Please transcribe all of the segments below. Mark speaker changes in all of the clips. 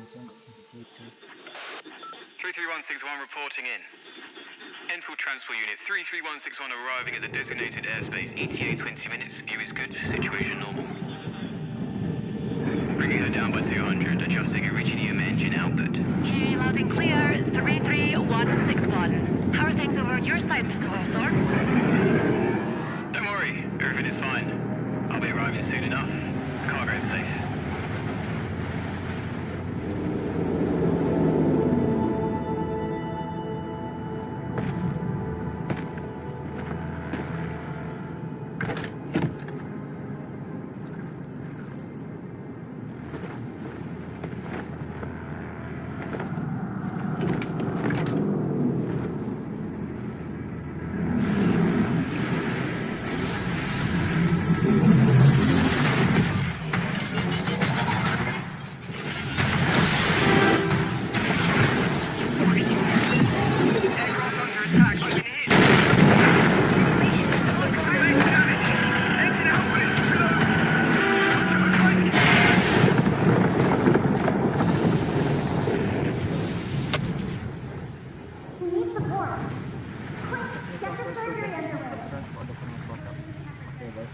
Speaker 1: saya nggak bisa dicuci.
Speaker 2: 33161 reporting in. Enfield Transport Unit 33161 arriving at the designated airspace. ETA 20 minutes. View is good. Situation normal. Bringing her down by 200. Adjusting iridium engine output.
Speaker 3: Hey, loud and clear. 33161. How are things over on your side, Mr. Hawthorne?
Speaker 2: Don't worry. Everything is fine. I'll be arriving soon enough. Cargo's safe.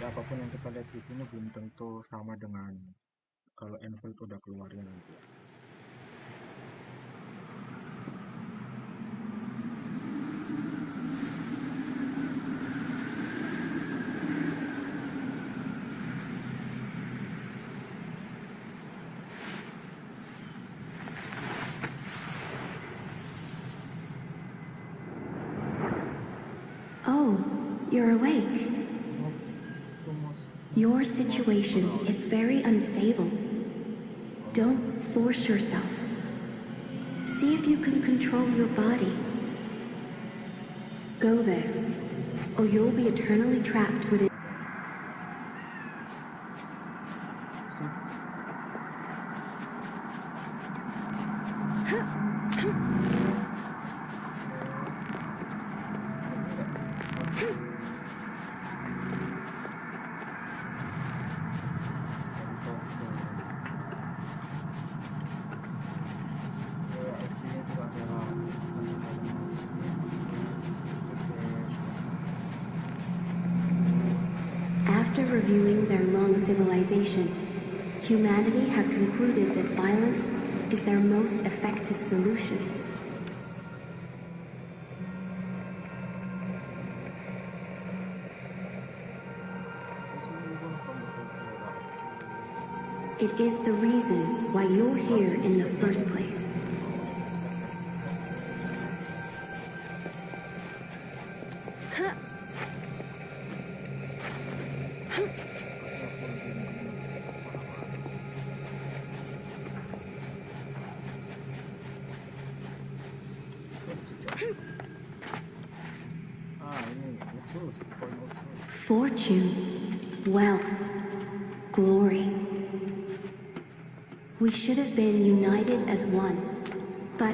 Speaker 1: Apapun yang kita lihat di sini belum tentu sama dengan kalau Endfield udah keluarnya nanti.
Speaker 4: Oh, you're awake. Your situation is very unstable. Don't force yourself. See if you can control your body. Go there, or you'll be eternally trapped within. After reviewing their long civilization, humanity has concluded that violence is their most effective solution. It is the reason why you're here in the first place. Fortune, wealth, glory. We should have been united as one, but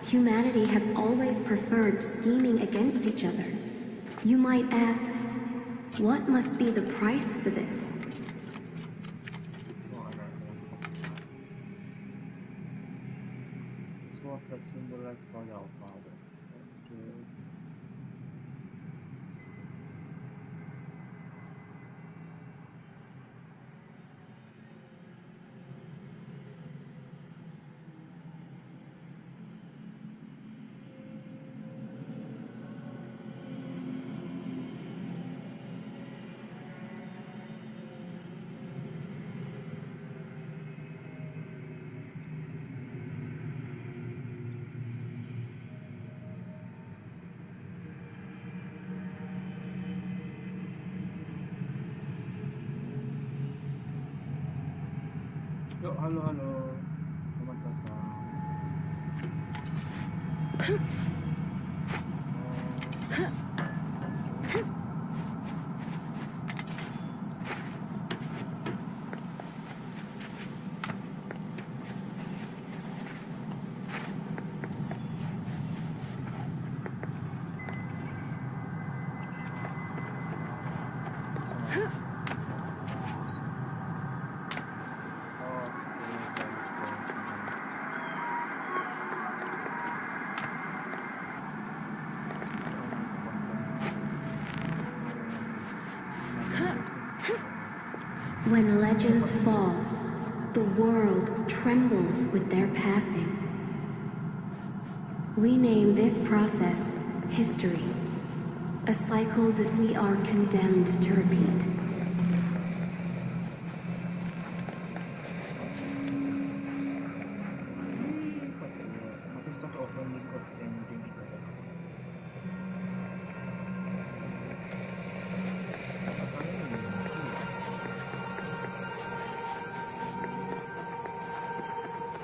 Speaker 4: humanity has always preferred scheming against each other. You might ask, what must be the price for this?
Speaker 1: Yuk, halo, selamat datang.
Speaker 4: When legends fall, the world trembles with their passing. We name this process history, a cycle that we are condemned to repeat.
Speaker 1: Masih start opening or standing gitu. Rasanya ini lucu ya.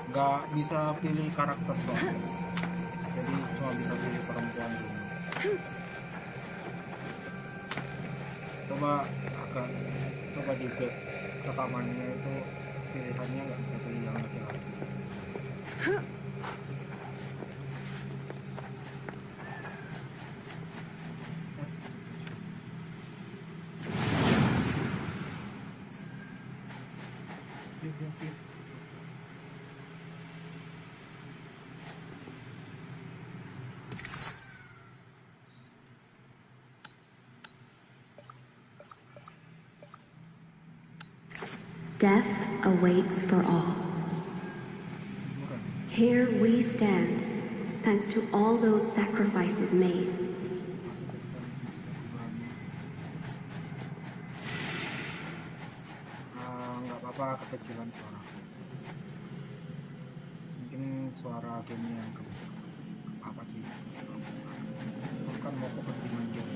Speaker 1: Nggak bisa pilih karakter soalnya. Jadi cuma bisa pilih perempuan dulu. Coba di back rekamannya itu pilihannya nggak bisa pilih yang laki-laki.
Speaker 4: Death awaits for all. Here we stand, thanks to all those sacrifices made.
Speaker 1: Nggak apa-apa kekecilan suara. Mungkin suara gamenya yang apa sih? Kan mau fokus di main game.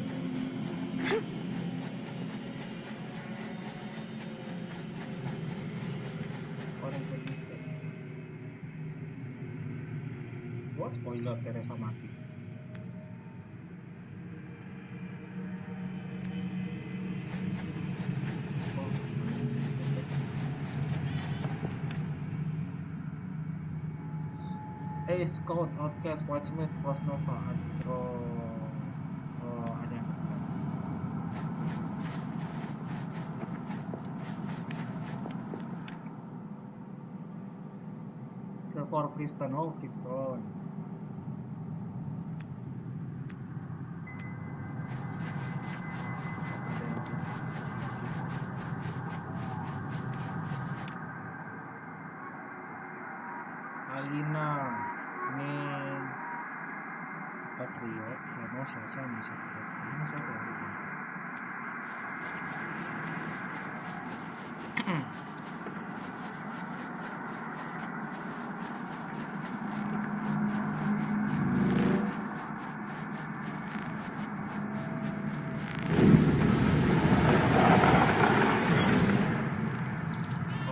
Speaker 1: Orang sedih sekali. Buat spoiler Teresa mati. Hey Scout, Outcast, Whitesmith, Frost Nova, Atro. Oh, ada yang keren. Kill for Freestone, oh Freestone. Alina, ini Patriot, Hemo, Sasa, Misha, ini saya tahu.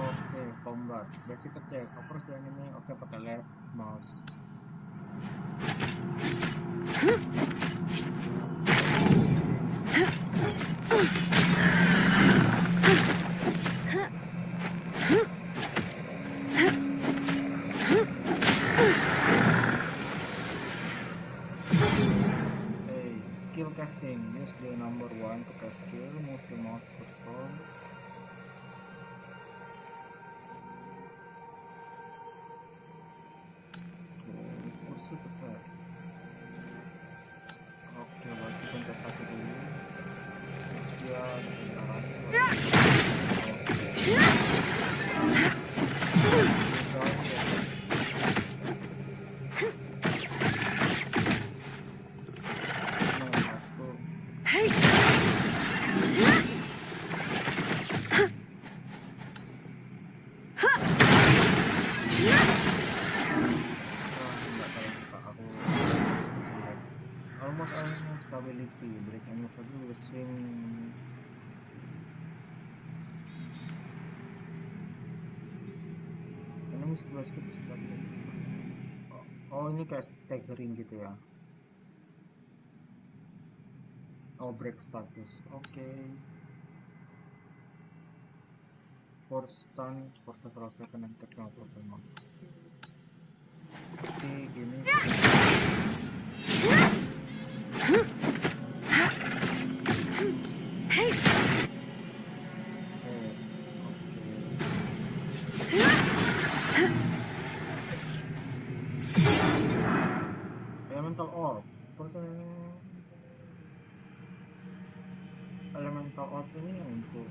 Speaker 1: Oke, combat. Basic attack. Approach the enemy. Oke, pakai left mouse. Skill casting. Use the number 1 to cast skill. Move the mouse cursor. Kursi tetap. Oke, berarti pencet satu dulu. Kemudian almost almost stability, break and stability, swing. Ini sebelah skip stability. Oh, ini kayak staggering gitu ya. Oh, break status. Oke. Force stun for several seconds and take no problem. Oke, gini. Elemental orb. Elemental orb ini untuk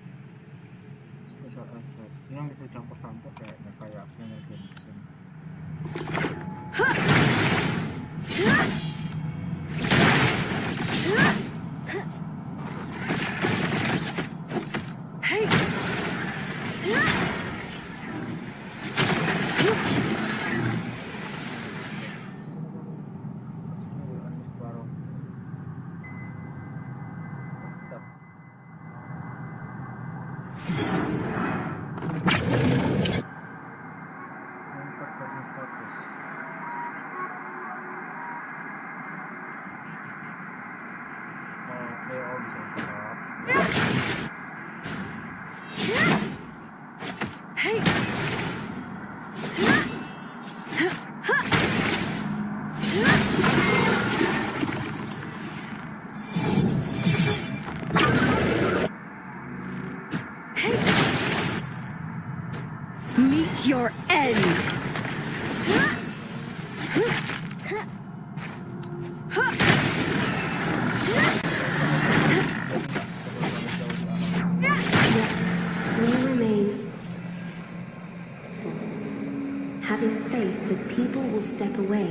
Speaker 1: Special effect. Yang bisa campur-campur kayaknya kayak Final Genshin. Skill unlock baru. Mantap. Memper charging status. Oke, oh bisa interrupt.
Speaker 5: Meet your end!
Speaker 4: We remain having faith that people will step away,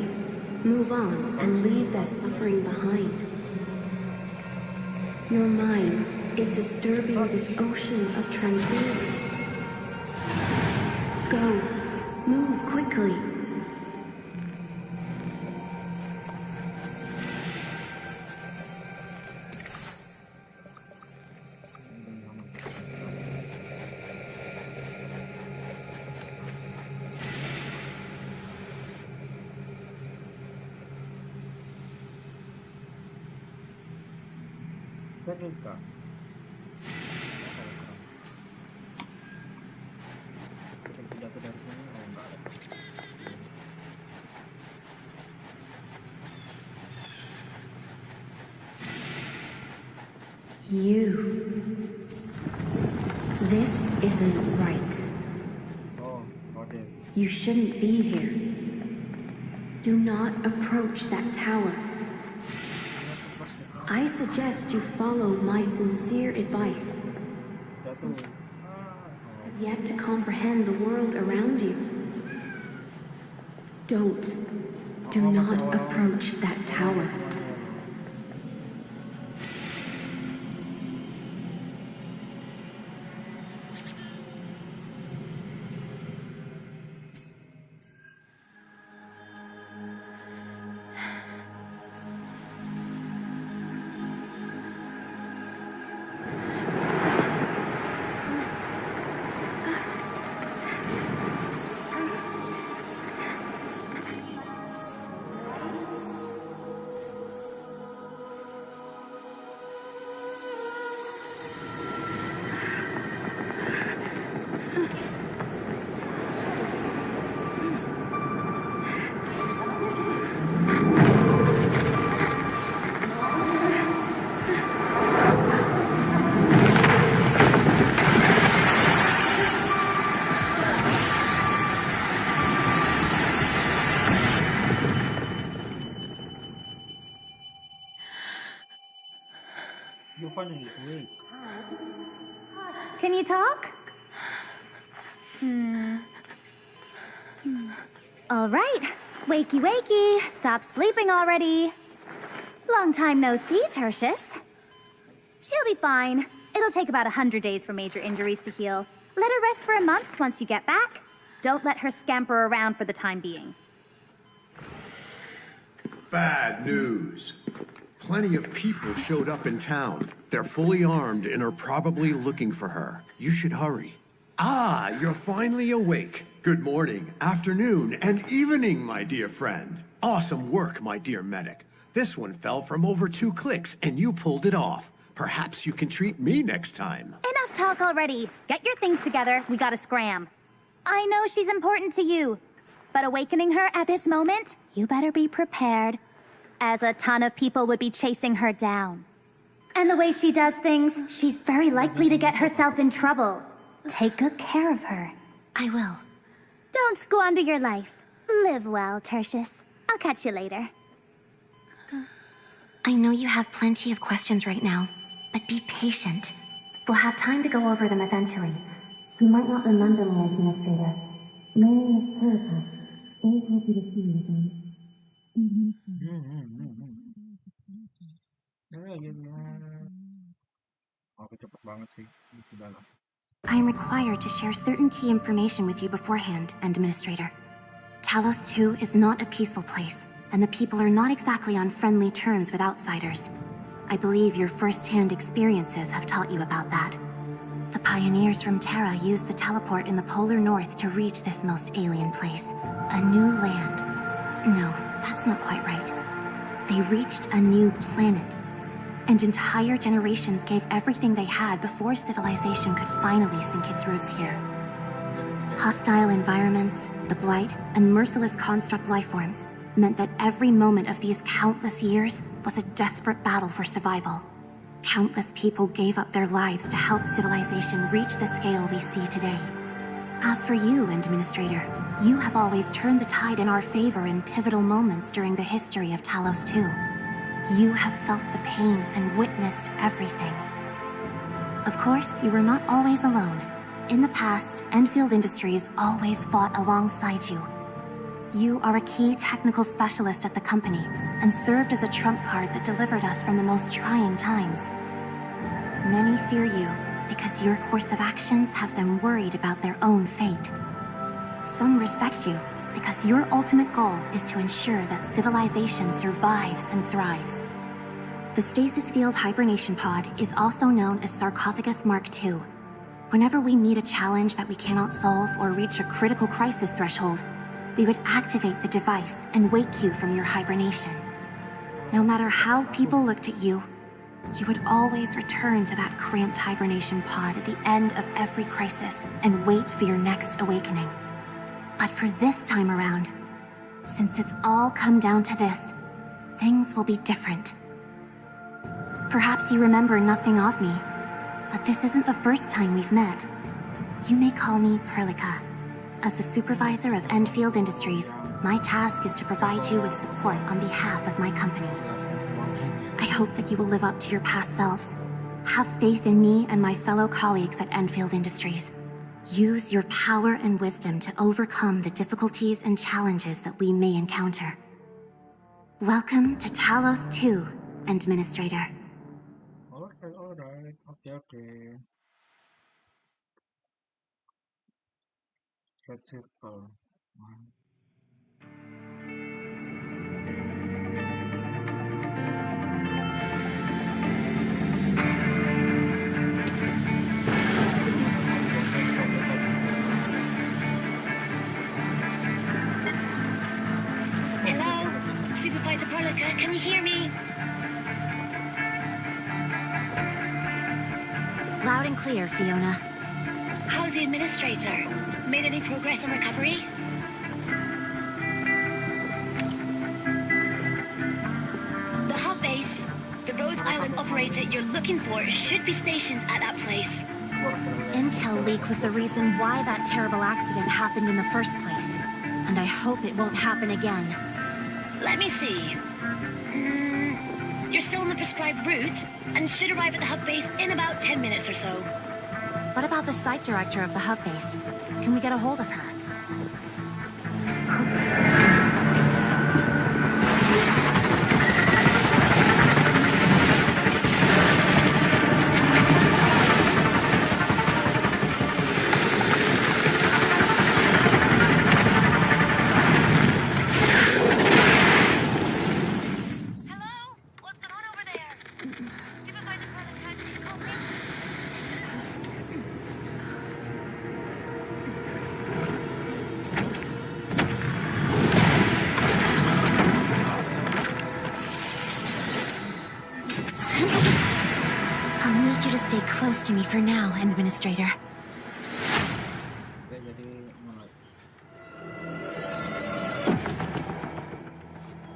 Speaker 4: move on, and leave their suffering behind. Your mind is disturbing this ocean of tranquility. Go. Move quickly.
Speaker 1: Terluka. Kita bisa jatuh dari sini. Oh enggak ada.
Speaker 4: You. This isn't right.
Speaker 1: Oh, goddess.
Speaker 4: You shouldn't be here. Do not approach that tower. I suggest you follow my sincere advice.
Speaker 1: Jatuh.
Speaker 4: Have yet to comprehend the world around you. Don't. Do not approach that tower.
Speaker 1: You finally awake.
Speaker 3: Can you talk? All right. Wakey, wakey. Stop sleeping already. Long time no see, Tertius. She'll be fine. It'll take about 100 days for major injuries to heal. Let her rest for a month once you get back. Don't let her scamper around for the time being.
Speaker 6: Bad news. Plenty of people showed up in town. They're fully armed and are probably looking for her. You should hurry. Ah, you're finally awake. Good morning, afternoon, and evening, my dear friend. Awesome work, my dear medic. This one fell from over 2 clicks, and you pulled it off. Perhaps you can treat me next time.
Speaker 3: Enough talk already. Get your things together. We gotta scram. I know she's important to you, but awakening her at this moment, you better be prepared, as a ton of people would be chasing her down. And the way she does things, she's very likely to get herself in trouble. Take good care of her.
Speaker 4: I will.
Speaker 3: Don't squander your life. Live well, Tertius. I'll catch you later.
Speaker 7: I know you have plenty of questions right now, but be patient. We'll have time to go over them eventually.
Speaker 4: You might not remember me, Administrator. My name is Erica. Very happy to see you again.
Speaker 1: Oke, cepet banget sih. Ini sudah lah.
Speaker 7: I am required to share certain key information with you beforehand, Administrator. Talos 2 is not a peaceful place, and the people are not exactly on friendly terms with outsiders. I believe your first-hand experiences have taught you about that. The pioneers from Terra used the teleport in the polar north to reach this most alien place. A new land. No, that's not quite right. They reached a new planet. And entire generations gave everything they had before civilization could finally sink its roots here. Hostile environments, the blight, and merciless construct lifeforms meant that every moment of these countless years was a desperate battle for survival. Countless people gave up their lives to help civilization reach the scale we see today. As for you, Administrator, you have always turned the tide in our favor in pivotal moments during the history of Talos 2. You have felt the pain and witnessed everything. Of course, you were not always alone. In the past, Endfield Industries always fought alongside you. You are a key technical specialist of the company and served as a trump card that delivered us from the most trying times. Many fear you because your course of actions have them worried about their own fate. Some respect you because your ultimate goal is to ensure that civilization survives and thrives. The Stasis Field Hibernation Pod is also known as Sarcophagus Mark II. Whenever we meet a challenge that we cannot solve or reach a critical crisis threshold, we would activate the device and wake you from your hibernation. No matter how people looked at you, you would always return to that cramped hibernation pod at the end of every crisis and wait for your next awakening. But for this time around, since it's all come down to this, things will be different. Perhaps you remember nothing of me, but this isn't the first time we've met. You may call me Perlica. As the supervisor of Endfield Industries, my task is to provide you with support on behalf of my company. I hope that you will live up to your past selves. Have faith in me and my fellow colleagues at Endfield Industries. Use your power and wisdom to overcome the difficulties and challenges that we may encounter. Welcome to Talos 2, Administrator.
Speaker 1: Alright. Okay. Let's circle.
Speaker 8: Hello? Supervisor Perlica, can you hear me?
Speaker 7: Loud and clear, Fiona.
Speaker 8: How's the administrator? Made any progress on recovery? The hub base, the Rhodes Island operator you're looking for should be stationed at that place.
Speaker 7: Intel leak was the reason why that terrible accident happened in the first place. And I hope it won't happen again.
Speaker 8: Let me see. You're still on the prescribed route and should arrive at the hub base in about 10 minutes or so.
Speaker 7: What about the site director of the hub base? Can we get a hold of her?
Speaker 8: Hello? What's going on over there? Supervisor Perlica, can you call me?
Speaker 7: I'll need you to stay close to me for now, Administrator.
Speaker 1: Oke, jadi mulai.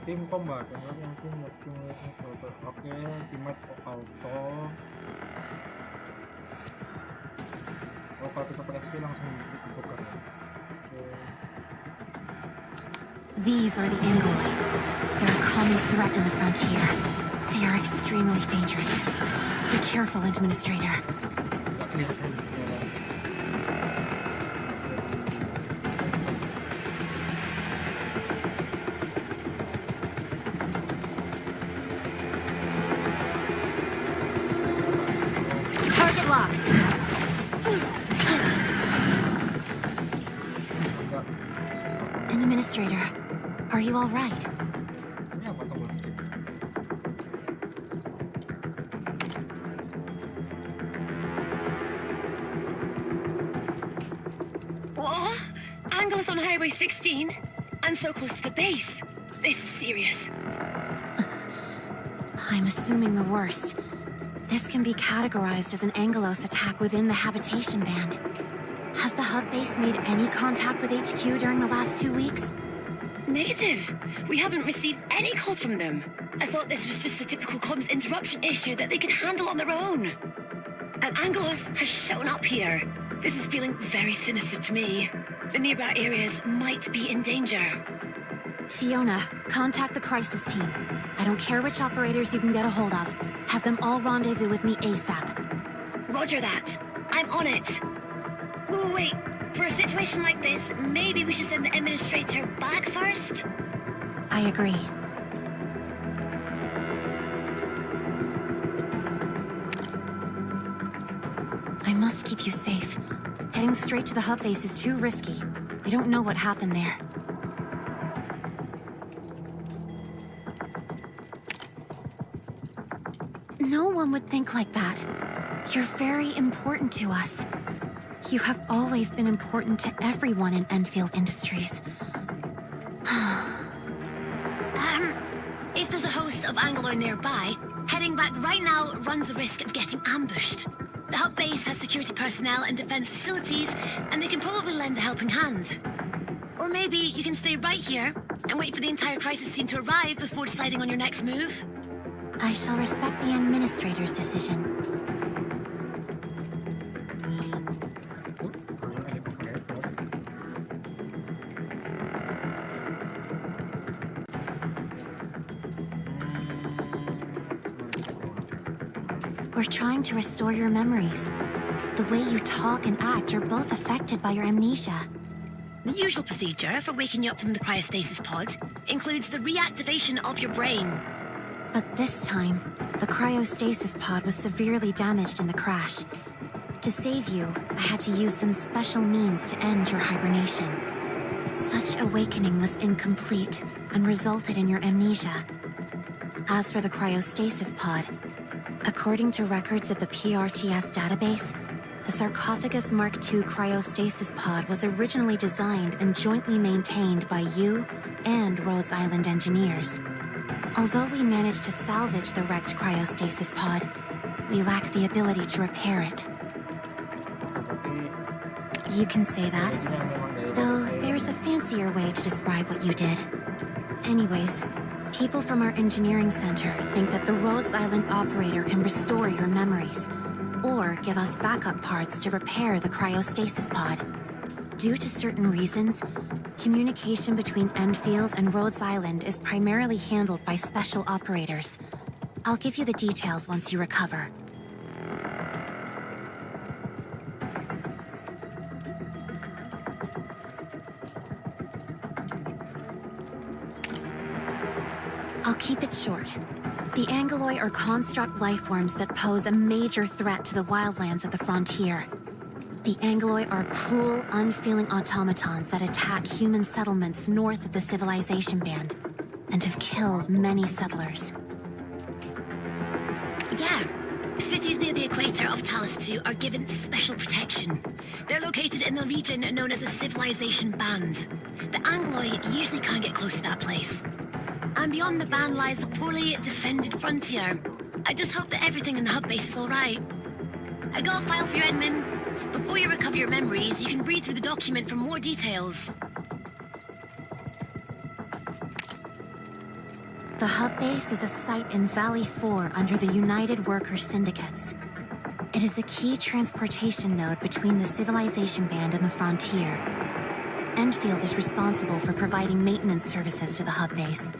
Speaker 1: Tim combat, yang tim working with auto. Oke, teammate auto. Oh, kalau kita pakai skill langsung ditukar ya. Oke.
Speaker 7: These are the Angoli. They're a common threat in the frontier. They are extremely dangerous. Be careful, Administrator.
Speaker 1: Nggak kelihatan di sini.
Speaker 7: Administrator, are you all right?
Speaker 1: Ini apa tombol skip?
Speaker 8: What? Angles on Highway 16? And so close to the base. This is serious.
Speaker 7: I'm assuming the worst. This can be categorized as an Angelos attack within the habitation band. Has the hub base made any contact with HQ during the last 2 weeks?
Speaker 8: Negative. We haven't received any calls from them. I thought this was just a typical comms interruption issue that they could handle on their own. And Angelos has shown up here. This is feeling very sinister to me. The nearby areas might be in danger.
Speaker 7: Fiona, contact the crisis team. I don't care which operators you can get a hold of. Have them all rendezvous with me ASAP.
Speaker 8: Roger that. I'm on it. Wait. For a situation like this, maybe we should send the administrator back first?
Speaker 7: I agree. I must keep you safe. Heading straight to the hub base is too risky. We don't know what happened there. No one would think like that. You're very important to us. You have always been important to everyone in Endfield Industries.
Speaker 8: If there's a host of Anglo nearby, heading back right now runs the risk of getting ambushed. The hub base has security personnel and defense facilities, and they can probably lend a helping hand. Or maybe you can stay right here and wait for the entire crisis team to arrive before deciding on your next move.
Speaker 7: I shall respect the Administrator's decision.
Speaker 1: Kalau elevator.
Speaker 7: We're trying to restore your memories. The way you talk and act are both affected by your amnesia.
Speaker 8: The usual procedure for waking you up from the cryostasis pod includes the reactivation of your brain.
Speaker 7: But this time, the cryostasis pod was severely damaged in the crash. To save you, I had to use some special means to end your hibernation. Such awakening was incomplete and resulted in your amnesia. As for the cryostasis pod, according to records of the PRTS database, the Sarcophagus Mark II cryostasis pod was originally designed and jointly maintained by you and Rhodes Island engineers. Although we managed to salvage the wrecked cryostasis pod, we lack the ability to repair it. You can say that, though there's a fancier way to describe what you did. Anyways, people from our engineering center think that the Rhodes Island operator can restore your memories, or give us backup parts to repair the cryostasis pod. Due to certain reasons, communication between Endfield and Rhodes Island is primarily handled by special operators. I'll give you the details once you recover. I'll keep it short. The Angeloi are construct lifeforms that pose a major threat to the wildlands of the frontier. The Angeloi are cruel, unfeeling automatons that attack human settlements north of the civilization band, and have killed many settlers.
Speaker 8: Yeah. Cities near the equator of Talos 2 are given special protection. They're located in the region known as the Civilization Band. The Angeloi usually can't get close to that place. And beyond the band lies the poorly defended frontier. I just hope that everything in the hub base is alright. I got a file for you, Edmund. Before you recover your memories, you can read through the document for more details.
Speaker 7: The hub base is a site in Valley 4 under the United Workers Syndicates. It is a key transportation node between the civilization band and the frontier. Endfield is responsible for providing maintenance services to the hub base.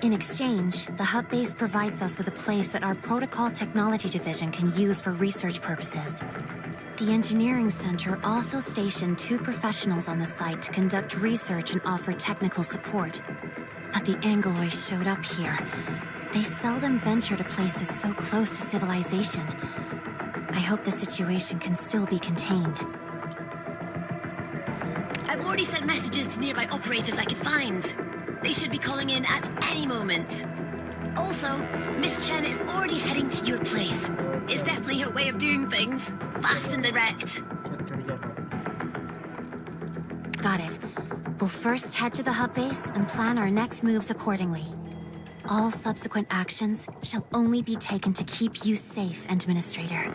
Speaker 7: In exchange, the hub base provides us with a place that our Protocol Technology Division can use for research purposes. The Engineering Center also stationed 2 professionals on the site to conduct research and offer technical support. But the Angeloi showed up here. They seldom venture to places so close to civilization. I hope the situation can still be contained.
Speaker 8: I've already sent messages to nearby operators I could find. They should be calling in at any moment. Also, Miss Chen is already heading to your place. It's definitely her way of doing things. Fast and direct.
Speaker 1: Ceria tadi.
Speaker 7: Got it. We'll first head to the hub base and plan our next moves accordingly. All subsequent actions shall only be taken to keep you safe, Administrator.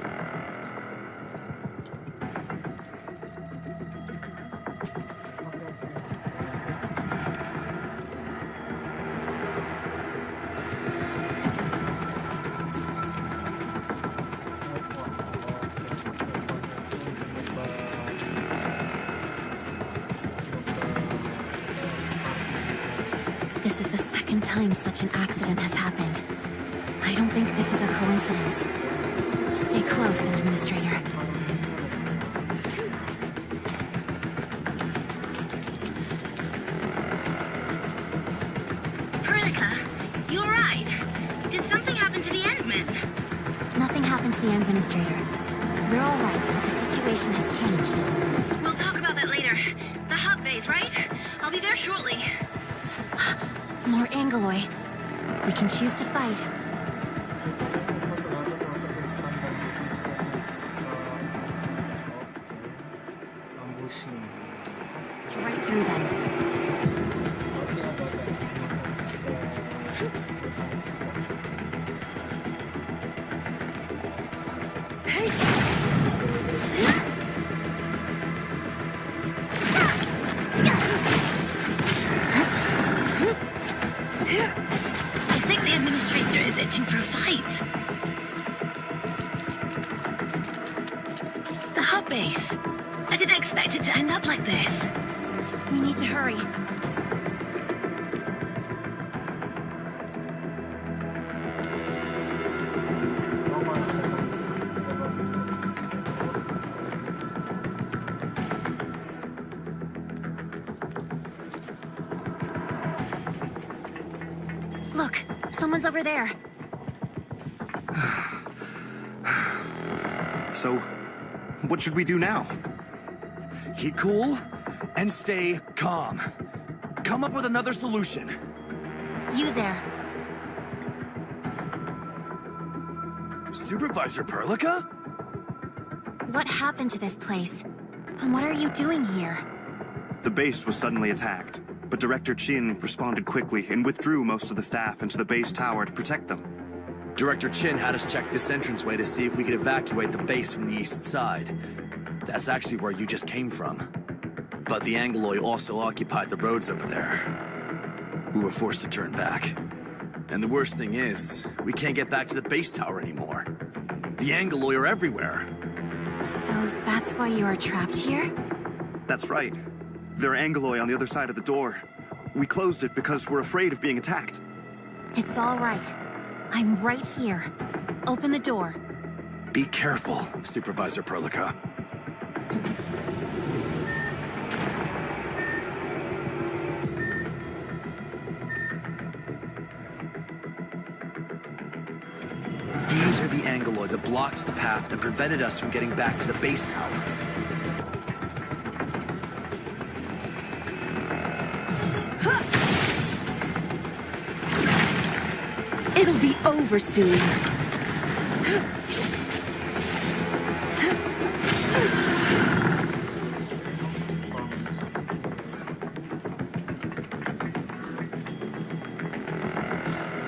Speaker 7: This is the second time such an accident has happened. I don't think this is a coincidence. Stay close, Administrator.
Speaker 8: Perlica, you alright? Did something happen to the Endmen?
Speaker 7: Nothing happened to the Administrator. We're all right, but the situation has changed.
Speaker 8: We'll talk about that later. The hub base, right? I'll be there shortly.
Speaker 7: More Angoloi. We can choose to fight.
Speaker 1: Ambushing.
Speaker 7: Right through them.
Speaker 1: Oke, ada guys.
Speaker 8: I think the Administrator is itching for a fight. The hub base. I didn't expect it to end up like this.
Speaker 7: We need to hurry. Look, someone's over there.
Speaker 9: So, what should we do now? Keep cool and stay calm. Come up with another solution.
Speaker 7: You there.
Speaker 9: Supervisor Perlica?
Speaker 7: What happened to this place? And what are you doing here?
Speaker 9: The base was suddenly attacked, but Director Chin responded quickly and withdrew most of the staff into the base tower to protect them.
Speaker 10: Director Chin had us check this entranceway to see if we could evacuate the base from the east side. That's actually where you just came from. But the Angoloi also occupied the roads over there. We were forced to turn back. And the worst thing is, we can't get back to the base tower anymore. The Angoloi are everywhere.
Speaker 7: So that's why you are trapped here?
Speaker 9: That's right. There are Angoloi on the other side of the door. We closed it because we're afraid of being attacked.
Speaker 7: It's all right. I'm right here. Open the door.
Speaker 10: Be careful, Supervisor Perlica. These are the Angoloi that blocked the path and prevented us from getting back to the base tower.
Speaker 5: It'll be over soon.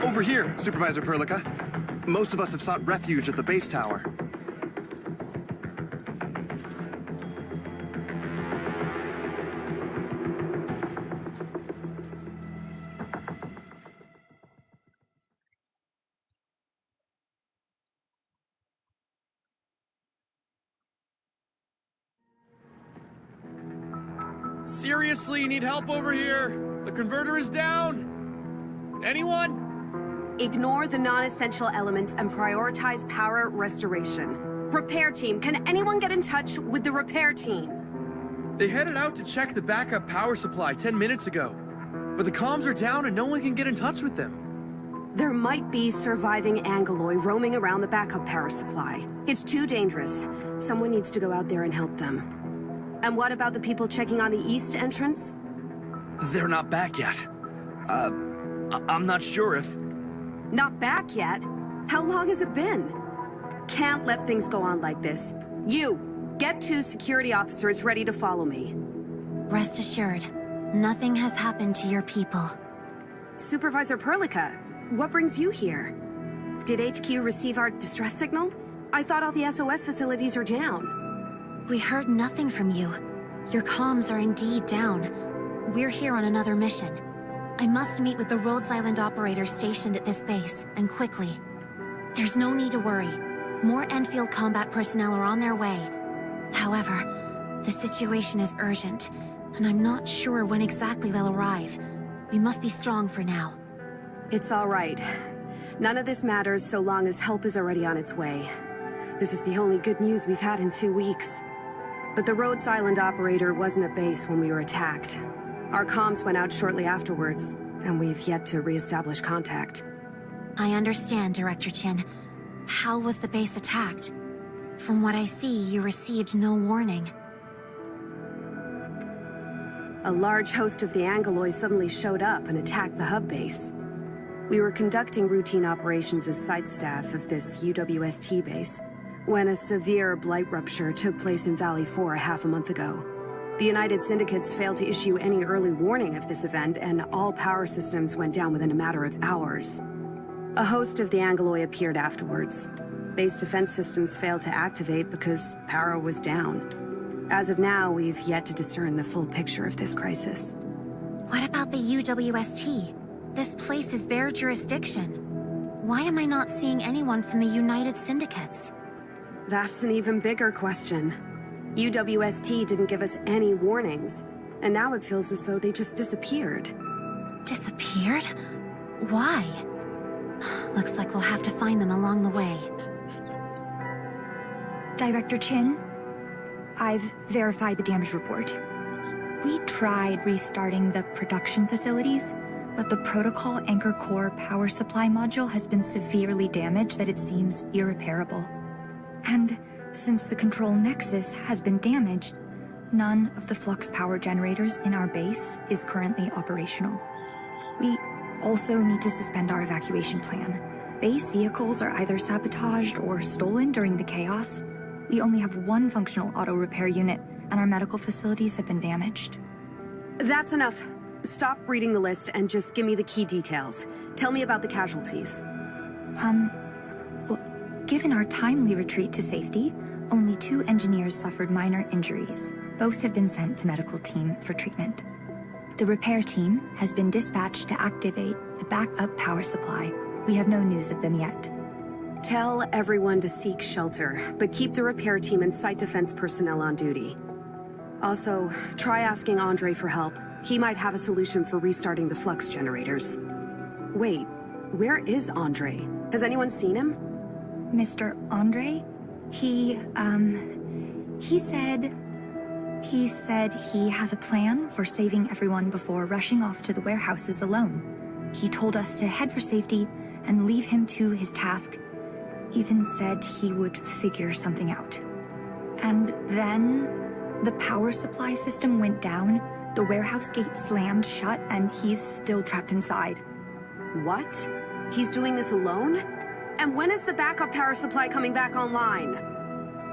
Speaker 9: Over here, Supervisor Perlica. Most of us have sought refuge at the base tower.
Speaker 11: Seriously, you need help over here? The converter is down. Anyone?
Speaker 12: Ignore the non-essential elements and prioritize power restoration. Repair team, can anyone get in touch with the repair team?
Speaker 11: They headed out to check the backup power supply 10 minutes ago. But the comms are down and no one can get in touch with them.
Speaker 12: There might be surviving Angoloi roaming around the backup power supply. It's too dangerous. Someone needs to go out there and help them. And what about the people checking on the east entrance?
Speaker 9: They're not back yet. I'm not sure if...
Speaker 12: Not back yet? How long has it been? Can't let things go on like this. You, get 2 security officers ready to follow me.
Speaker 7: Rest assured, nothing has happened to your people.
Speaker 12: Supervisor Perlica, what brings you here? Did HQ receive our distress signal? I thought all the SOS facilities are down.
Speaker 7: We heard nothing from you. Your comms are indeed down. We're here on another mission. I must meet with the Rhodes Island operator stationed at this base, and quickly. There's no need to worry. More Endfield combat personnel are on their way. However, the situation is urgent, and I'm not sure when exactly they'll arrive. We must be strong for now.
Speaker 12: It's all right. None of this matters so long as help is already on its way. This is the only good news we've had in 2 weeks. But the Rhodes Island operator wasn't at base when we were attacked. Our comms went out shortly afterwards, and we've yet to re-establish contact.
Speaker 7: I understand, Director Chin. How was the base attacked? From what I see, you received no warning.
Speaker 12: A large host of the Angoloi suddenly showed up and attacked the hub base. We were conducting routine operations as site staff of this UWST base, when a severe blight rupture took place in Valley 4 half a month ago. The United Syndicates failed to issue any early warning of this event, and all power systems went down within a matter of hours. A host of the Angoloi appeared afterwards. Base defense systems failed to activate because power was down. As of now, we've yet to discern the full picture of this crisis.
Speaker 7: What about the UWST? This place is their jurisdiction. Why am I not seeing anyone from the United Syndicates?
Speaker 12: That's an even bigger question. UWST didn't give us any warnings, and now it feels as though they just disappeared.
Speaker 7: Disappeared? Why? Looks like we'll have to find them along the way.
Speaker 13: Director Chin, I've verified the damage report. We tried restarting the production facilities, but the Protocol Anchor Core power supply module has been severely damaged that it seems irreparable. And since the control nexus has been damaged, none of the flux power generators in our base is currently operational. We also need to suspend our evacuation plan. Base vehicles are either sabotaged or stolen during the chaos. We only have 1 functional auto repair unit, and our medical facilities have been damaged.
Speaker 12: That's enough. Stop reading the list and just give me the key details. Tell me about the casualties.
Speaker 13: Well, given our timely retreat to safety, only 2 engineers suffered minor injuries. Both have been sent to medical team for treatment. The repair team has been dispatched to activate the backup power supply. We have no news of them yet.
Speaker 12: Tell everyone to seek shelter, but keep the repair team and site defense personnel on duty. Also, try asking Andre for help. He might have a solution for restarting the flux generators. Wait, where is Andre? Has anyone seen him?
Speaker 13: Mr. Andre? He said he has a plan for saving everyone before rushing off to the warehouses alone. He told us to head for safety and leave him to his task. Even said he would figure something out. And then the power supply system went down, the warehouse gate slammed shut, and he's still trapped inside.
Speaker 12: What? He's doing this alone? And when is the backup power supply coming back online?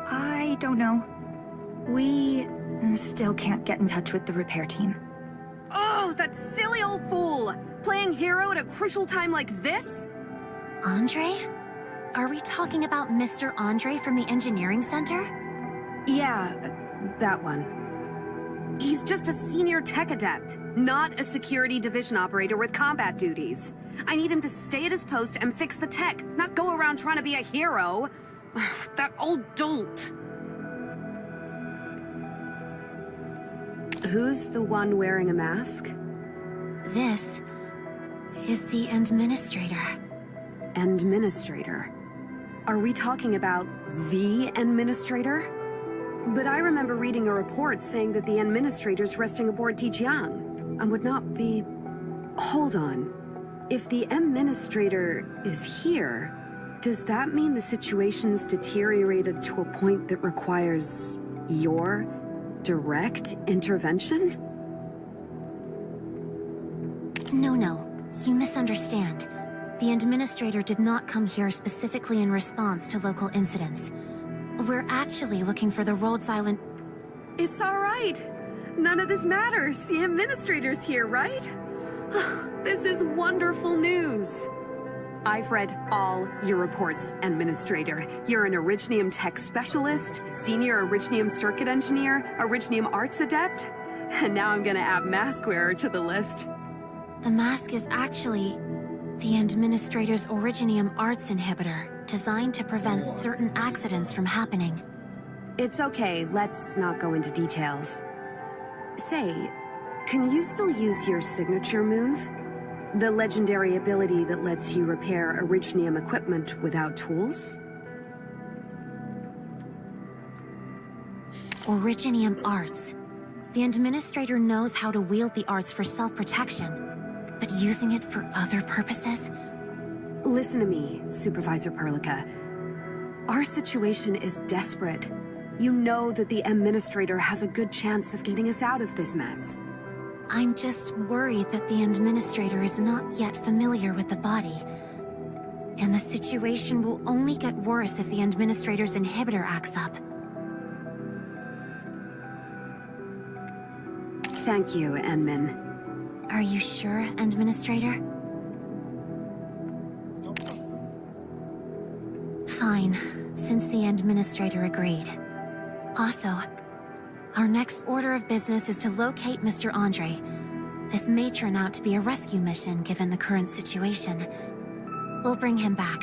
Speaker 13: I don't know. We still can't get in touch with the repair team.
Speaker 12: Oh, that silly old fool! Playing hero at a crucial time like this?
Speaker 7: Andre? Are we talking about Mr. Andre from the engineering center?
Speaker 12: Yeah, that one. He's just a senior tech adept, not a security division operator with combat duties. I need him to stay at his post and fix the tech, not go around trying to be a hero. That old dolt. Who's the one wearing a mask?
Speaker 7: This is the administrator.
Speaker 12: Administrator? Are we talking about the administrator? But I remember reading a report saying that the administrator's resting aboard Tijiang and would not be... Hold on. If the administrator is here, does that mean the situation's deteriorated to a point that requires your direct intervention?
Speaker 7: No. You misunderstand. The Administrator did not come here specifically in response to local incidents. We're actually looking for the Rhodes Island...
Speaker 12: It's all right. None of this matters. The Administrator's here, right? This is wonderful news. I've read all your reports, Administrator. You're an Originium Tech Specialist, Senior Originium Circuit Engineer, Originium Arts Adept, and now I'm gonna add Mask Wearer to the list.
Speaker 7: The mask is actually the Administrator's Originium Arts Inhibitor, designed to prevent certain accidents from happening.
Speaker 12: It's okay, let's not go into details. Say, can you still use your signature move? The legendary ability that lets you repair Originium equipment without tools?
Speaker 7: Originium Arts. The Administrator knows how to wield the arts for self-protection, but using it for other purposes?
Speaker 12: Listen to me, Supervisor Perlica. Our situation is desperate. You know that the Administrator has a good chance of getting us out of this mess.
Speaker 7: I'm just worried that the Administrator is not yet familiar with the body. And the situation will only get worse if the Administrator's inhibitor acts up.
Speaker 12: Thank you, Enmin.
Speaker 7: Are you sure, Administrator? Fine, since the Administrator agreed. Also, our next order of business is to locate Mr. Andre. This may turn out to be a rescue mission given the current situation. We'll bring him back.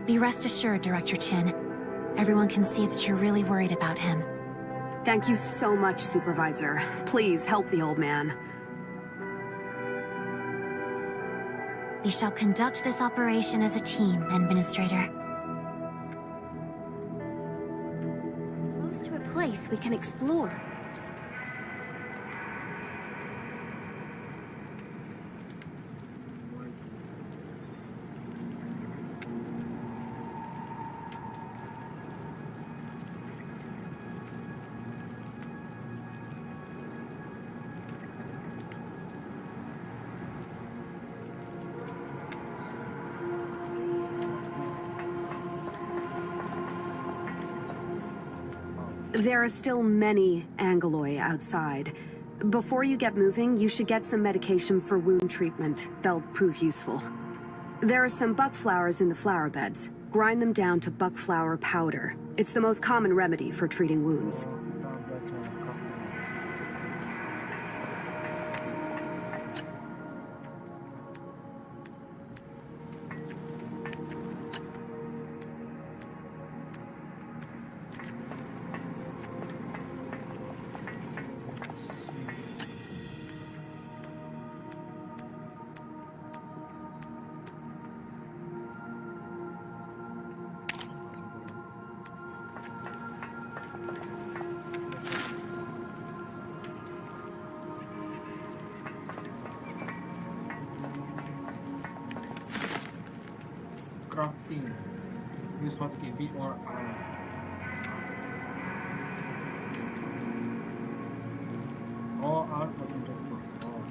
Speaker 7: Be rest assured, Director Chin. Everyone can see that you're really worried about him.
Speaker 12: Thank you so much, Supervisor. Please help the old man.
Speaker 7: We shall conduct this operation as a team, Administrator.
Speaker 4: Close to a place we can explore.
Speaker 12: There are still many Angloi outside. Before you get moving, you should get some medication for wound treatment. They'll prove useful. There are some buck flowers in the flower beds. Grind them down to buck flower powder. It's the most common remedy for treating wounds.
Speaker 1: Crafting. Use hotkey B or R. Oh, R for injectors. Oh.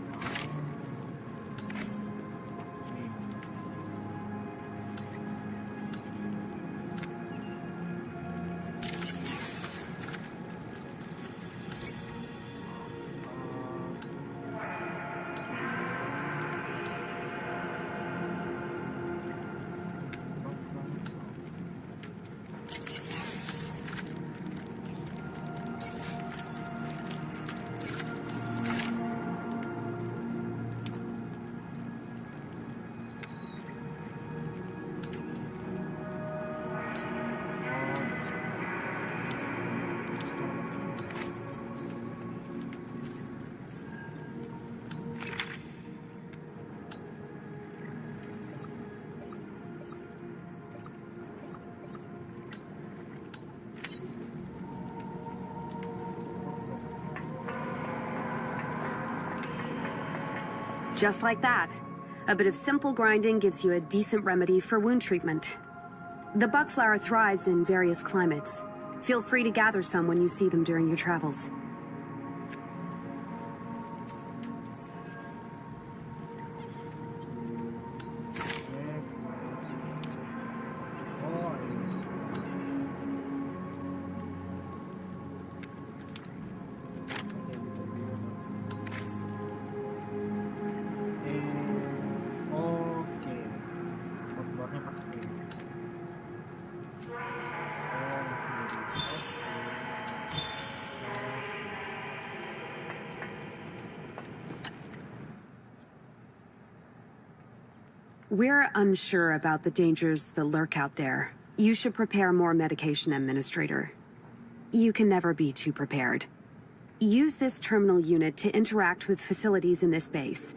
Speaker 12: Just like that. A bit of simple grinding gives you a decent remedy for wound treatment. The buckflower thrives in various climates. Feel free to gather some when you see them during your travels.
Speaker 1: Oh, yes. Oke, bisa dulu. Oke. Tombolnya pakai ini. Oh, langsung dari.
Speaker 12: We're unsure about the dangers that lurk out there. You should prepare more medication, Administrator. You can never be too prepared. Use this terminal unit to interact with facilities in this base.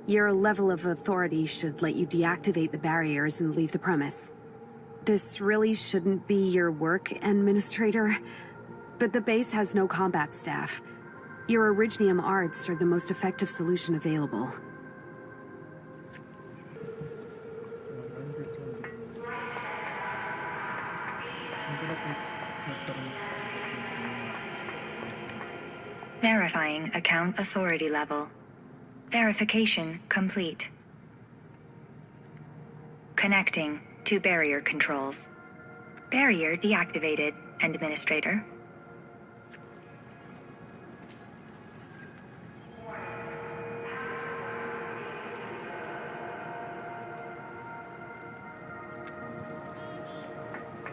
Speaker 12: Your level of authority should let you deactivate the barriers and leave the premise. This really shouldn't be your work, Administrator, but the base has no combat staff. Your Originium arts are the most effective solution available.
Speaker 13: Verifying account authority level. Verification complete. Connecting to barrier controls. Barrier deactivated, Administrator.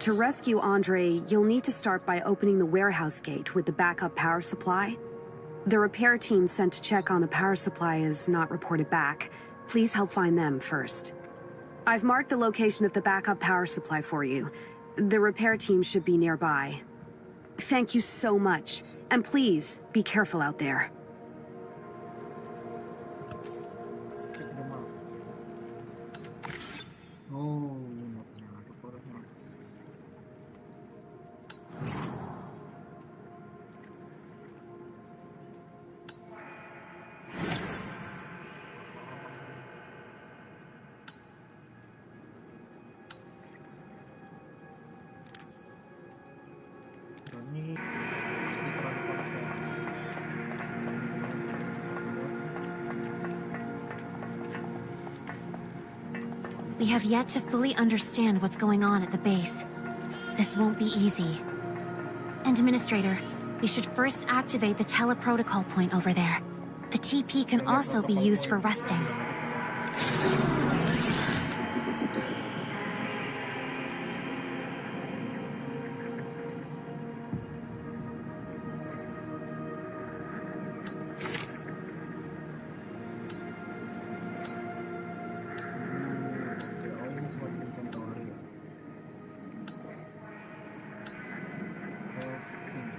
Speaker 12: To rescue Andre, you'll need to start by opening the warehouse gate with the backup power supply. The repair team sent to check on the power supply is not reported back. Please help find them first. I've marked the location of the backup power supply for you. The repair team should be nearby. Thank you so much, and please be careful out there.
Speaker 1: Oh, mapnya ada porosnya. Ini sekitaran porosnya.
Speaker 7: We have yet to fully understand what's going on at the base. This won't be easy. Administrator, we should first activate the teleprotocol point over there. The TP can also be used for resting.
Speaker 1: Ini semakin kantor ya. Testing.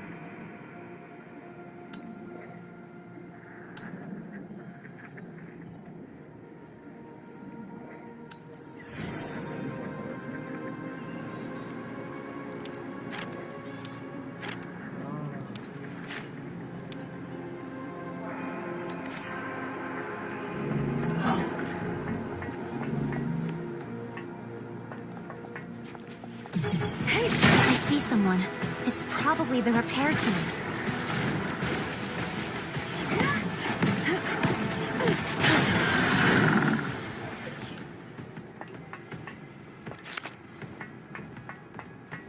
Speaker 7: I see someone. It's probably the repair team.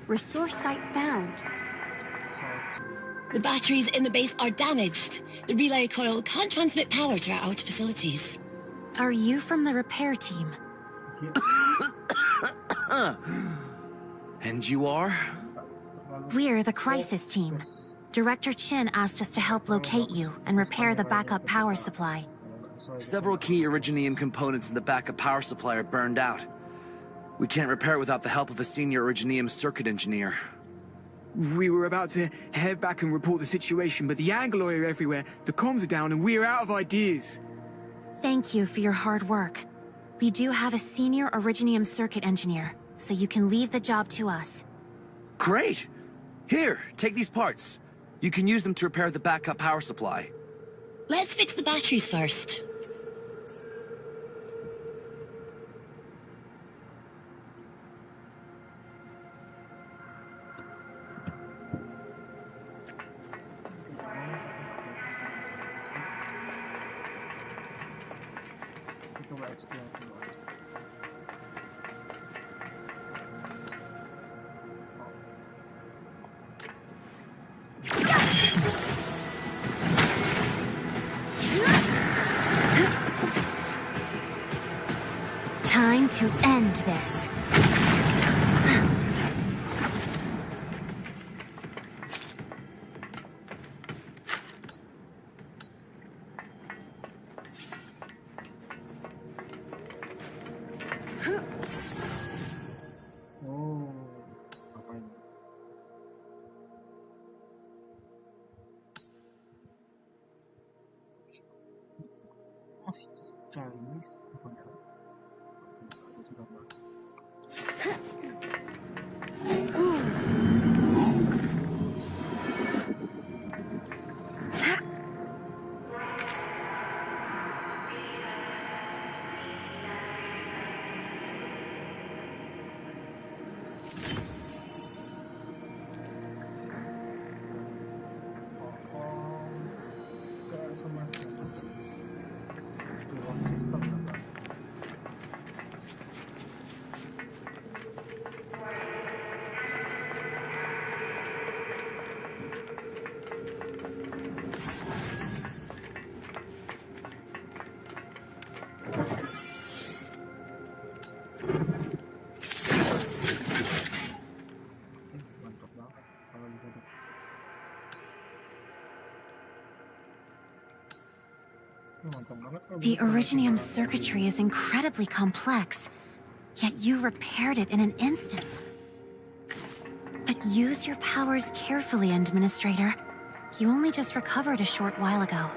Speaker 4: Resource site found.
Speaker 8: The batteries in the base are damaged. The relay coil can't transmit power to our outer facilities.
Speaker 7: Are you from the repair team?
Speaker 10: And you are?
Speaker 7: We're the crisis team. Director Chin asked us to help locate you and repair the backup power supply.
Speaker 10: Several key Originium components in the backup power supply are burned out. We can't repair it without the help of a senior Originium circuit engineer.
Speaker 14: We were about to head back and report the situation, but the Angloi are everywhere, the comms are down, and we're out of ideas.
Speaker 7: Thank you for your hard work. We do have a senior Originium circuit engineer, so you can leave the job to us.
Speaker 10: Great! Here, take these parts. You can use them to repair the backup power supply.
Speaker 8: Let's fix the batteries first.
Speaker 1: Kita coba explore dulu aja.
Speaker 7: Time to end this.
Speaker 1: Oh, apa ini? Masih Chinese, bukan ya? Ada segala. Kayak semacam reward system ya, Kak. Mantap banget kalau bisa dapat. Mantap banget kalau
Speaker 7: The
Speaker 1: bisa dapat
Speaker 7: originium
Speaker 1: barang.
Speaker 7: circuitry is incredibly complex, yet you repaired it in an instant. But use your powers carefully, Administrator. You only just recovered a short while ago.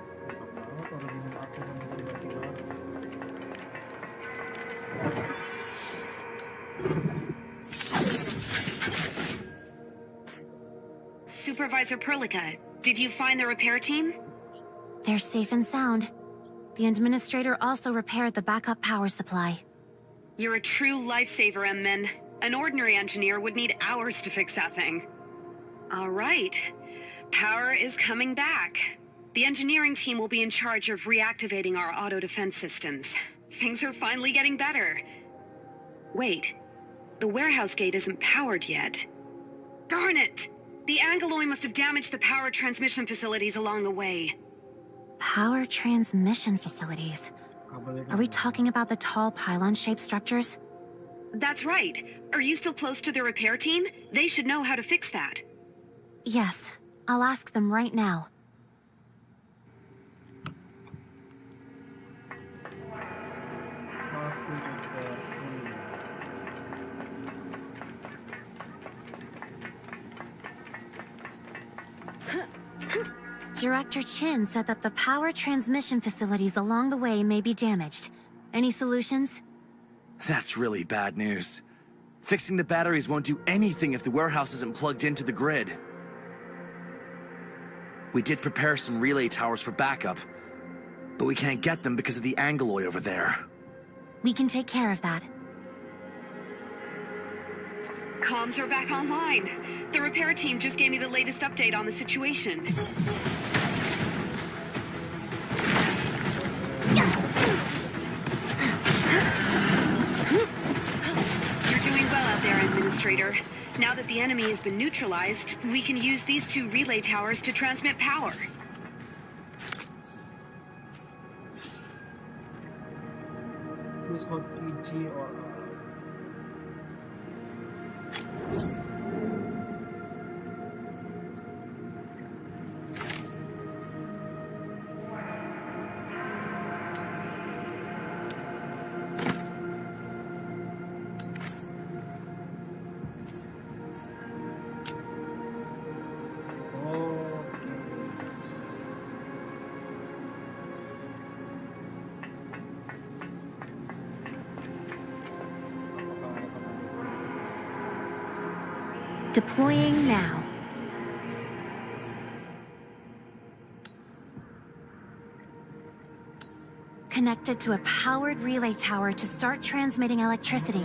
Speaker 1: Mantap banget kalau minum aku sama tiba-tiba.
Speaker 12: Supervisor Perlica, did you find the repair team?
Speaker 7: They're safe and sound. The Administrator also repaired the backup power supply.
Speaker 12: You're a true lifesaver, M-Men. An ordinary engineer would need hours to fix that thing. All right. Power is coming back. The engineering team will be in charge of reactivating our auto defense systems. Things are finally getting better. Wait. The warehouse gate isn't powered yet. Darn it! The Angloy must have damaged the power transmission facilities along the way.
Speaker 7: Power transmission facilities. Are we talking about the tall pylon-shaped structures?
Speaker 12: That's right. Are you still close to the repair team? They should know how to fix that.
Speaker 7: Yes. I'll ask them right now.
Speaker 1: Aku repair dulu.
Speaker 7: Director Chin said that the power transmission facilities along the way may be damaged. Any solutions?
Speaker 9: That's really bad news. Fixing the batteries won't do anything if the warehouse isn't plugged into the grid. We did prepare some relay towers for backup, but we can't get them because of the Angloy over there.
Speaker 7: We can take care of that.
Speaker 12: Comms are back online. The repair team just gave me the latest update on the situation. You're doing well out there, Administrator. Now that the enemy has been neutralized, we can use these two relay towers to transmit power.
Speaker 1: Use hotkey G or R.
Speaker 7: Deploying now. Connected to a powered relay tower to start transmitting electricity.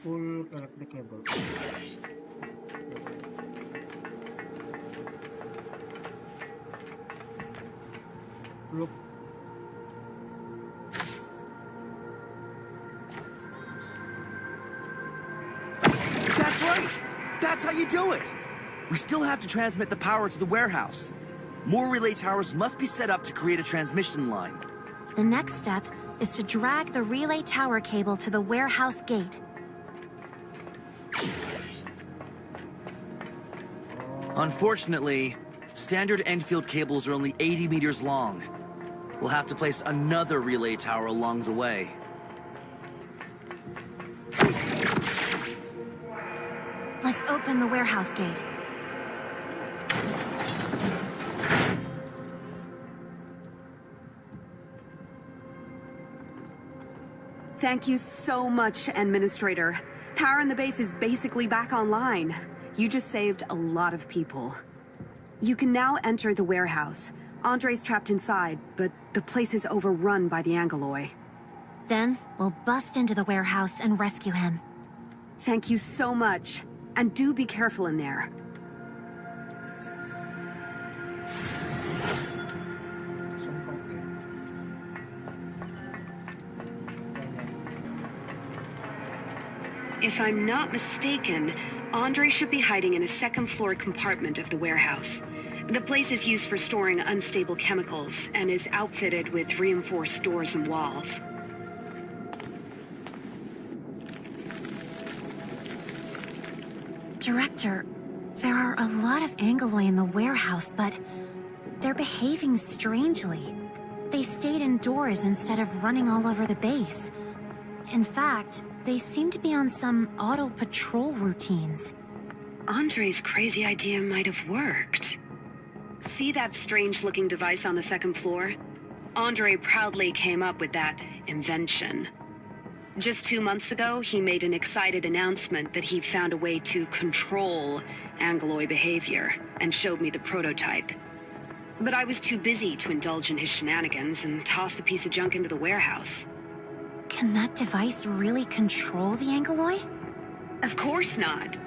Speaker 1: Full electric cable. Look.
Speaker 9: That's right! That's how you do it! We still have to transmit the power to the warehouse. More relay towers must be set up to create a transmission line.
Speaker 7: The next step is to drag the relay tower cable to the warehouse gate.
Speaker 10: Unfortunately, standard Endfield cables are only 80 meters long. We'll have to place another relay tower along the way.
Speaker 7: Let's open the warehouse gate.
Speaker 12: Thank you so much, Administrator. Power in the base is basically back online. You just saved a lot of people. You can now enter the warehouse. Andre's trapped inside, but the place is overrun by the Angeloi.
Speaker 7: Then, we'll bust into the warehouse and rescue him.
Speaker 12: Thank you so much. And do be careful in there. If I'm not mistaken, Andre should be hiding in a second-floor compartment of the warehouse. The place is used for storing unstable chemicals and is outfitted with reinforced doors and walls.
Speaker 7: Director, there are a lot of Angeloi in the warehouse, but they're behaving strangely. They stayed indoors instead of running all over the base. In fact, they seem to be on some auto-patrol routines.
Speaker 12: Andre's crazy idea might have worked. See that strange-looking device on the second floor? Andre proudly came up with that invention. Just 2 months ago, he made an excited announcement that he found a way to control Angeloi behavior and showed me the prototype. But I was too busy to indulge in his shenanigans and tossed the piece of junk into the warehouse.
Speaker 7: Can that device really control the Angeloi?
Speaker 12: Of course not.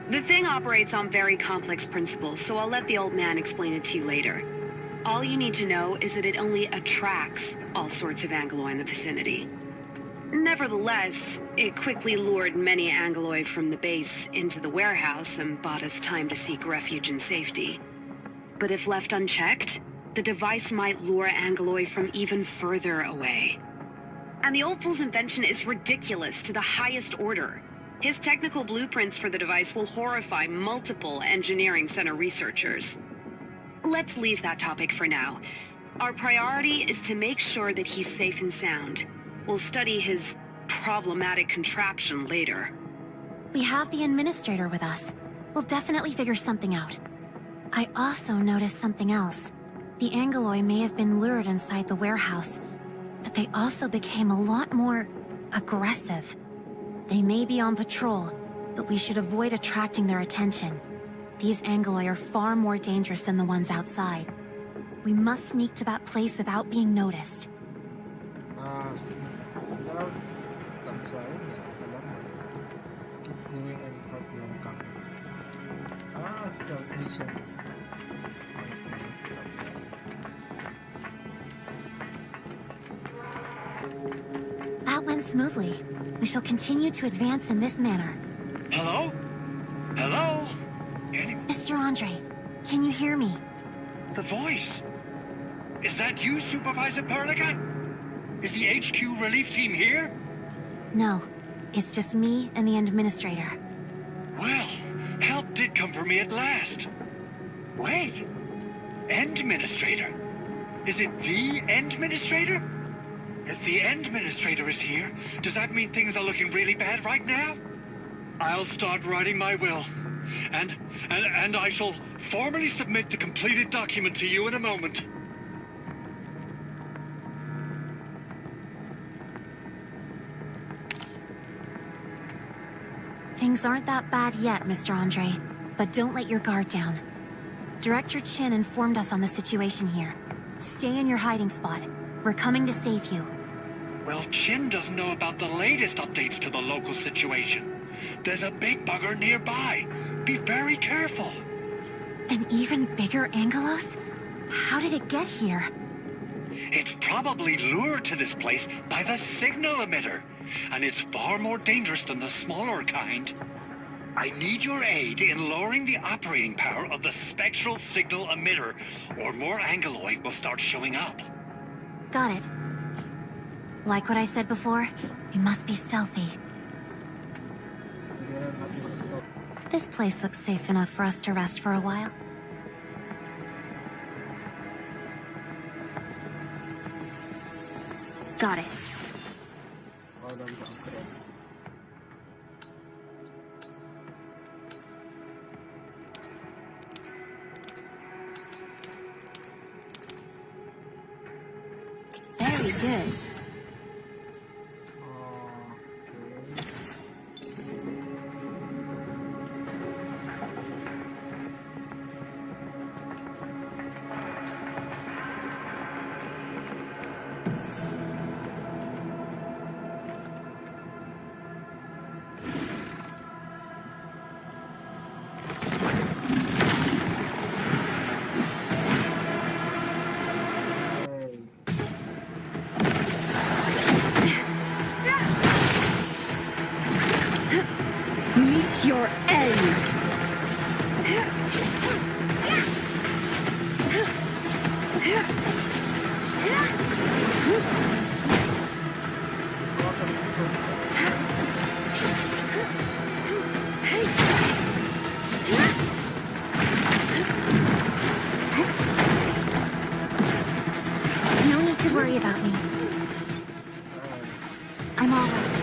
Speaker 12: The thing operates on very complex principles, so I'll let the old man explain it to you later. All you need to know is that it only attracts all sorts of Angeloi in the vicinity. Nevertheless, it quickly lured many Angeloi from the base into the warehouse and bought us time to seek refuge and safety. But if left unchecked, the device might lure Angeloi from even further away. And the old fool's invention is ridiculous to the highest order. His technical blueprints for the device will horrify multiple engineering center researchers. Let's leave that topic for now. Our priority is to make sure that he's safe and sound. We'll study his problematic contraption later.
Speaker 7: We have the Administrator with us. We'll definitely figure something out. I also noticed something else. The Angeloi may have been lured inside the warehouse, but they also became a lot more aggressive. They may be on patrol, but we should avoid attracting their attention. These Angeloi are far more dangerous than the ones outside. We must sneak to that place without being noticed.
Speaker 1: Stealth, tak bisa ini ya, sabar. Keep hearing and help yang coming. Stealth mission.
Speaker 7: That went smoothly. We shall continue to advance in this manner.
Speaker 6: Hello? Hello?
Speaker 7: Mr. Andre, can you hear me?
Speaker 6: The voice. Is that you, Supervisor Perlica? Is the HQ relief team here?
Speaker 7: No, it's just me and the Administrator.
Speaker 6: Well, help did come for me at last. Wait. Endministrator? Is it the Endministrator? If the Endministrator is here, does that mean things are looking really bad right now? I'll start writing my will. And I shall formally submit the completed document to you in a moment.
Speaker 7: Things aren't that bad yet, Mr. Andre, but don't let your guard down. Director Chin informed us on the situation here. Stay in your hiding spot. We're coming to save you.
Speaker 6: Well, Chin doesn't know about the latest updates to the local situation.
Speaker 15: There's a big bugger nearby. Be very careful.
Speaker 7: An even bigger Angelos? How did it get here?
Speaker 15: It's probably lured to this place by the signal emitter, and it's far more dangerous than the smaller kind. I need your aid in lowering the operating power of the spectral signal emitter, or more Angeloi will start showing up.
Speaker 7: Got it. Like what I said before, we must be stealthy. This place looks safe enough for us to rest for a while. Got it.
Speaker 1: Oh, udah bisa upgrade.
Speaker 7: Very good.
Speaker 5: Meet your end!
Speaker 7: No need to worry about me. I'm all right.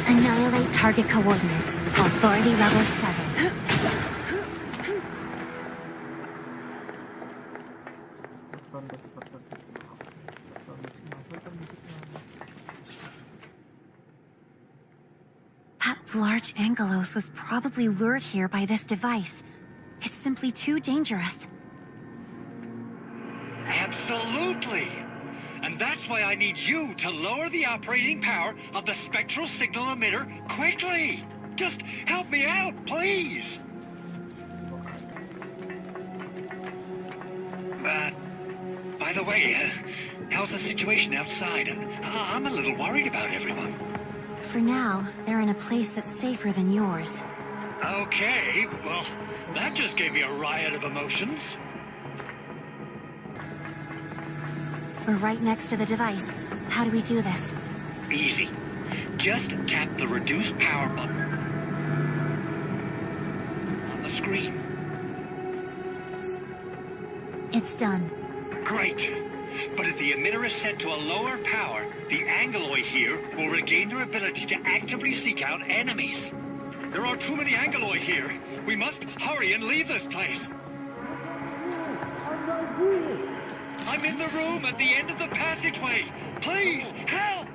Speaker 7: Annihilate target coordinates. Authority level 7. That large Angelos was probably lured here by this device. It's simply too dangerous.
Speaker 15: Absolutely! And that's why I need you to lower the operating power of the spectral signal emitter quickly! Just help me out, please! By the way, how's the situation outside? I'm a little worried about everyone.
Speaker 7: For now, they're in a place that's safer than yours.
Speaker 15: Okay, well, that just gave me a riot of emotions.
Speaker 7: We're right next to the device. How do we do this?
Speaker 15: Easy. Just tap the reduced power button on the screen.
Speaker 7: It's done.
Speaker 15: Great. But if the emitter is set to a lower power, the Angeloi here will regain their ability to actively seek out enemies. There are too many Angeloi here. We must hurry and leave this place. I'm in the room at the end of the passageway. Please, help!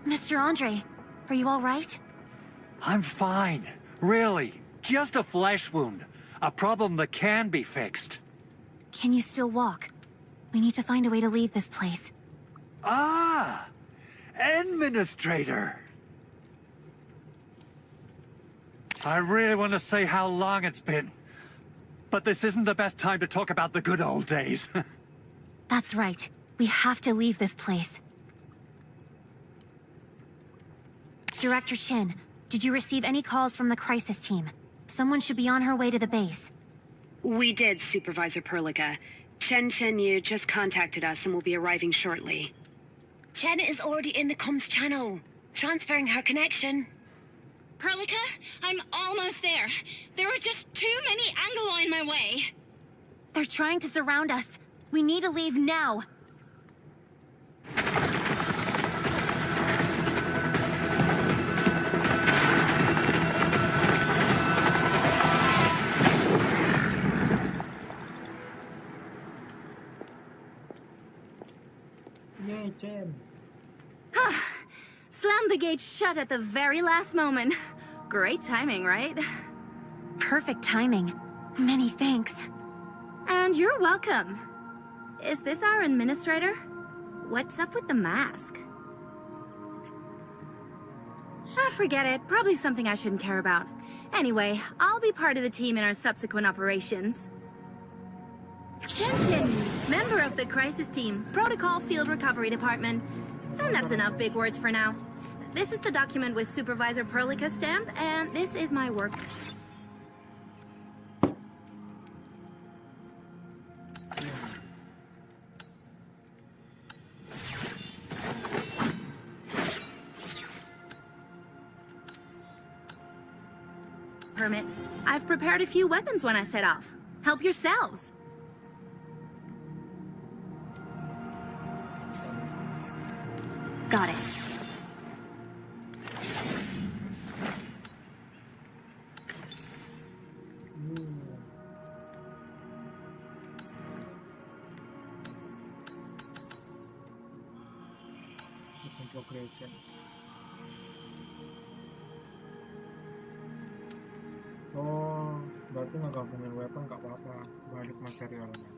Speaker 7: Mr. Andre, are you all right?
Speaker 16: I'm fine. Really. Just a flesh wound. A problem that can be fixed.
Speaker 7: Can you still walk? We need to find a way to leave this place.
Speaker 16: Ah! Administrator! I really want to say how long it's been. But this isn't the best time to talk about the good old days.
Speaker 7: That's right. We have to leave this place. Director Chin, did you receive any calls from the crisis team? Someone should be on her way to the base.
Speaker 12: We did, Supervisor Perlica. Chen Yu just contacted us and will be arriving shortly.
Speaker 8: Chen is already in the comms channel, transferring her connection.
Speaker 17: Perlica, I'm almost there. There are just too many Angeloi in my way.
Speaker 7: They're trying to surround us. We need to leave now.
Speaker 1: Yay, Chen.
Speaker 18: Slammed the gate shut at the very last moment. Great timing, right?
Speaker 7: Perfect timing. Many thanks.
Speaker 18: And you're welcome. Is this our administrator? What's up with the mask? Ah, forget it. Probably something I shouldn't care about. Anyway, I'll be part of the team in our subsequent operations. Attention! Member of the crisis team, Protocol Field Recovery Department. And that's enough big words for now. This is the document with Supervisor Perlica's stamp, and this is my work. Permit. I've prepared a few weapons when I set off. Help yourselves.
Speaker 7: Got it.
Speaker 1: Progression. Oh, berarti ngegabungin weapon gak apa-apa, balik materialnya.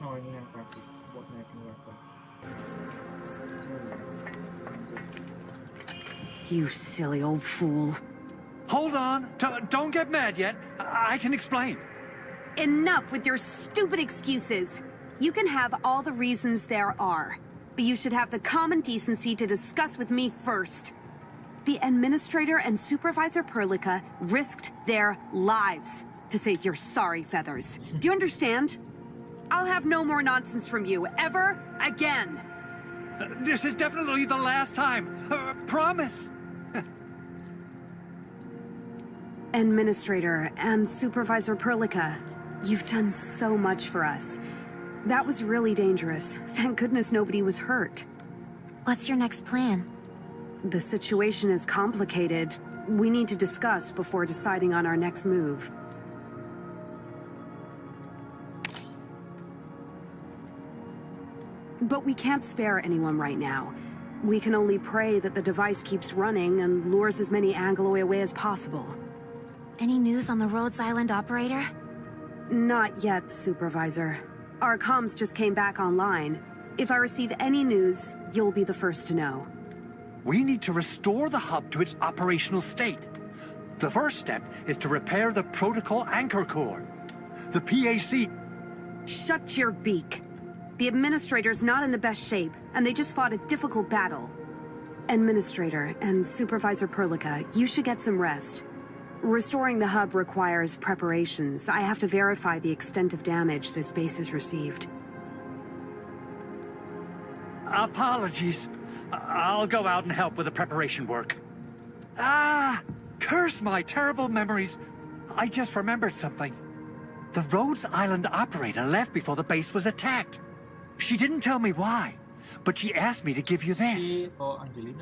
Speaker 1: Oh, ini yang tadi buat naikin weapon.
Speaker 12: You silly old fool.
Speaker 16: Hold on. Don't get mad yet. I can explain.
Speaker 12: Enough with your stupid excuses. You can have all the reasons there are, but you should have the common decency to discuss with me first. The Administrator and Supervisor Perlica risked their lives to save your sorry feathers. Do you understand? I'll have no more nonsense from you, ever again.
Speaker 16: This is definitely the last time. Promise.
Speaker 12: Administrator and Supervisor Perlica, you've done so much for us. That was really dangerous. Thank goodness nobody was hurt.
Speaker 7: What's your next plan?
Speaker 12: The situation is complicated. We need to discuss before deciding on our next move. But we can't spare anyone right now. We can only pray that the device keeps running and lures as many Angloy away as possible.
Speaker 7: Any news on the Rhodes Island operator?
Speaker 12: Not yet, Supervisor. Our comms just came back online. If I receive any news, you'll be the first to know.
Speaker 16: We need to restore the hub to its operational state. The first step is to repair the protocol anchor core. The PAC...
Speaker 12: Shut your beak. The Administrator's not in the best shape, and they just fought a difficult battle. Administrator and Supervisor Perlica, you should get some rest. Restoring the hub requires preparations. I have to verify the extent of damage this base has received.
Speaker 16: Apologies. I'll go out and help with the preparation work. Curse my terrible memories. I just remembered something. The Rhodes Island operator left before the base was attacked. She didn't tell me why, but she asked me to give you this.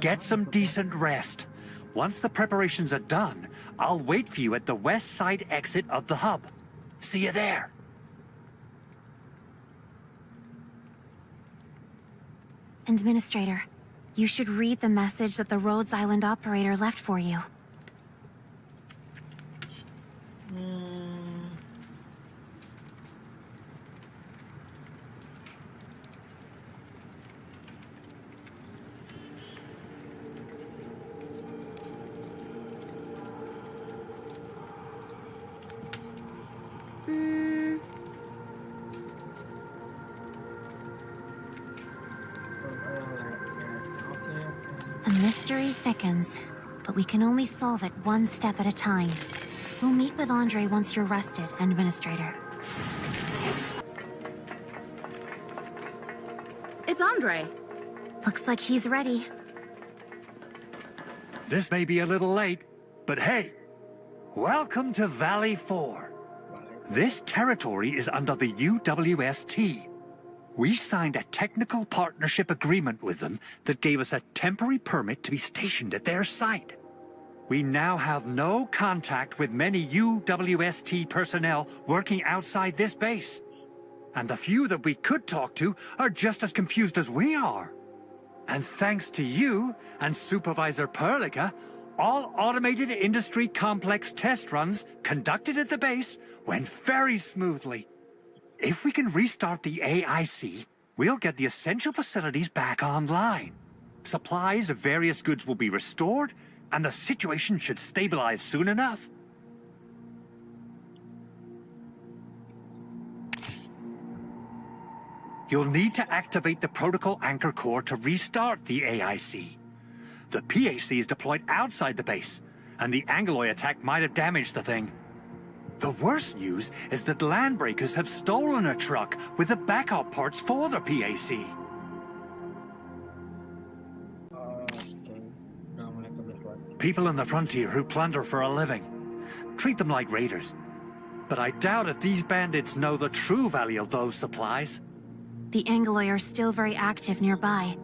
Speaker 16: Get some decent rest. Once the preparations are done, I'll wait for you at the west side exit of the hub. See you there.
Speaker 7: Administrator, you should read the message that the Rhodes Island operator left for you. The mystery thickens, but we can only solve it one step at a time. We'll meet with Andre once you're rested, Administrator.
Speaker 18: It's Andre.
Speaker 7: Looks like he's ready.
Speaker 16: This may be a little late, but hey, welcome to Valley 4. This territory is under the UWST. We signed a technical partnership agreement with them that gave us a temporary permit to be stationed at their site. We now have no contact with many UWST personnel working outside this base. And the few that we could talk to are just as confused as we are. And thanks to you and Supervisor Perlica, all automated industry complex test runs conducted at the base went very smoothly. If we can restart the AIC, we'll get the essential facilities back online. Supplies of various goods will be restored, and the situation should stabilize soon enough. You'll need to activate the Protocol Anchor Core to restart the AIC. The PAC is deployed outside the base, and the Angloy attack might have damaged the thing. The worst news is that Landbreakers have stolen a truck with the backup parts for the PAC. People in the frontier who plunder for a living. Treat them like raiders. But I doubt if these bandits know the true value of those supplies.
Speaker 7: The Angloy are still very active nearby.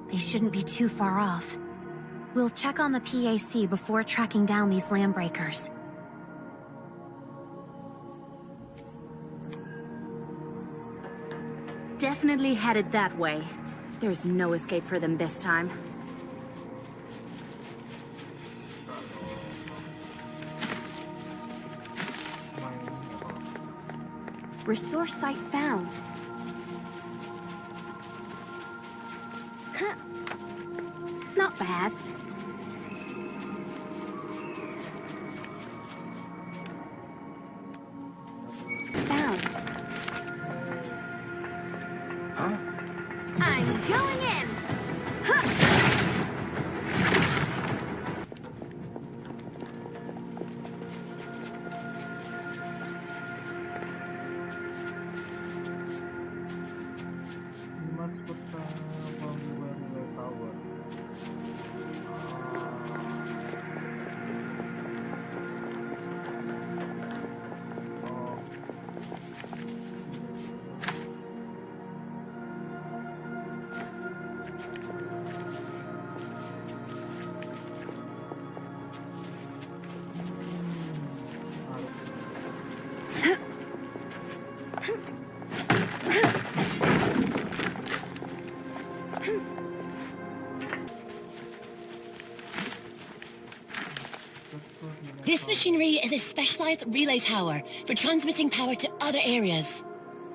Speaker 7: They shouldn't be too far off. We'll check on the PAC before tracking down these Landbreakers.
Speaker 18: Definitely headed that way. There's no escape for them this time.
Speaker 4: Resource site found.
Speaker 18: Huh. Not bad.
Speaker 4: Found.
Speaker 10: Huh?
Speaker 18: I'm going in! Huh.
Speaker 8: This machinery is a specialized relay tower for transmitting power to other areas.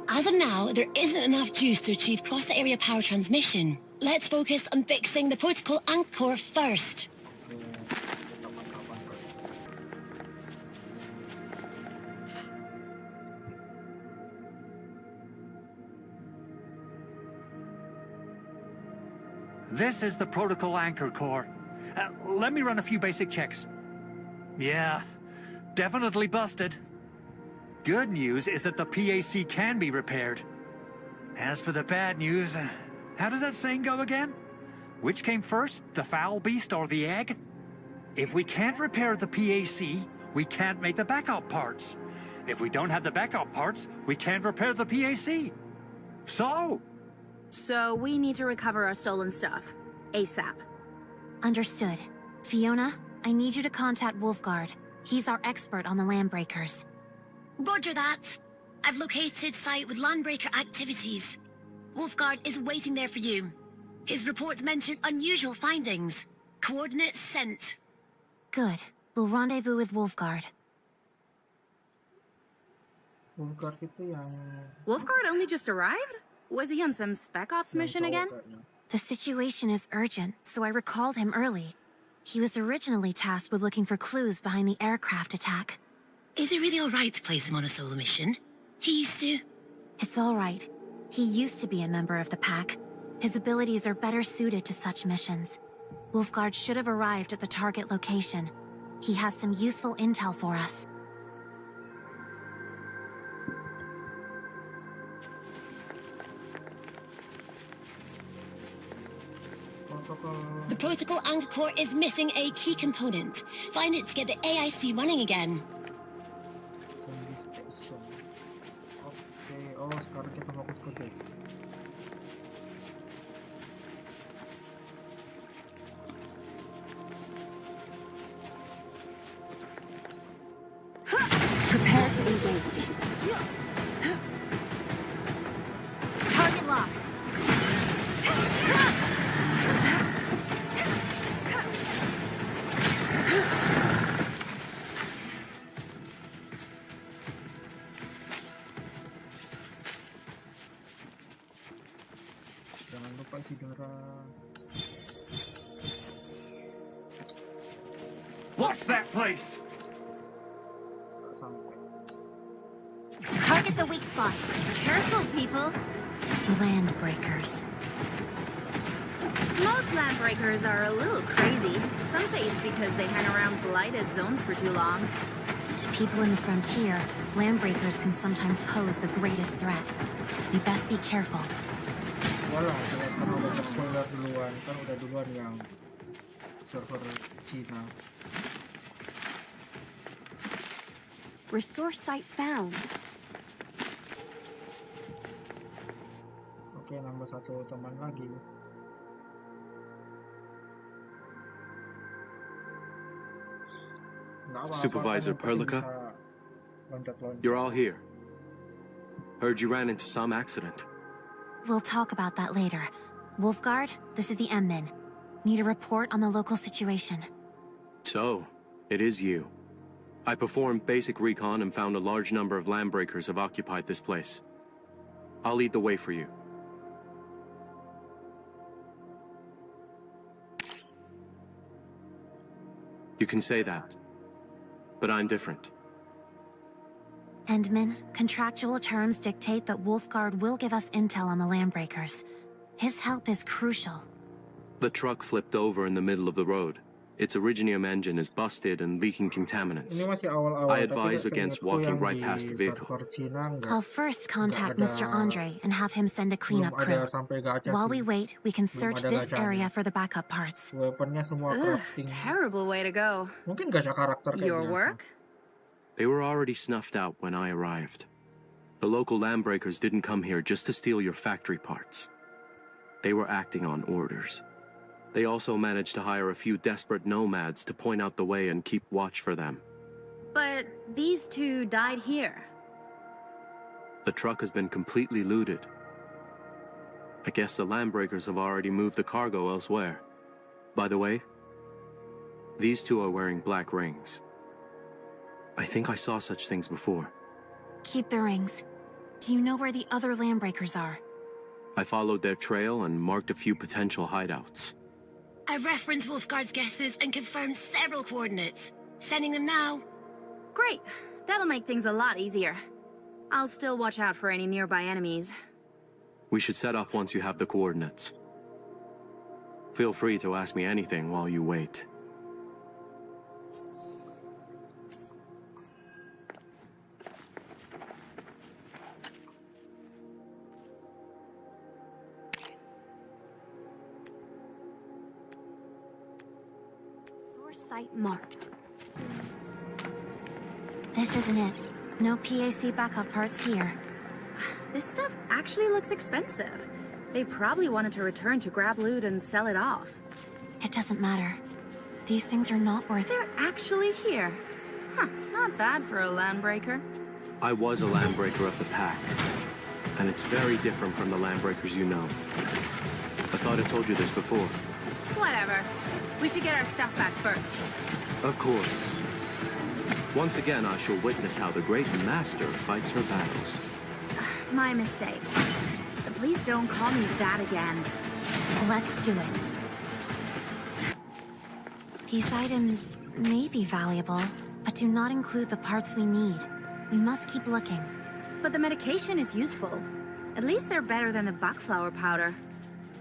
Speaker 8: As of now, there isn't enough juice to achieve cross-area power transmission. Let's focus on fixing the protocol anchor first.
Speaker 16: This is the Protocol Anchor Core. Let me run a few basic checks. Yeah, definitely busted. Good news is that the PAC can be repaired. As for the bad news, how does that saying go again? Which came first, the foul beast or the egg? If we can't repair the PAC, we can't make the backup parts. If we don't have the backup parts, we can't repair the PAC.
Speaker 18: So we need to recover our stolen stuff. ASAP.
Speaker 7: Understood. Fiona, I need you to contact Wolfguard. He's our expert on the Landbreakers.
Speaker 8: Roger that. I've located site with Landbreaker activities. Wolfguard is waiting there for you. His reports mention unusual findings. Coordinates sent.
Speaker 7: Good. We'll rendezvous with Wolfguard.
Speaker 18: Wolfguard only just arrived? Was he on some Spec Ops mission again?
Speaker 7: The situation is urgent, so I recalled him early. He was originally tasked with looking for clues behind the aircraft attack.
Speaker 8: Is it really alright to place him on a solo mission? He used to.
Speaker 7: It's all right. He used to be a member of the pack. His abilities are better suited to such missions. Wolfguard should have arrived at the target location. He has some useful intel for us.
Speaker 8: The protocol anchor core is missing a key component. Find it to get the AIC running again.
Speaker 1: Oke, oh sekarang kita fokus ke base. jangan lupa isi darah.
Speaker 16: Watch that place!
Speaker 3: Target the weak spot. Careful, people.
Speaker 7: Landbreakers.
Speaker 18: Most landbreakers are a little crazy. Some say it's because they hang around blighted zones for too long.
Speaker 7: To people in the frontier, landbreakers can sometimes pose the greatest threat. You best be careful.
Speaker 1: Walah, karena udah spoiler duluan, kan udah duluan yang server Cina.
Speaker 12: Resource site found.
Speaker 1: Oke, nambah satu teman lagi.
Speaker 19: Supervisor Perlica, you're all here. Heard you ran into some accident.
Speaker 7: We'll talk about that later. Wolfguard, this is the M-Min. Need a report on the local situation.
Speaker 19: So, it is you. I performed basic recon and found a large number of landbreakers have occupied this place. I'll lead the way for you. You can say that, but I'm different.
Speaker 7: Endman, contractual terms dictate that Wolfguard will give us intel on the landbreakers. His help is crucial.
Speaker 19: The truck flipped over in the middle of the road. Its Originium engine is busted and leaking contaminants. I advise against walking right past the vehicle.
Speaker 7: I'll first contact Mr. Andre and have him send a cleanup crew. While we wait, we can search this area for the backup parts.
Speaker 18: Ugh, terrible way to go. Your work?
Speaker 19: They were already snuffed out when I arrived. The local landbreakers didn't come here just to steal your factory parts. They were acting on orders. They also managed to hire a few desperate nomads to point out the way and keep watch for them.
Speaker 18: But these two died here.
Speaker 19: The truck has been completely looted. I guess the landbreakers have already moved the cargo elsewhere. By the way, these two are wearing black rings. I think I saw such things before.
Speaker 7: Keep the rings. Do you know where the other landbreakers are?
Speaker 19: I followed their trail and marked a few potential hideouts.
Speaker 8: I've referenced Wolfguard's guesses and confirmed several coordinates. Sending them now.
Speaker 18: Great. That'll make things a lot easier. I'll still watch out for any nearby enemies.
Speaker 19: We should set off once you have the coordinates. Feel free to ask me anything while you wait.
Speaker 7: Site marked. This isn't it. No PAC backup parts here.
Speaker 18: This stuff actually looks expensive. They probably wanted to return to grab loot and sell it off.
Speaker 7: It doesn't matter. These things are not worth it.
Speaker 18: They're actually here. Huh, not bad for a landbreaker.
Speaker 19: I was a landbreaker of the pack, and it's very different from the landbreakers you know. I thought I told you this before.
Speaker 18: Whatever. We should get our stuff back first.
Speaker 19: Of course. Once again, I shall witness how the great master fights her battles.
Speaker 18: My mistake. Please don't call me that again.
Speaker 7: Let's do it. These items may be valuable, but do not include the parts we need. We must keep looking.
Speaker 18: But the medication is useful. At least they're better than the buckflower powder.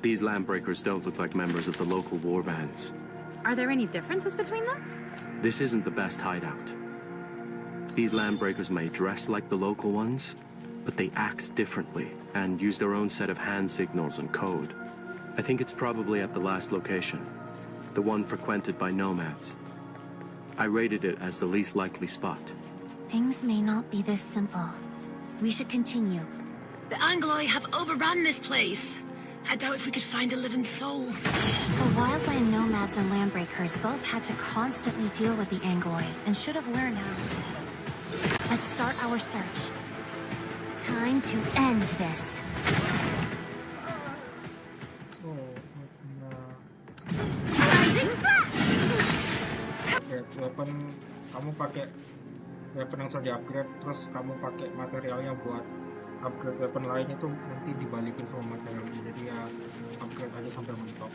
Speaker 19: These landbreakers don't look like members of the local war bands.
Speaker 18: Are there any differences between them?
Speaker 19: This isn't the best hideout. These landbreakers may dress like the local ones, but they act differently and use their own set of hand signals and code. I think it's probably at the last location, the one frequented by nomads. I rated it as the least likely spot.
Speaker 7: Things may not be this simple. We should continue.
Speaker 8: The Angloi have overrun this place. I doubt if we could find a living soul.
Speaker 7: The wildland nomads and landbreakers both had to constantly deal with the Angloi and should have learned how. Let's start our search. Time to end this.
Speaker 1: Weapon, kamu pakai weapon yang sudah di-upgrade, terus kamu pakai materialnya buat upgrade weapon lainnya tuh nanti dibalikin sama materialnya, jadi ya upgrade aja sampai mentok.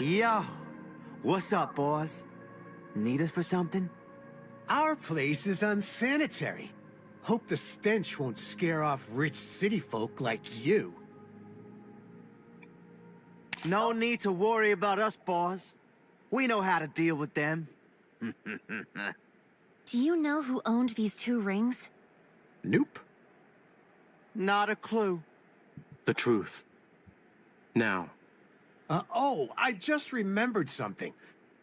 Speaker 9: Yo, what's up, boss? Need us for something?
Speaker 6: Our place is unsanitary. Hope the stench won't scare off rich city folk like you.
Speaker 9: No need to worry about us, boss. We know how to deal with them.
Speaker 7: Do you know who owned these 2 rings?
Speaker 6: Nope.
Speaker 9: Not a clue.
Speaker 19: The truth. Now.
Speaker 6: Oh, I just remembered something.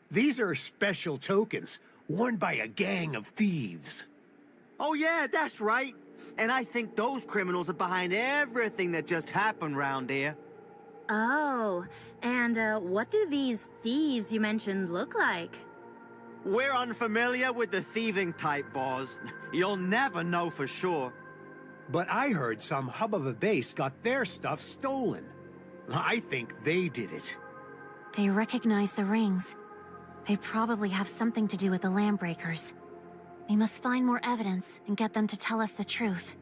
Speaker 6: These are special tokens, worn by a gang of thieves.
Speaker 9: Oh yeah, that's right. And I think those criminals are behind everything that just happened round here.
Speaker 18: Oh, and what do these thieves you mentioned look like?
Speaker 9: We're unfamiliar with the thieving type, boss. You'll never know for sure.
Speaker 6: But I heard some hub of a base got their stuff stolen. I think they did it.
Speaker 7: They recognize the rings. They probably have something to do with the Landbreakers. We must find more evidence and get them to tell us the truth.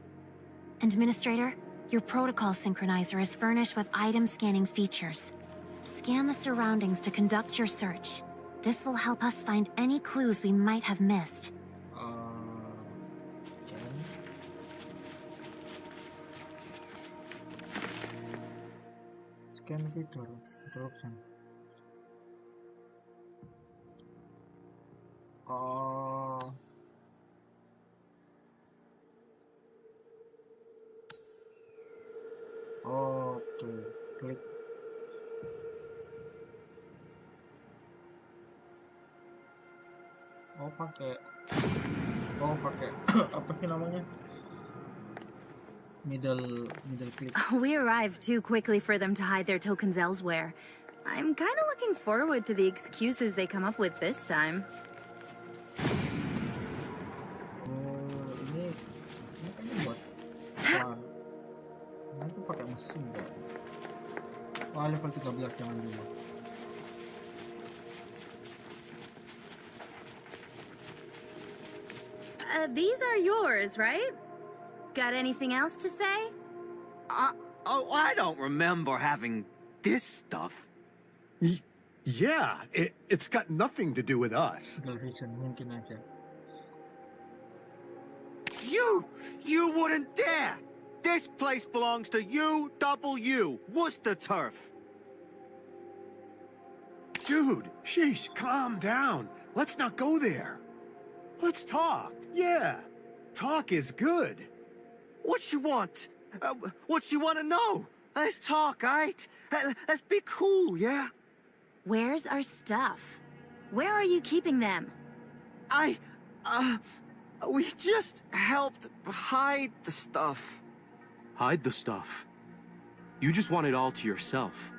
Speaker 7: Administrator, your protocol synchronizer is furnished with item scanning features. Scan the surroundings to conduct your search. This will help us find any clues we might have missed.
Speaker 1: Scan feature, interruption. Oke, klik. pakai apa sih namanya? Middle click.
Speaker 18: We arrived too quickly for them to hide their tokens elsewhere. I'm kind of looking forward to the excuses they come up with this time.
Speaker 1: Ini kan buat pelan. Nanti pakai mesin kan? Oh, level 13 jangan dulu.
Speaker 18: These are yours, right? Got anything else to say?
Speaker 9: I don't remember having this stuff.
Speaker 6: Yeah, it's got nothing to do with us.
Speaker 1: Television mungkin aja.
Speaker 9: You wouldn't dare! This place belongs to UW, Worcester Turf.
Speaker 6: Dude, sheesh, calm down. Let's not go there. Let's talk. Yeah, talk is good.
Speaker 9: What you want? What you want to know? Let's talk, alright? Let's be cool, yeah?
Speaker 18: Where's our stuff? Where are you keeping them?
Speaker 9: We just helped hide the stuff.
Speaker 19: Hide the stuff? You just want it all to yourself.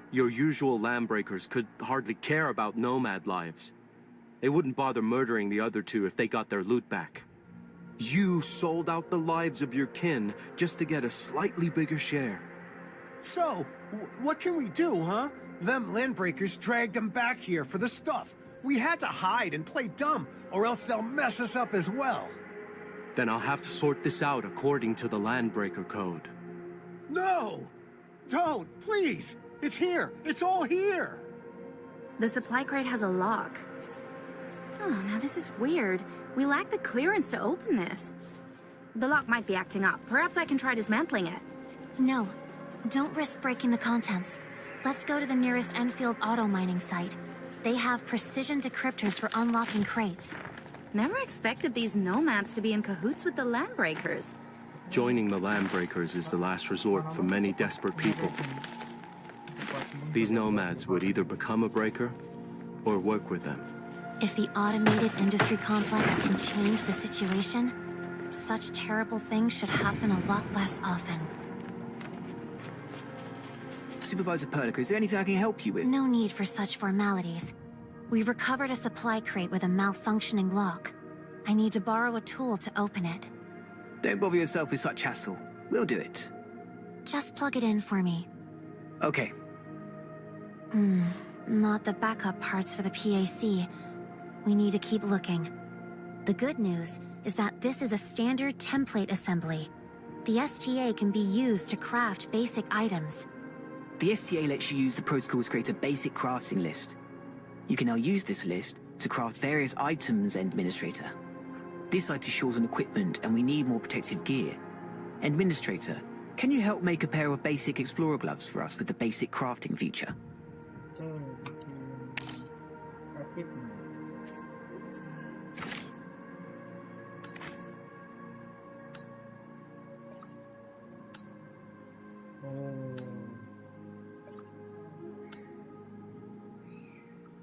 Speaker 19: Your usual Landbreakers could hardly care about nomad lives. They wouldn't bother murdering the other 2 if they got their loot back. You sold out the lives of your kin just to get a slightly bigger share.
Speaker 6: So, what can we do, huh? Them Landbreakers dragged them back here for the stuff. We had to hide and play dumb, or else they'll mess us up as well.
Speaker 19: Then I'll have to sort this out according to the Landbreaker Code.
Speaker 6: No! Don't, please! It's here! It's all here!
Speaker 18: The supply crate has a lock. Oh, now this is weird. We lack the clearance to open this. The lock might be acting up. Perhaps I can try dismantling it.
Speaker 7: No. Don't risk breaking the contents. Let's go to the nearest Endfield auto mining site. They have precision decryptors for unlocking crates.
Speaker 18: Never expected these nomads to be in cahoots with the Landbreakers.
Speaker 19: Joining the Landbreakers is the last resort for many desperate people. These nomads would either become a breaker or work with them.
Speaker 7: If the automated industry complex can change the situation, such terrible things should happen a lot less often.
Speaker 9: Supervisor Perlica, is there anything I can help you with?
Speaker 7: No need for such formalities. We've recovered a supply crate with a malfunctioning lock. I need to borrow a tool to open it.
Speaker 9: Don't bother yourself with such hassle. We'll do it.
Speaker 7: Just plug it in for me.
Speaker 9: Okay.
Speaker 7: Not the backup parts for the PAC. We need to keep looking. The good news is that this is a standard template assembly. The STA can be used to craft basic items.
Speaker 9: The STA lets you use the protocols to create a basic crafting list. You can now use this list to craft various items, Administrator. This site is short on equipment and we need more protective gear. Administrator, can you help make a pair of basic Explorer gloves for us with the basic crafting feature?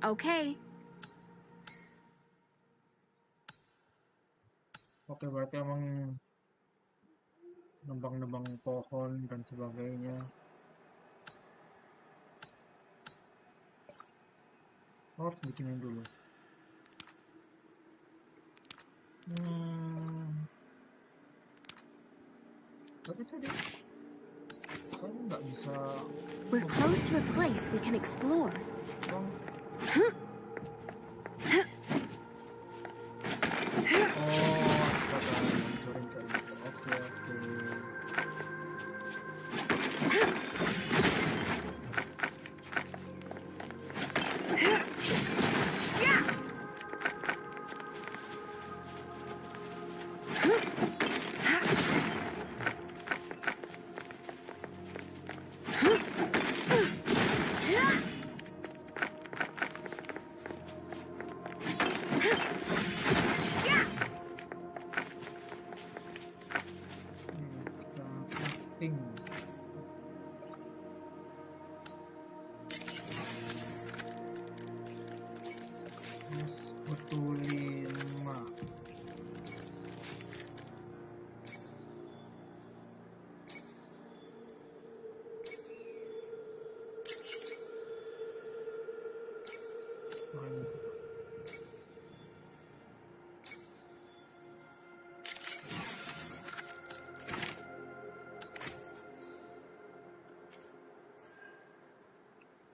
Speaker 18: Okay.
Speaker 1: Oke, berarti emang nebang-nebang pohon dan sebagainya. Harus bikinin dulu. Tapi tadi kan nggak bisa.
Speaker 4: We're close to a place we can explore.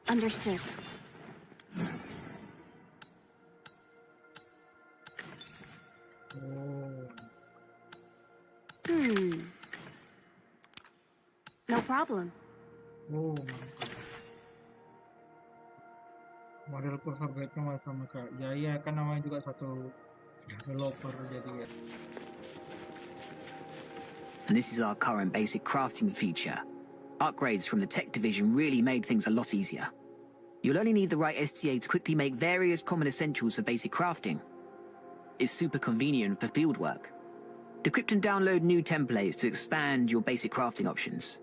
Speaker 7: Understood.
Speaker 4: No problem.
Speaker 1: Oh, mantap. Model cursor guide-nya masih sama kayak Jaya, kan namanya juga satu developer jadi ya.
Speaker 9: And this is our current basic crafting feature. Upgrades from the tech division really made things a lot easier. You'll only need the right STA to quickly make various common essentials for basic crafting. It's super convenient for field work. Decrypt and download new templates to expand your basic crafting options.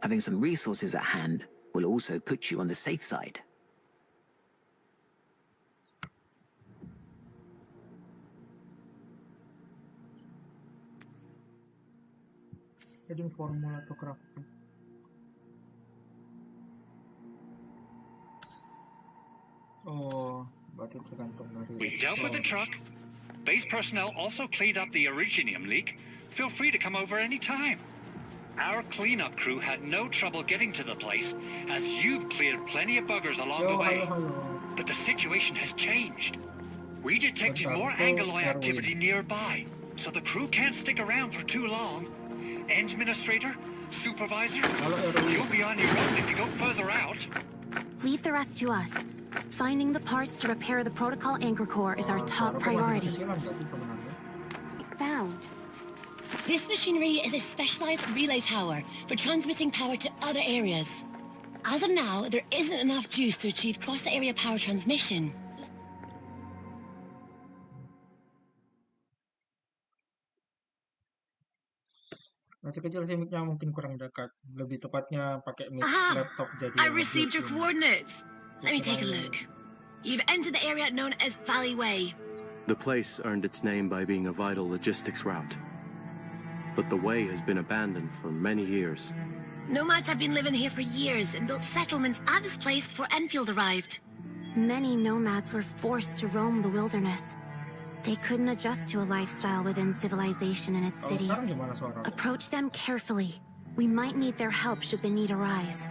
Speaker 9: Having some resources at hand will also put you on the safe side.
Speaker 1: Adding formula to crafting. Oh, berarti tergantung dari.
Speaker 15: We dealt with the truck. Base personnel also cleaned up the originium leak. Feel free to come over any time. Our cleanup crew had no trouble getting to the place, as you've cleared plenty of buggers along the way. But the situation has changed. We detected more Angloy activity nearby, so the crew can't stick around for too long. Administrator, Supervisor, you'll be on your own if you go further out.
Speaker 7: Leave the rest to us. Finding the parts to repair the protocol anchor core is our top priority.
Speaker 4: Found.
Speaker 8: This machinery is a specialized relay tower for transmitting power to other areas. As of now, there isn't enough juice to achieve cross-area power transmission.
Speaker 1: Masih kecil sih mic-nya, mungkin kurang dekat. Lebih tepatnya pakai mic laptop jadi.
Speaker 8: I received your coordinates. Let me take a look. You've entered the area known as Valley Way.
Speaker 19: The place earned its name by being a vital logistics route. But the way has been abandoned for many years.
Speaker 8: Nomads have been living here for years and built settlements at this place before Endfield arrived.
Speaker 7: Many nomads were forced to roam the wilderness. They couldn't adjust to a lifestyle within civilization in its cities. Approach them carefully. We might need their help should the need arise.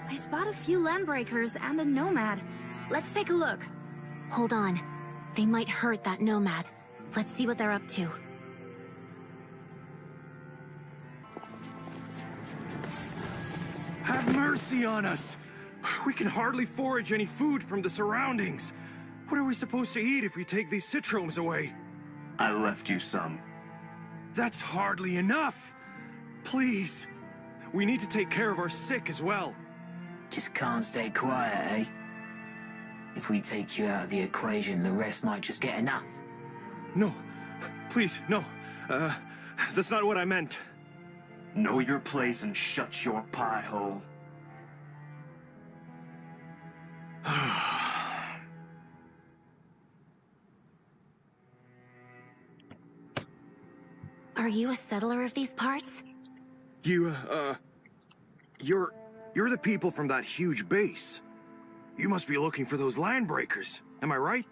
Speaker 18: I spot a few landbreakers and a nomad. Let's take a look.
Speaker 7: Hold on. They might hurt that nomad. Let's see what they're up to.
Speaker 20: Have mercy on us! We can hardly forage any food from the surroundings. What are we supposed to eat if we take these citromes away?
Speaker 10: I left you some.
Speaker 20: That's hardly enough! Please! We need to take care of our sick as well.
Speaker 9: Just can't stay quiet, eh? If we take you out of the equation, the rest might just get enough.
Speaker 20: No. Please, no. That's not what I meant.
Speaker 10: Know your place and shut your pie hole.
Speaker 7: Are you a settler of these parts?
Speaker 20: You're the people from that huge base. You must be looking for those landbreakers, am I right?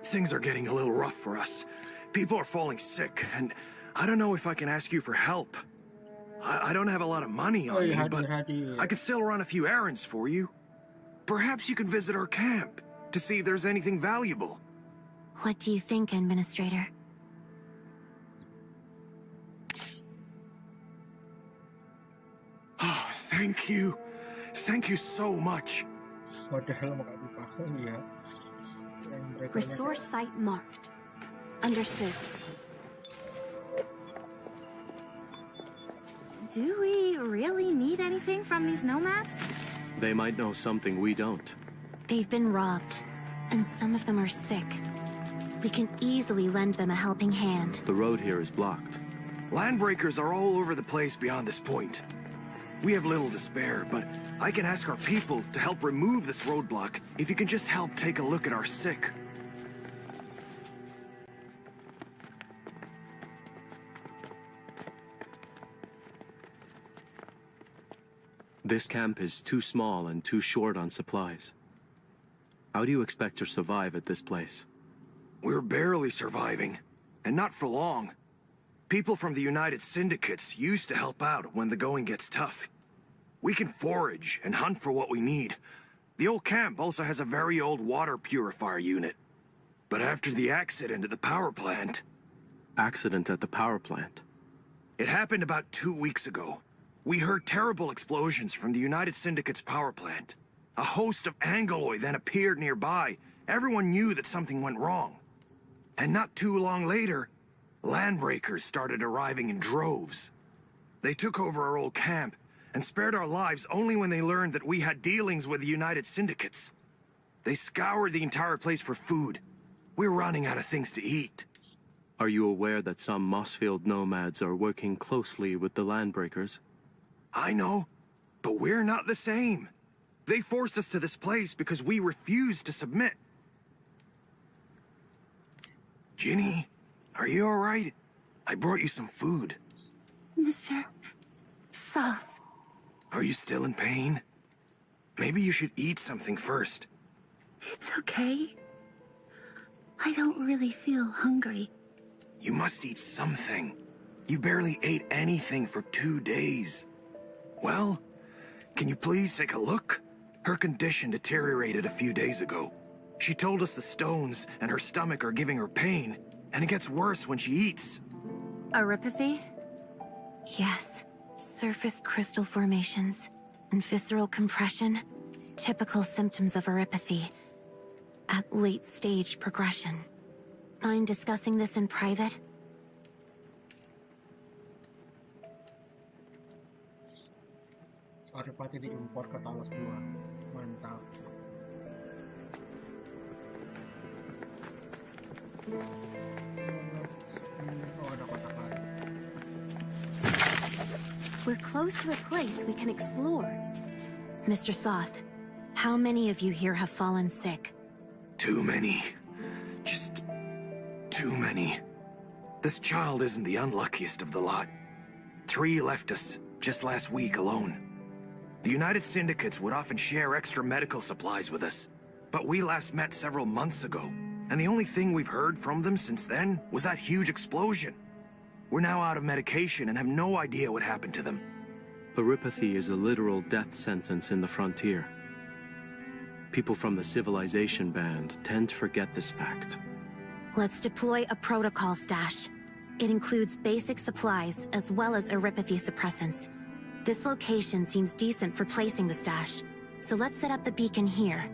Speaker 20: Things are getting a little rough for us. People are falling sick, and I don't know if I can ask you for help. I don't have a lot of money on me, but I could still run a few errands for you. Perhaps you can visit our camp to see if there's anything valuable.
Speaker 7: What do you think, Administrator?
Speaker 20: Oh, thank you. Thank you so much.
Speaker 7: Resource site marked. Understood.
Speaker 18: Do we really need anything from these nomads?
Speaker 19: They might know something we don't.
Speaker 7: They've been robbed, and some of them are sick. We can easily lend them a helping hand.
Speaker 19: The road here is blocked.
Speaker 20: Landbreakers are all over the place beyond this point. We have little to spare, but I can ask our people to help remove this roadblock if you can just help take a look at our sick.
Speaker 19: This camp is too small and too short on supplies. How do you expect to survive at this place?
Speaker 20: We're barely surviving, and not for long. People from the United Syndicates used to help out when the going gets tough. We can forage and hunt for what we need. The old camp also has a very old water purifier unit. But after the accident at the power plant...
Speaker 19: Accident at the power plant?
Speaker 20: It happened about 2 weeks ago. We heard terrible explosions from the United Syndicate's power plant. A host of Angoloi then appeared nearby. Everyone knew that something went wrong. And not too long later, landbreakers started arriving in droves. They took over our old camp and spared our lives only when they learned that we had dealings with the United Syndicates. They scoured the entire place for food. We're running out of things to eat.
Speaker 19: Are you aware that some Mossfield nomads are working closely with the landbreakers?
Speaker 20: I know, but we're not the same. They forced us to this place because we refused to submit. Ginny, are you all right? I brought you some food.
Speaker 18: Mr. Soth.
Speaker 20: Are you still in pain? Maybe you should eat something first.
Speaker 18: It's okay. I don't really feel hungry.
Speaker 20: You must eat something. You barely ate anything for 2 days. Well, can you please take a look? Her condition deteriorated a few days ago. She told us the stones and her stomach are giving her pain, and it gets worse when she eats.
Speaker 18: Arypathy?
Speaker 7: Yes. Surface crystal formations and visceral compression. Typical symptoms of arypathy. At late stage progression. Mind discussing this in private?
Speaker 1: Arypathy diimpor ke Talos 2. Mantap. Oh, ada kotak lagi.
Speaker 7: We're close to a place we can explore. Mr. Soth, how many of you here have fallen sick?
Speaker 20: Too many. Just too many. This child isn't the unluckiest of the lot. 3 left us just last week alone. The United Syndicates would often share extra medical supplies with us, but we last met several months ago, and the only thing we've heard from them since then was that huge explosion. We're now out of medication and have no idea what happened to them.
Speaker 19: Arypathy is a literal death sentence in the frontier. People from the Civilization Band tend to forget this fact.
Speaker 7: Let's deploy a protocol stash. It includes basic supplies as well as erypathy suppressants. This location seems decent for placing the stash, so let's set up the beacon here.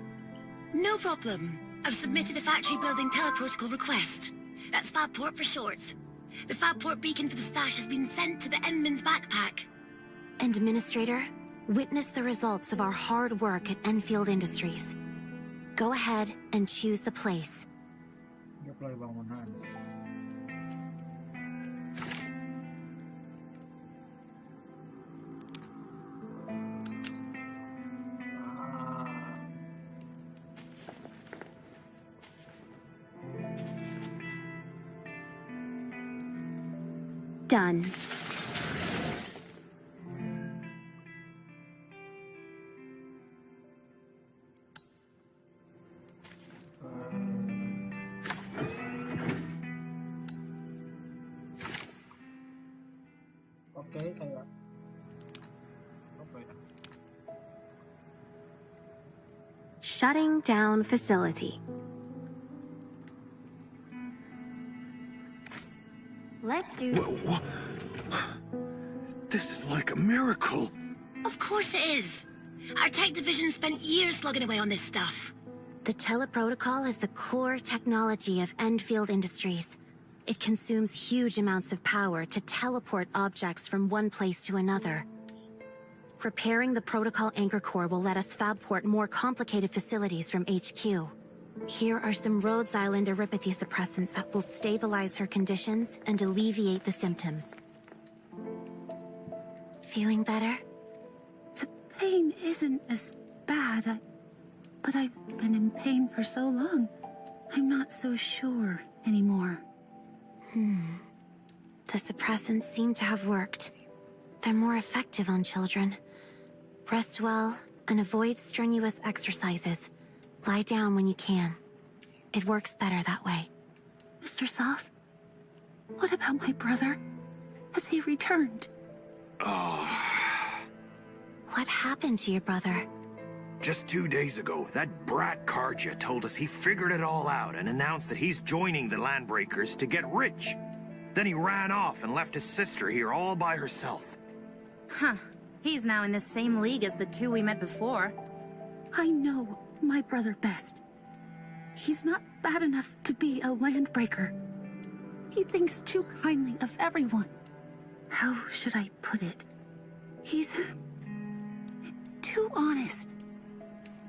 Speaker 8: No problem. I've submitted a factory building teleprotocol request. That's Fabport for short. The Fabport beacon for the stash has been sent to the Endman's backpack.
Speaker 7: And Administrator, witness the results of our hard work at Enfield Industries. Go ahead and choose the place.
Speaker 1: Apply bangunan.
Speaker 7: Done.
Speaker 1: Okay, kayak apa ya?
Speaker 7: Shutting down facility. Let's do...
Speaker 20: Whoa. This is like a miracle.
Speaker 8: Of course it is. Our tech division spent years slugging away on this stuff.
Speaker 7: The teleprotocol is the core technology of Endfield Industries. It consumes huge amounts of power to teleport objects from one place to another. Repairing the protocol anchor core will let us fabport more complicated facilities from HQ. Here are some Rhodes Island erypathy suppressants that will stabilize her conditions and alleviate the symptoms. Feeling better?
Speaker 21: The pain isn't as bad, but I've been in pain for so long. I'm not so sure anymore.
Speaker 7: The suppressants seem to have worked. They're more effective on children. Rest well and avoid strenuous exercises. Lie down when you can. It works better that way.
Speaker 21: Mr. Soth, what about my brother? Has he returned?
Speaker 7: What happened to your brother?
Speaker 20: Just 2 days ago, that brat Karja told us he figured it all out and announced that he's joining the Landbreakers to get rich. Then he ran off and left his sister here all by herself.
Speaker 18: Huh. He's now in the same league as the two we met before.
Speaker 21: I know my brother best. He's not bad enough to be a Landbreaker. He thinks too kindly of everyone. How should I put it? He's too honest.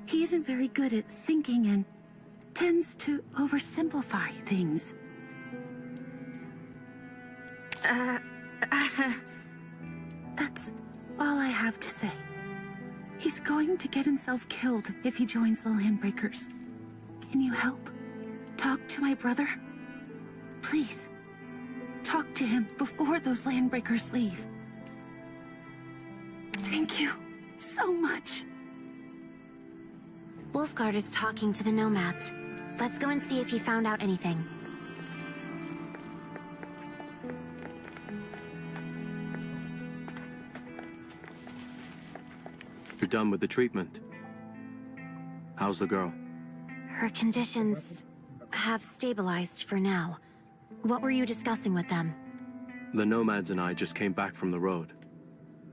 Speaker 21: He isn't very good at thinking and tends to oversimplify things. That's all I have to say. He's going to get himself killed if he joins the Landbreakers. Can you help? Talk to my brother? Please. Talk to him before those Landbreakers leave. Thank you so much.
Speaker 7: Wolfguard is talking to the nomads. Let's go and see if he found out anything.
Speaker 19: You're done with the treatment. How's the girl?
Speaker 7: Her conditions have stabilized for now. What were you discussing with them?
Speaker 19: The nomads and I just came back from the road.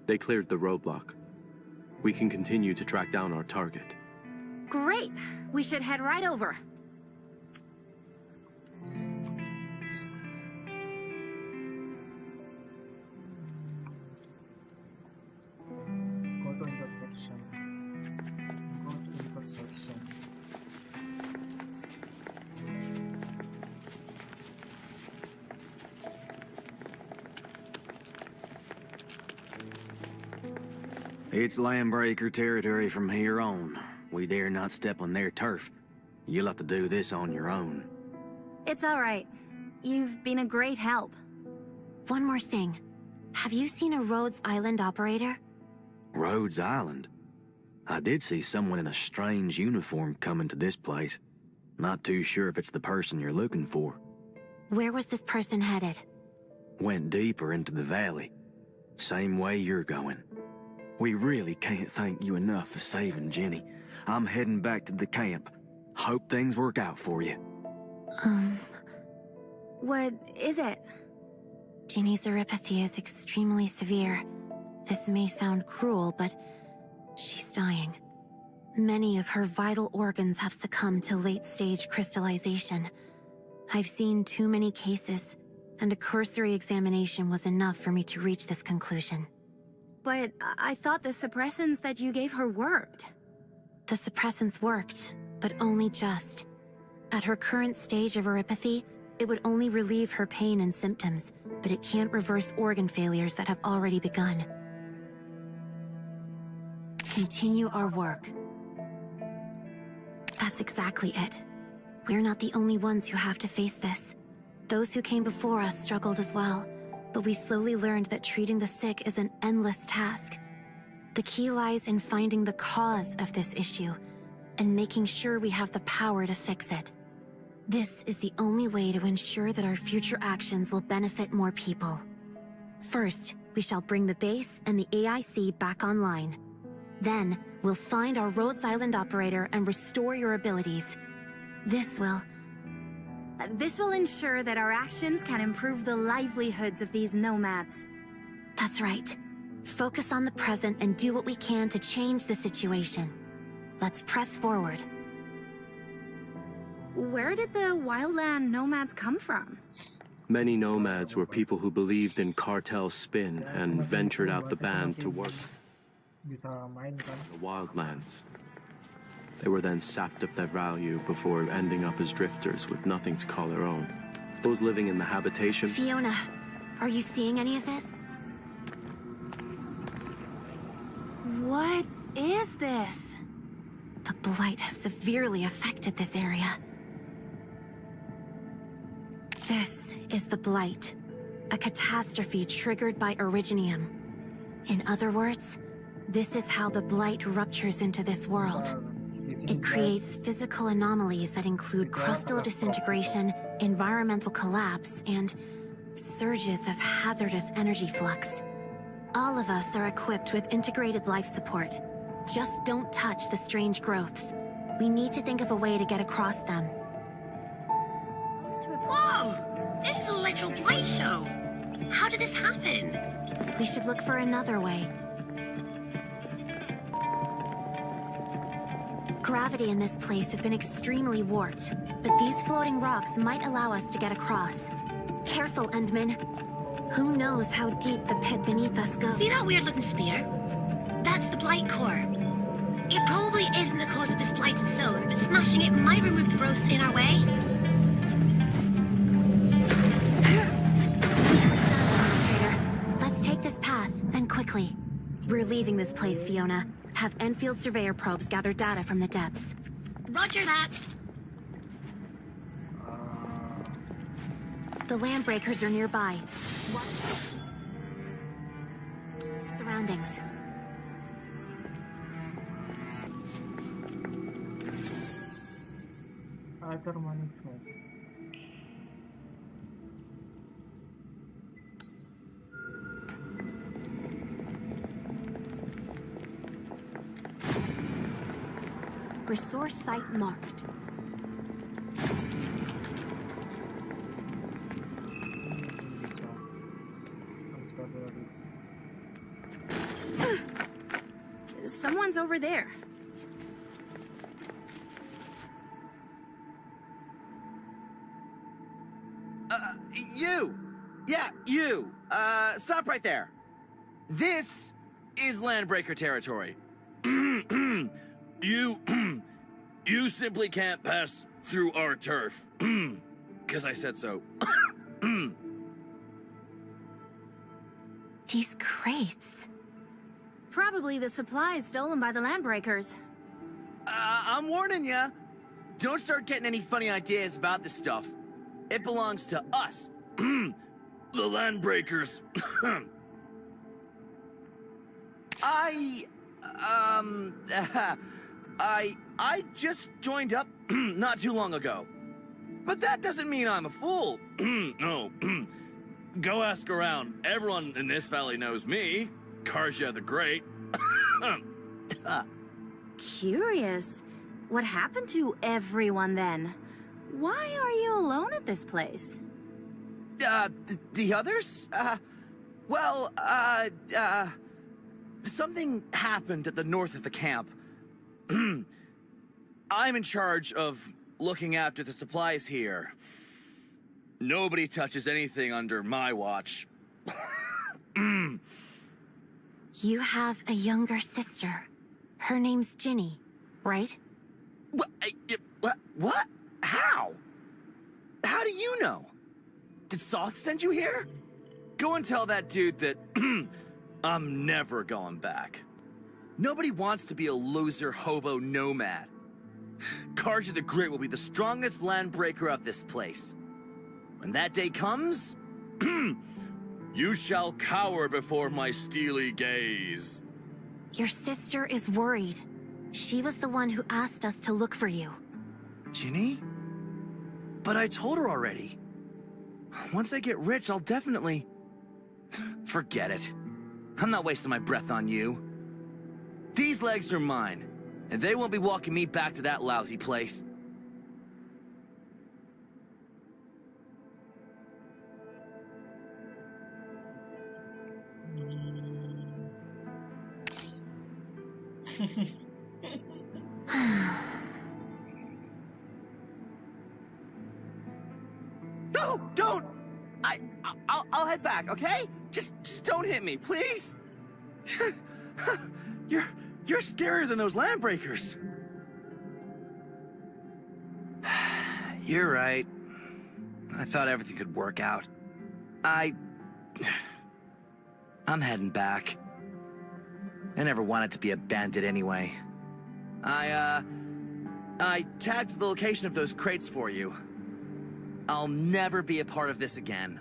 Speaker 19: They cleared the roadblock. We can continue to track down our target.
Speaker 18: Great! We should head right over.
Speaker 1: Go to intersection. Go to intersection.
Speaker 22: It's Landbreaker territory from here on. We dare not step on their turf. You'll have to do this on your own.
Speaker 18: It's all right. You've been a great help.
Speaker 7: One more thing. Have you seen a Rhodes Island operator?
Speaker 22: Rhodes Island? I did see someone in a strange uniform coming to this place. Not too sure if it's the person you're looking for.
Speaker 7: Where was this person headed?
Speaker 22: Went deeper into the valley. Same way you're going. We really can't thank you enough for saving Jenny. I'm heading back to the camp. Hope things work out for you.
Speaker 18: What is it?
Speaker 7: Ginny's neuropathy is extremely severe. This may sound cruel, but she's dying. Many of her vital organs have succumbed to late-stage crystallization. I've seen too many cases, and a cursory examination was enough for me to reach this conclusion.
Speaker 18: But I thought the suppressants that you gave her worked.
Speaker 7: The suppressants worked, but only just. At her current stage of neuropathy, it would only relieve her pain and symptoms, but it can't reverse organ failures that have already begun. Continue our work. That's exactly it. We're not the only ones who have to face this. Those who came before us struggled as well, but we slowly learned that treating the sick is an endless task. The key lies in finding the cause of this issue and making sure we have the power to fix it. This is the only way to ensure that our future actions will benefit more people. First, we shall bring the base and the AIC back online. Then, we'll find our Rhodes Island operator and restore your abilities. This will
Speaker 18: ensure that our actions can improve the livelihoods of these nomads.
Speaker 7: That's right. Focus on the present and do what we can to change the situation. Let's press forward.
Speaker 18: Where did the wildland nomads come from?
Speaker 19: Many nomads were people who believed in cartel spin and ventured out the band to work in the wildlands. They were then sapped of their value before ending up as drifters with nothing to call their own. Those living in the habitation...
Speaker 7: Fiona, are you seeing any of this?
Speaker 18: What is this?
Speaker 7: The blight has severely affected this area. This is the blight, a catastrophe triggered by originium. In other words, this is how the blight ruptures into this world. It creates physical anomalies that include crustal disintegration, environmental collapse, and surges of hazardous energy flux. All of us are equipped with integrated life support. Just don't touch the strange growths. We need to think of a way to get across them.
Speaker 8: Whoa! This is a literal blight show! How did this happen?
Speaker 7: We should look for another way. Gravity in this place has been extremely warped, but these floating rocks might allow us to get across. Careful, Endman. Who knows how deep the pit beneath us goes?
Speaker 8: See that weird-looking spear? That's the blight core. It probably isn't the cause of this blighted zone, but smashing it might remove the growths in our way.
Speaker 7: Let's take this path, and quickly. We're leaving this place, Fiona. Have Endfield surveyor probes gather data from the depths.
Speaker 8: Roger that.
Speaker 7: The landbreakers are nearby. Surroundings.
Speaker 1: Other manifest.
Speaker 7: Resource site marked.
Speaker 18: Someone's over there.
Speaker 2: You! Yeah, you! Stop right there. This is Landbreaker territory. You simply can't pass through our turf. 'Cause I said so.
Speaker 7: These crates.
Speaker 18: Probably the supplies stolen by the Landbreakers.
Speaker 2: I'm warning ya. Don't start getting any funny ideas about this stuff. It belongs to us. The Landbreakers. I just joined up not too long ago. But that doesn't mean I'm a fool. No. Go ask around. Everyone in this valley knows me. Karja the Great.
Speaker 18: Curious. What happened to everyone then? Why are you alone at this place?
Speaker 2: The others? Something happened at the north of the camp. I'm in charge of looking after the supplies here. Nobody touches anything under my watch.
Speaker 7: You have a younger sister. Her name's Ginny, right?
Speaker 2: What? How? How do you know? Did Soth send you here? Go and tell that dude that I'm never going back. Nobody wants to be a loser hobo nomad. Karja the Great will be the strongest landbreaker of this place. When that day comes, you shall cower before my steely gaze.
Speaker 7: Your sister is worried. She was the one who asked us to look for you.
Speaker 2: Ginny? But I told her already. Once I get rich, I'll definitely... Forget it. I'm not wasting my breath on you. These legs are mine, and they won't be walking me back to that lousy place. No, don't! I'll head back, okay? Just don't hit me, please. You're scarier than those landbreakers. You're right. I thought everything could work out. I'm heading back. I never wanted to be a bandit anyway. I tagged the location of those crates for you. I'll never be a part of this again.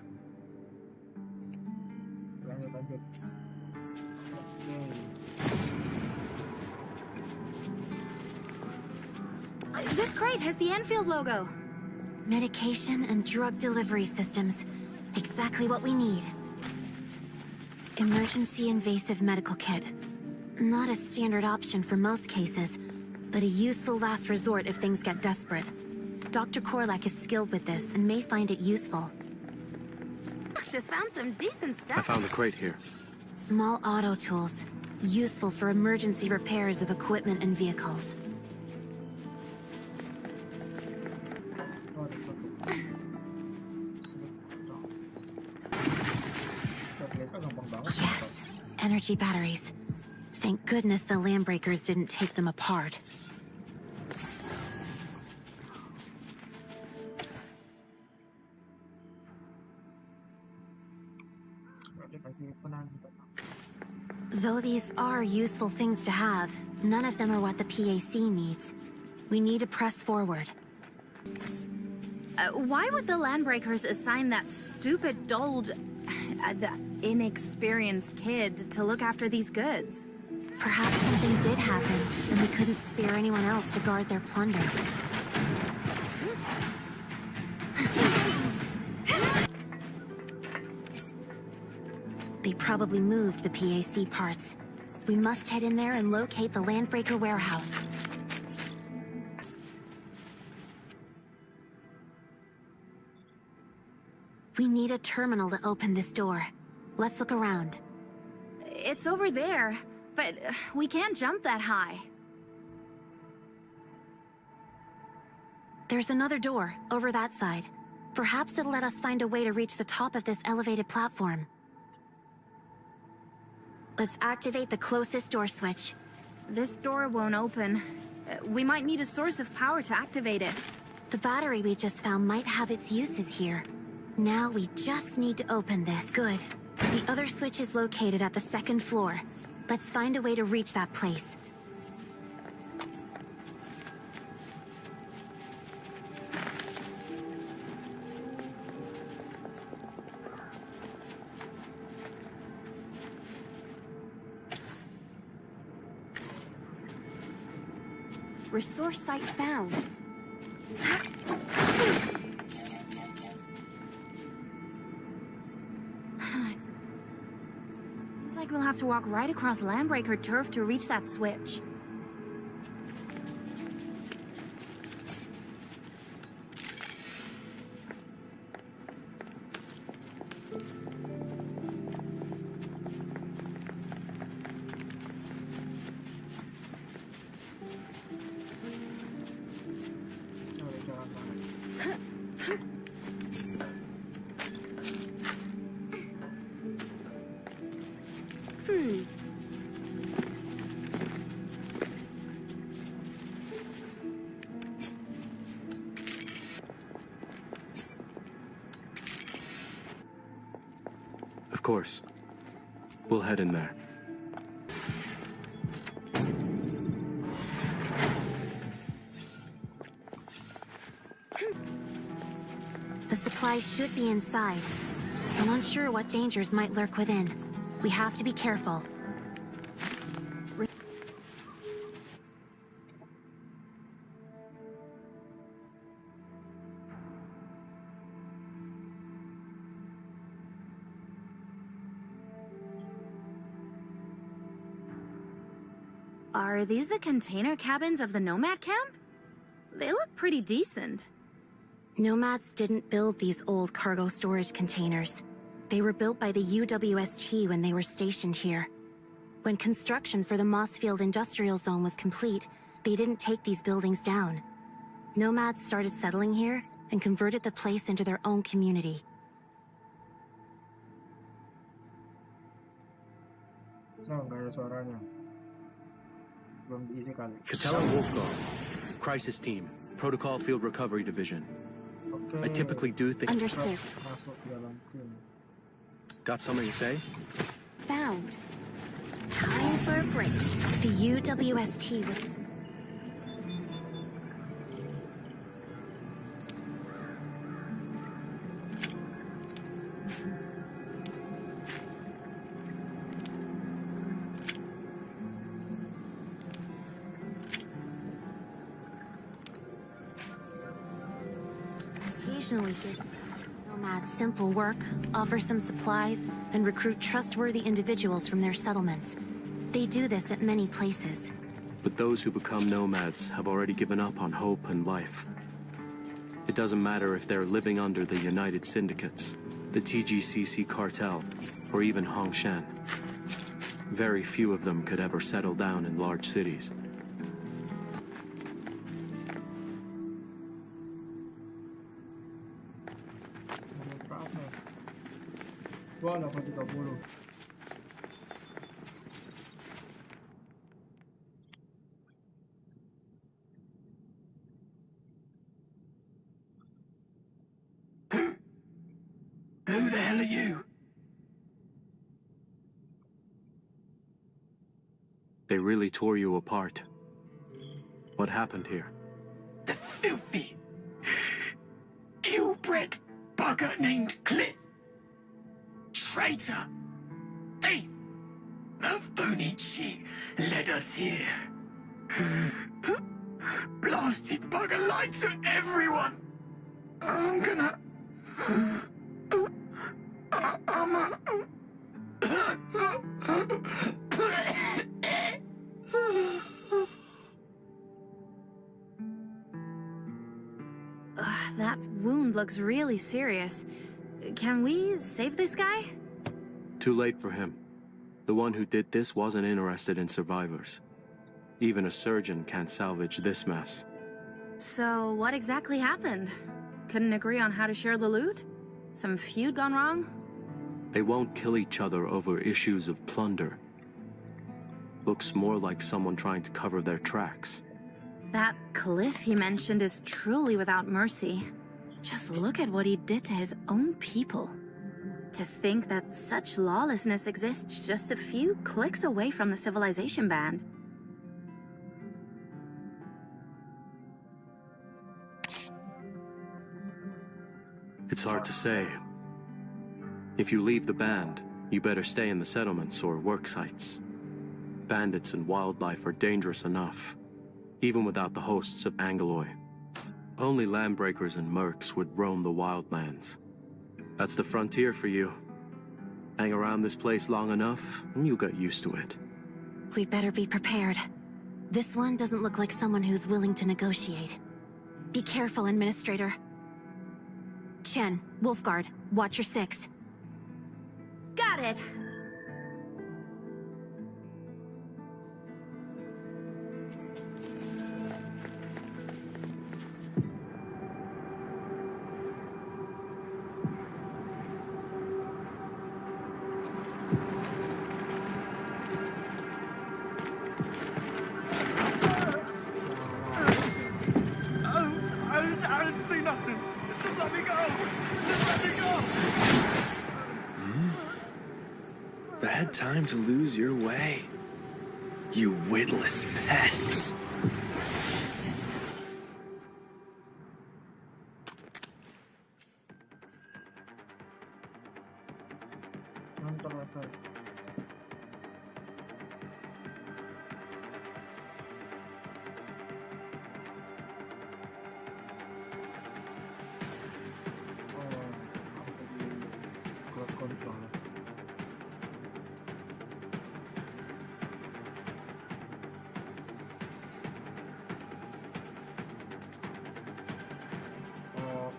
Speaker 18: This crate has the Endfield logo.
Speaker 7: Medication and drug delivery systems. Exactly what we need. Emergency invasive medical kit. Not a standard option for most cases, but a useful last resort if things get desperate. Dr. Korlak is skilled with this and may find it useful.
Speaker 18: Just found some decent stuff.
Speaker 19: I found a crate here.
Speaker 7: Small auto tools. Useful for emergency repairs of equipment and vehicles. Yes, energy batteries. Thank goodness the landbreakers didn't take them apart. Though these are useful things to have, none of them are what the PAC needs. We need to press forward.
Speaker 18: Why would the landbreakers assign that stupid, dulled, that inexperienced kid to look after these goods?
Speaker 7: Perhaps something did happen, and we couldn't spare anyone else to guard their plunder. They probably moved the PAC parts. We must head in there and locate the Landbreaker warehouse. We need a terminal to open this door. Let's look around.
Speaker 18: It's over there, but we can't jump that high.
Speaker 7: There's another door, over that side. Perhaps it'll let us find a way to reach the top of this elevated platform. Let's activate the closest door switch.
Speaker 18: This door won't open. We might need a source of power to activate it.
Speaker 7: The battery we just found might have its uses here. Now we just need to open this. Good. The other switch is located at the second floor. Let's find a way to reach that place.
Speaker 18: Resource site found. Seems like we'll have to walk right across Landbreaker turf to reach that switch.
Speaker 19: Of course. We'll head in there.
Speaker 7: The supplies should be inside. I'm unsure what dangers might lurk within. We have to be careful.
Speaker 18: Are these the container cabins of the Nomad camp? They look pretty decent.
Speaker 7: Nomads didn't build these old cargo storage containers. They were built by the UWST when they were stationed here. When construction for the Mossfield Industrial Zone was complete, they didn't take these buildings down. Nomads started settling here and converted the place into their own community.
Speaker 1: No, nggak ada suaranya. Belum diisi kali.
Speaker 19: Catella Wolfgang, Crisis Team, Protocol Field Recovery Division.
Speaker 1: Okay.
Speaker 19: I typically do things.
Speaker 7: Understood.
Speaker 1: Masuk dalam tim.
Speaker 19: Got something to say?
Speaker 7: Found. Time for a break. The UWST would... occasionally give nomads simple work, offer some supplies, and recruit trustworthy individuals from their settlements. They do this at many places.
Speaker 19: But those who become nomads have already given up on hope and life. It doesn't matter if they're living under the United Syndicates, the TGCC cartel, or even Hongshan. Very few of them could ever settle down in large cities.
Speaker 1: Gua 830.
Speaker 20: Who the hell are you?
Speaker 19: They really tore you apart. What happened here?
Speaker 20: The filthy, ill-bred bugger named Cliff. Traitor! Thief! Mavunici led us here. Blasted bugger lied to everyone! I'm gonna...
Speaker 18: That wound looks really serious. Can we save this guy?
Speaker 19: Too late for him. The one who did this wasn't interested in survivors. Even a surgeon can't salvage this mess.
Speaker 18: So what exactly happened? Couldn't agree on how to share the loot? Some feud gone wrong?
Speaker 19: They won't kill each other over issues of plunder. Looks more like someone trying to cover their tracks.
Speaker 18: That Cliff he mentioned is truly without mercy. Just look at what he did to his own people. To think that such lawlessness exists just a few clicks away from the civilization ban.
Speaker 19: It's hard to say. If you leave the band, you better stay in the settlements or work sites. Bandits and wildlife are dangerous enough, even without the hosts of Angoloi. Only landbreakers and mercs would roam the wildlands. That's the frontier for you. Hang around this place long enough, and you'll get used to it.
Speaker 7: We'd better be prepared. This one doesn't look like someone who's willing to negotiate. Be careful, Administrator. Chen, Wolfguard, watch your six.
Speaker 18: Got it.
Speaker 20: I didn't see nothing. Just let me go. Just let me go.
Speaker 11: Bad time to lose your way. You witless pests.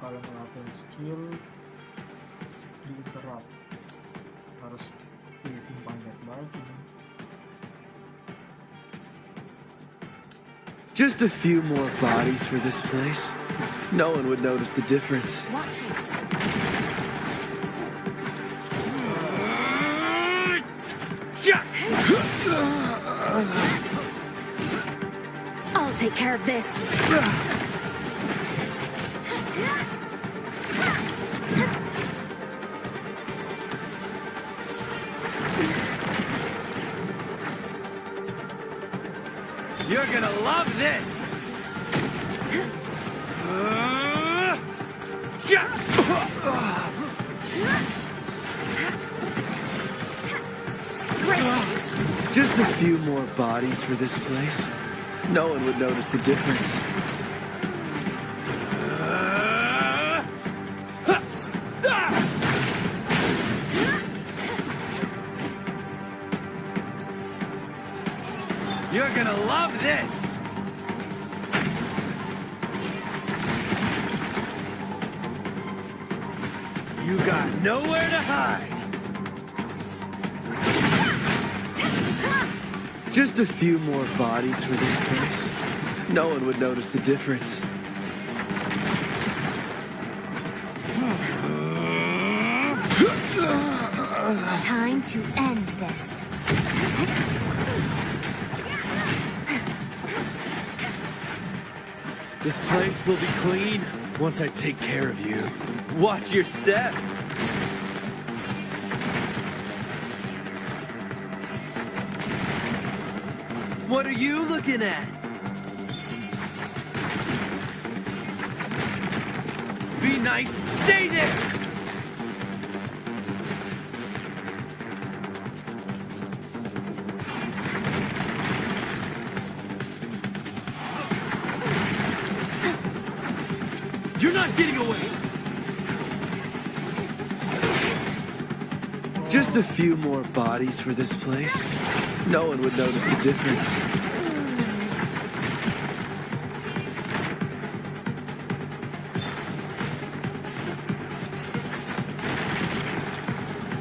Speaker 1: Kalau ngelakuin skill di interrupt harus disimpan back lagi.
Speaker 11: Just a few more bodies for this place. No one would notice the difference.
Speaker 5: I'll take care of this.
Speaker 11: You're gonna love this! Just a few more bodies for this place. No one would notice the difference. You're gonna love this! You got nowhere to hide. Just a few more bodies for this place. No one would notice the difference.
Speaker 7: Time to end this.
Speaker 11: This place will be clean once I take care of you. Watch your step. What are you looking at? Be nice and stay there! You're not getting away! Just a few more bodies for this place. No one would notice the difference.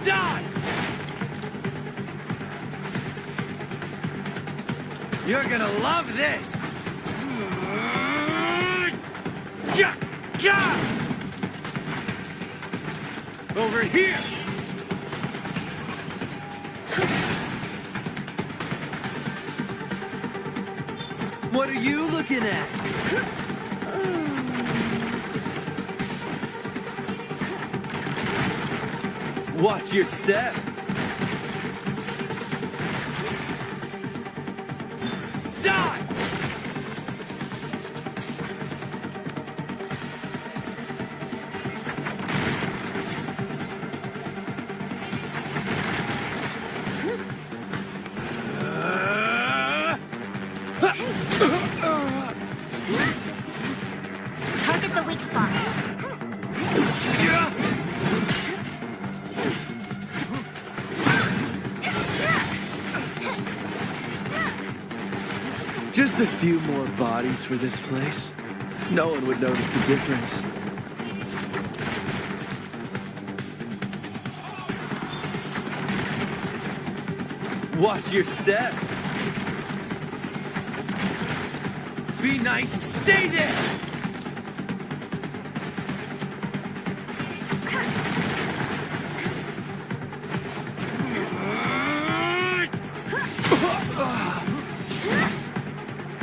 Speaker 11: Die! You're gonna love this! Over here! What are you looking at? Watch your step. Die!
Speaker 3: Target the weak spot.
Speaker 11: Just a few more bodies for this place. No one would notice the difference. Watch your step. Be nice and stay there.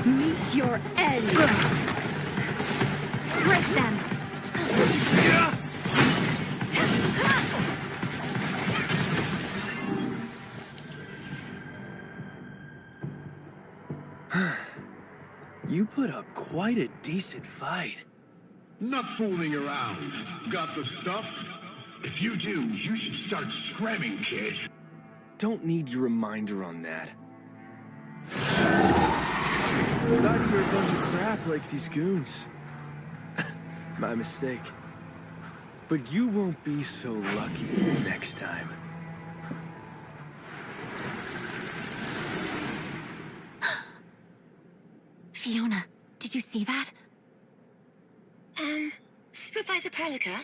Speaker 5: Meet your end.
Speaker 3: Break them.
Speaker 11: You put up quite a decent fight.
Speaker 6: Not fooling around. Got the stuff? If you do, you should start scramming, kid.
Speaker 11: Don't need your reminder on that. Thought you were a bunch of crap like these goons. My mistake. But you won't be so lucky next time.
Speaker 7: Fiona, did you see that?
Speaker 8: Supervisor Perlica?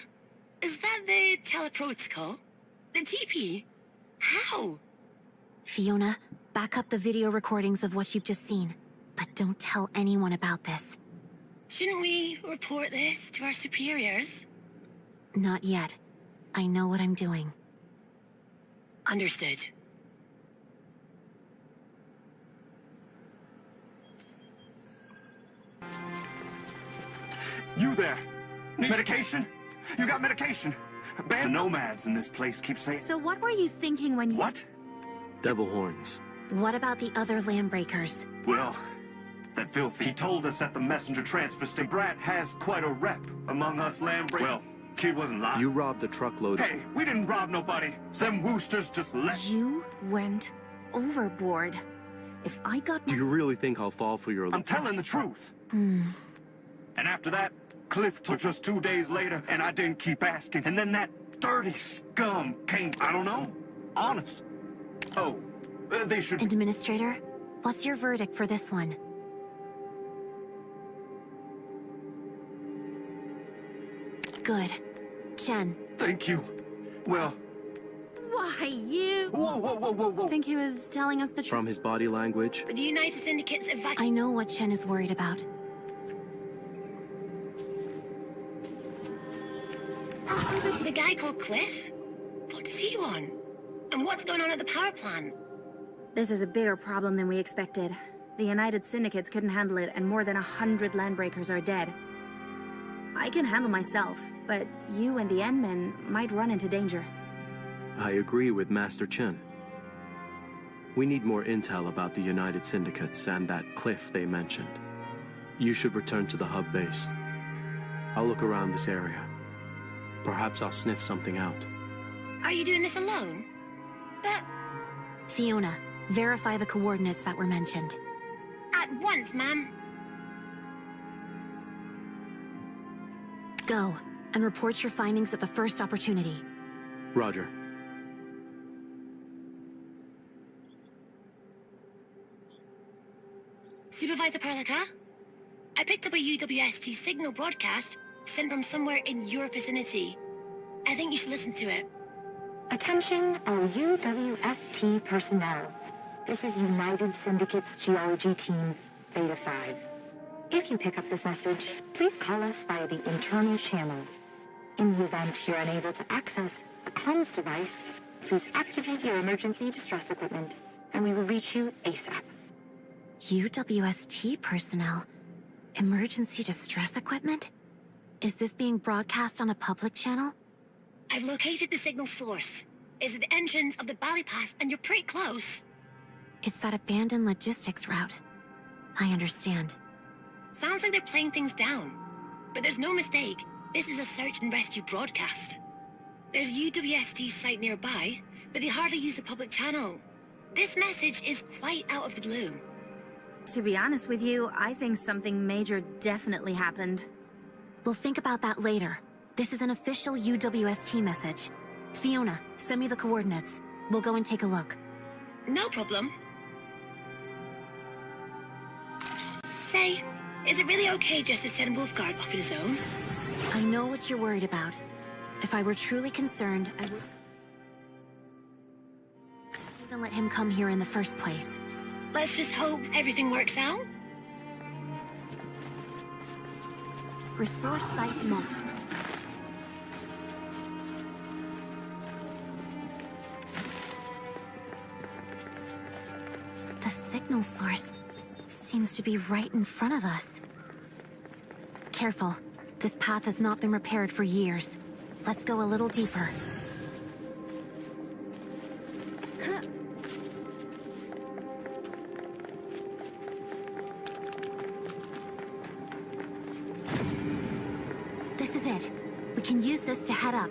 Speaker 8: Is that the teleprotocol? The TP? How?
Speaker 7: Fiona, back up the video recordings of what you've just seen. But don't tell anyone about this.
Speaker 8: Shouldn't we report this to our superiors?
Speaker 7: Not yet. I know what I'm doing.
Speaker 8: Understood.
Speaker 13: You there? Medication? You got medication? The nomads in this place keep saying...
Speaker 18: So what were you thinking when you...
Speaker 13: What?
Speaker 19: Devil horns.
Speaker 7: What about the other landbreakers?
Speaker 13: Well, that filthy... He told us at the messenger transfer station. Brat has quite a rep among us landbreakers. Well, kid wasn't lying.
Speaker 19: You robbed a truckload.
Speaker 13: Hey, we didn't rob nobody. Them woosters just left.
Speaker 18: You went overboard. If I got...
Speaker 19: Do you really think I'll fall for your...
Speaker 13: I'm telling the truth. And after that, Cliff took us 2 days later, and I didn't keep asking. And then that dirty scum came. I don't know. Honest. Oh, they should...
Speaker 7: Administrator, what's your verdict for this one? Good. Chen.
Speaker 13: Thank you. Well...
Speaker 18: Why, you...
Speaker 13: Whoa, whoa, whoa, whoa, whoa.
Speaker 18: Think he was telling us the truth?
Speaker 19: From his body language?
Speaker 8: The United Syndicate's
Speaker 7: I know what Chen is worried about.
Speaker 8: The guy called Cliff? What does he want? And what's going on at the power plant?
Speaker 18: This is a bigger problem than we expected. The United Syndicates couldn't handle it, and more than 100 landbreakers are dead. I can handle myself, but you and the Endmen might run into danger.
Speaker 19: I agree with Master Chen. We need more intel about the United Syndicates and that cliff they mentioned. You should return to the hub base. I'll look around this area. Perhaps I'll sniff something out.
Speaker 8: Are you doing this alone? But...
Speaker 7: Fiona, verify the coordinates that were mentioned.
Speaker 8: At once, ma'am.
Speaker 7: Go, and report your findings at the first opportunity.
Speaker 19: Roger.
Speaker 8: Supervisor Perlica? I picked up a UWST signal broadcast sent from somewhere in your vicinity. I think you should listen to it.
Speaker 14: Attention all UWST personnel. This is United Syndicate's geology team, Beta 5. If you pick up this message, please call us via the internal channel. In the event you're unable to access a comms device, please activate your emergency distress equipment, and we will reach you ASAP.
Speaker 7: UWST personnel? Emergency distress equipment? Is this being broadcast on a public channel?
Speaker 8: I've located the signal source. It's at the entrance of the Bally Pass, and you're pretty close.
Speaker 7: It's that abandoned logistics route. I understand.
Speaker 8: Sounds like they're playing things down. But there's no mistake. This is a search and rescue broadcast. There's UWST's site nearby, but they hardly use the public channel. This message is quite out of the blue.
Speaker 18: To be honest with you, I think something major definitely happened.
Speaker 7: We'll think about that later. This is an official UWST message. Fiona, send me the coordinates. We'll go and take a look.
Speaker 8: No problem. Say, is it really okay just to send Wolfguard off on his own?
Speaker 7: I know what you're worried about. If I were truly concerned, I would... even let him come here in the first place.
Speaker 8: Let's just hope everything works out.
Speaker 7: Resource site marked. The signal source seems to be right in front of us. Careful. This path has not been repaired for years. Let's go a little deeper. This is it. We can use this to head up.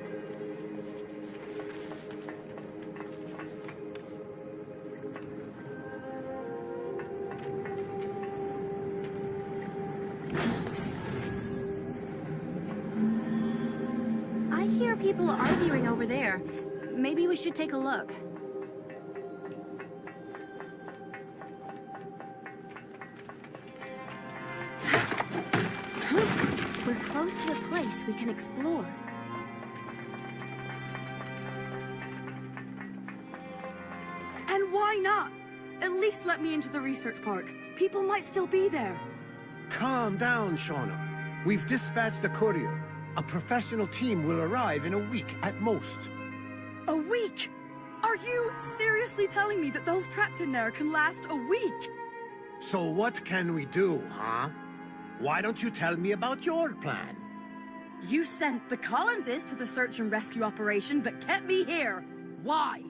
Speaker 18: I hear people arguing over there. Maybe we should take a look.
Speaker 7: We're close to a place we can explore.
Speaker 16: And why not? At least let me into the research park. People might still be there.
Speaker 6: Calm down, Shauna. We've dispatched a courier. A professional team will arrive in a week at most.
Speaker 16: A week? Are you seriously telling me that those trapped in there can last a week?
Speaker 6: So what can we do, huh? Why don't you tell me about your plan?
Speaker 16: You sent the Collinses to the search and rescue operation, but kept me here. Why?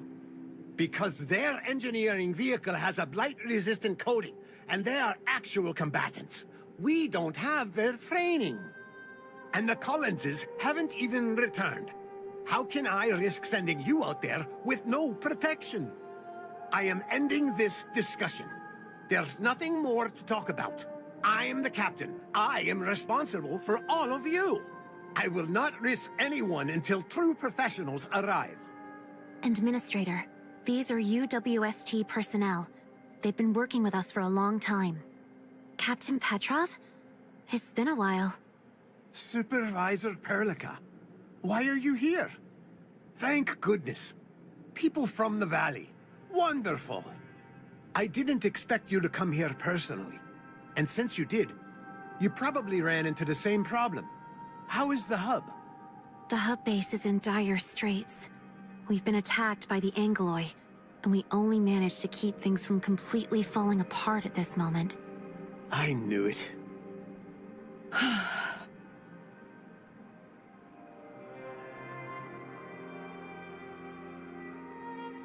Speaker 6: Because their engineering vehicle has a blight-resistant coating, and they are actual combatants. We don't have their training. And the Collinses haven't even returned. How can I risk sending you out there with no protection? I am ending this discussion. There's nothing more to talk about. I am the captain. I am responsible for all of you. I will not risk anyone until true professionals arrive.
Speaker 7: Administrator, these are UWST personnel. They've been working with us for a long time. Captain Petrov? It's been a while.
Speaker 6: Supervisor Perlica, why are you here? Thank goodness. People from the valley. Wonderful. I didn't expect you to come here personally. And since you did, you probably ran into the same problem. How is the hub?
Speaker 7: The hub base is in dire straits. We've been attacked by the Angoloi, and we only managed to keep things from completely falling apart at this moment.
Speaker 6: I knew it.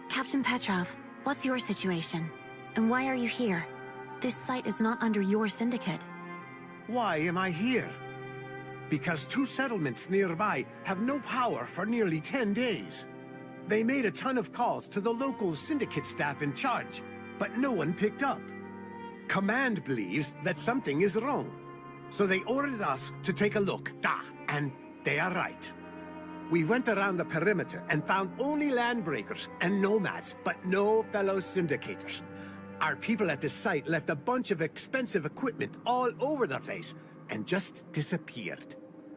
Speaker 7: Captain Petrov, what's your situation? And why are you here? This site is not under your syndicate.
Speaker 6: Why am I here? Because 2 settlements nearby have no power for nearly 10 days. They made a ton of calls to the local syndicate staff in charge, but no one picked up. Command believes that something is wrong. So they ordered us to take a look, and they are right. We went around the perimeter and found only landbreakers and nomads, but no fellow syndicators. Our people at the site left a bunch of expensive equipment all over the place and just disappeared.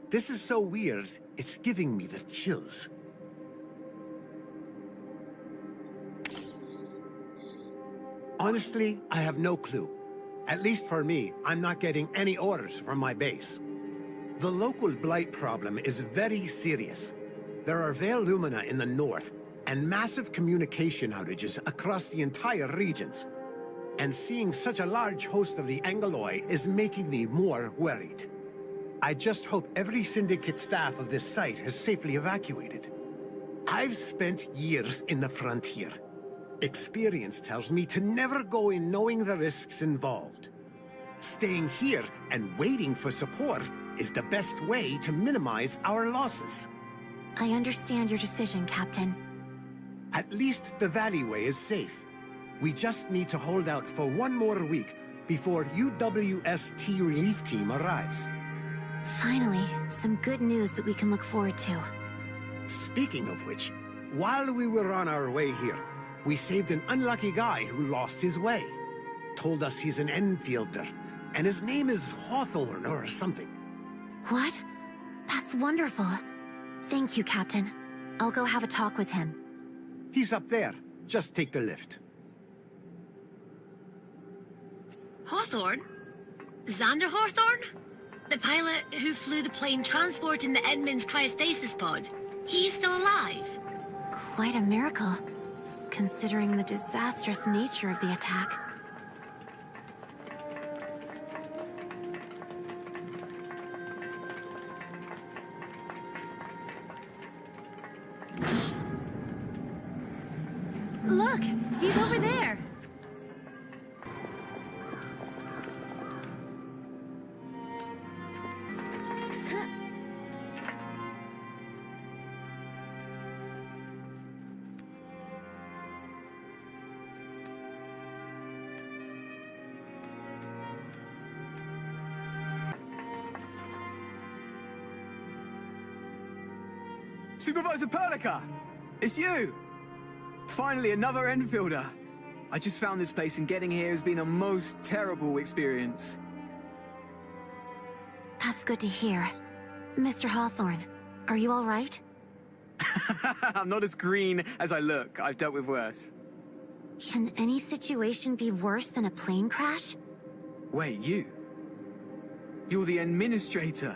Speaker 6: This is so weird, it's giving me the chills. Honestly, I have no clue. At least for me, I'm not getting any orders from my base. The local blight problem is very serious. There are Veil Lumina in the north, and massive communication outages across the entire regions. And seeing such a large host of the Angoloi is making me more worried. I just hope every syndicate staff of this site has safely evacuated. I've spent years in the frontier. Experience tells me to never go in knowing the risks involved. Staying here and waiting for support is the best way to minimize our losses.
Speaker 7: I understand your decision, Captain.
Speaker 6: At least the Valleyway is safe. We just need to hold out for 1 more week before UWST relief team arrives.
Speaker 7: Finally, some good news that we can look forward to.
Speaker 6: Speaking of which, while we were on our way here, we saved an unlucky guy who lost his way. Told us he's an Endfielder, and his name is Hawthorne or something.
Speaker 7: What? That's wonderful. Thank you, Captain. I'll go have a talk with him.
Speaker 6: He's up there, Just take the lift.
Speaker 8: Hawthorne? Xander Hawthorne? The pilot who flew the plane transporting the Edmund's cryostasis pod. He's still alive.
Speaker 7: Quite a miracle, considering the disastrous nature of the attack.
Speaker 18: Look, he's over there.
Speaker 12: Supervisor Perlica! It's you! Finally, another Enfielder. I just found this place and getting here has been a most terrible experience.
Speaker 7: That's good to hear. Mr. Hawthorne, are you all right?
Speaker 12: I'm not as green as I look. I've dealt with worse.
Speaker 7: Can any situation be worse than a plane crash?
Speaker 12: Wait, you? You're the administrator.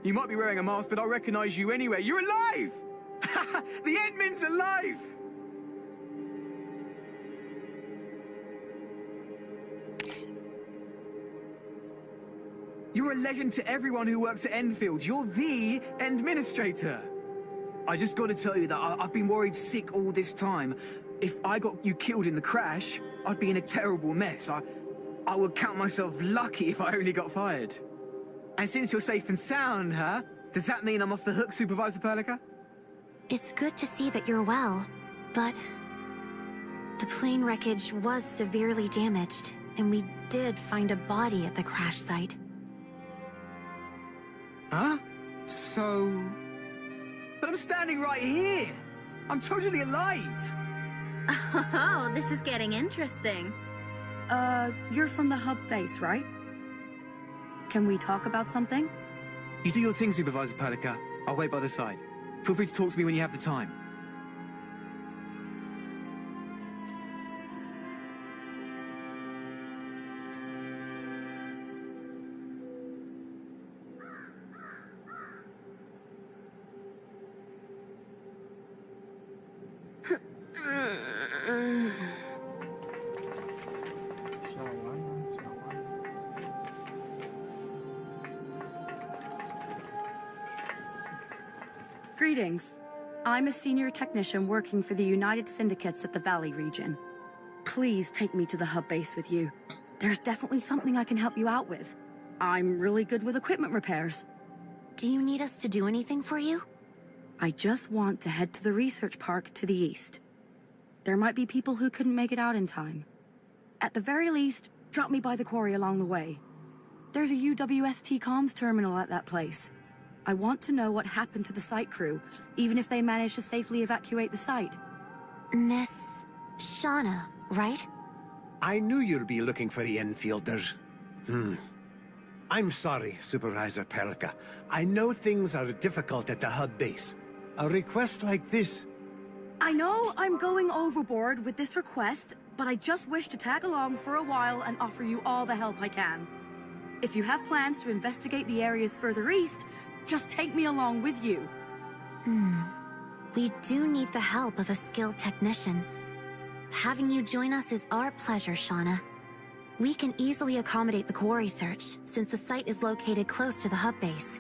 Speaker 12: You might be wearing a mask, but I'll recognize you anyway. You're alive! The Edmund's alive! You're a legend to everyone who works at Endfield. You're the administrator. I just gotta tell you that I've been worried sick all this time. If I got you killed in the crash, I'd be in a terrible mess. I would count myself lucky if I only got fired. And since you're safe and sound, huh? Does that mean I'm off the hook, Supervisor Perlica?
Speaker 7: It's good to see that you're well, but the plane wreckage was severely damaged, and we did find a body at the crash site.
Speaker 12: Huh? So... But I'm standing right here! I'm totally alive!
Speaker 18: Oh, this is getting interesting.
Speaker 16: You're from the hub base, right? Can we talk about something?
Speaker 12: You do your thing, Supervisor Perlica. I'll wait by the side. Feel free to talk to me when you have the time.
Speaker 16: Greetings. I'm a senior technician working for the United Syndicates at the Valley region. Please take me to the hub base with you. There's definitely something I can help you out with. I'm really good with equipment repairs.
Speaker 7: Do you need us to do anything for you?
Speaker 16: I just want to head to the research park to the east. There might be people who couldn't make it out in time. At the very least, drop me by the quarry along the way. There's a UWST comms terminal at that place. I want to know what happened to the site crew, even if they managed to safely evacuate the site.
Speaker 7: Miss Shauna, right?
Speaker 6: I knew you'd be looking for the Enfielders. I'm sorry, Supervisor Perlica. I know things are difficult at the hub base. A request like this...
Speaker 16: I know I'm going overboard with this request, but I just wish to tag along for a while and offer you all the help I can. If you have plans to investigate the areas further east, just take me along with you.
Speaker 7: We do need the help of a skilled technician. Having you join us is our pleasure, Shauna. We can easily accommodate the quarry search, since the site is located close to the hub base.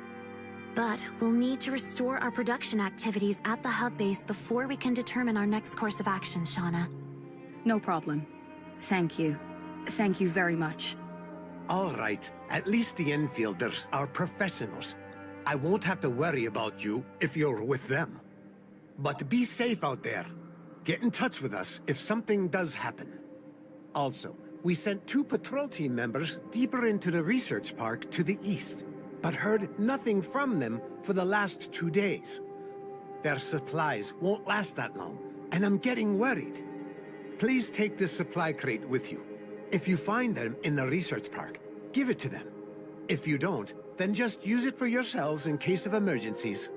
Speaker 7: But we'll need to restore our production activities at the hub base before we can determine our next course of action, Shauna.
Speaker 16: No problem. Thank you. Thank you very much.
Speaker 6: All right, at least the Enfielders are professionals. I won't have to worry about you if you're with them. But be safe out there. Get in touch with us if something does happen. Also, we sent 2 patrol team members deeper into the research park to the east, but heard nothing from them for the last 2 days. Their supplies won't last that long, and I'm getting worried. Please take this supply crate with you. If you find them in the research park, give it to them. If you don't, then just use it for yourselves in case of emergencies.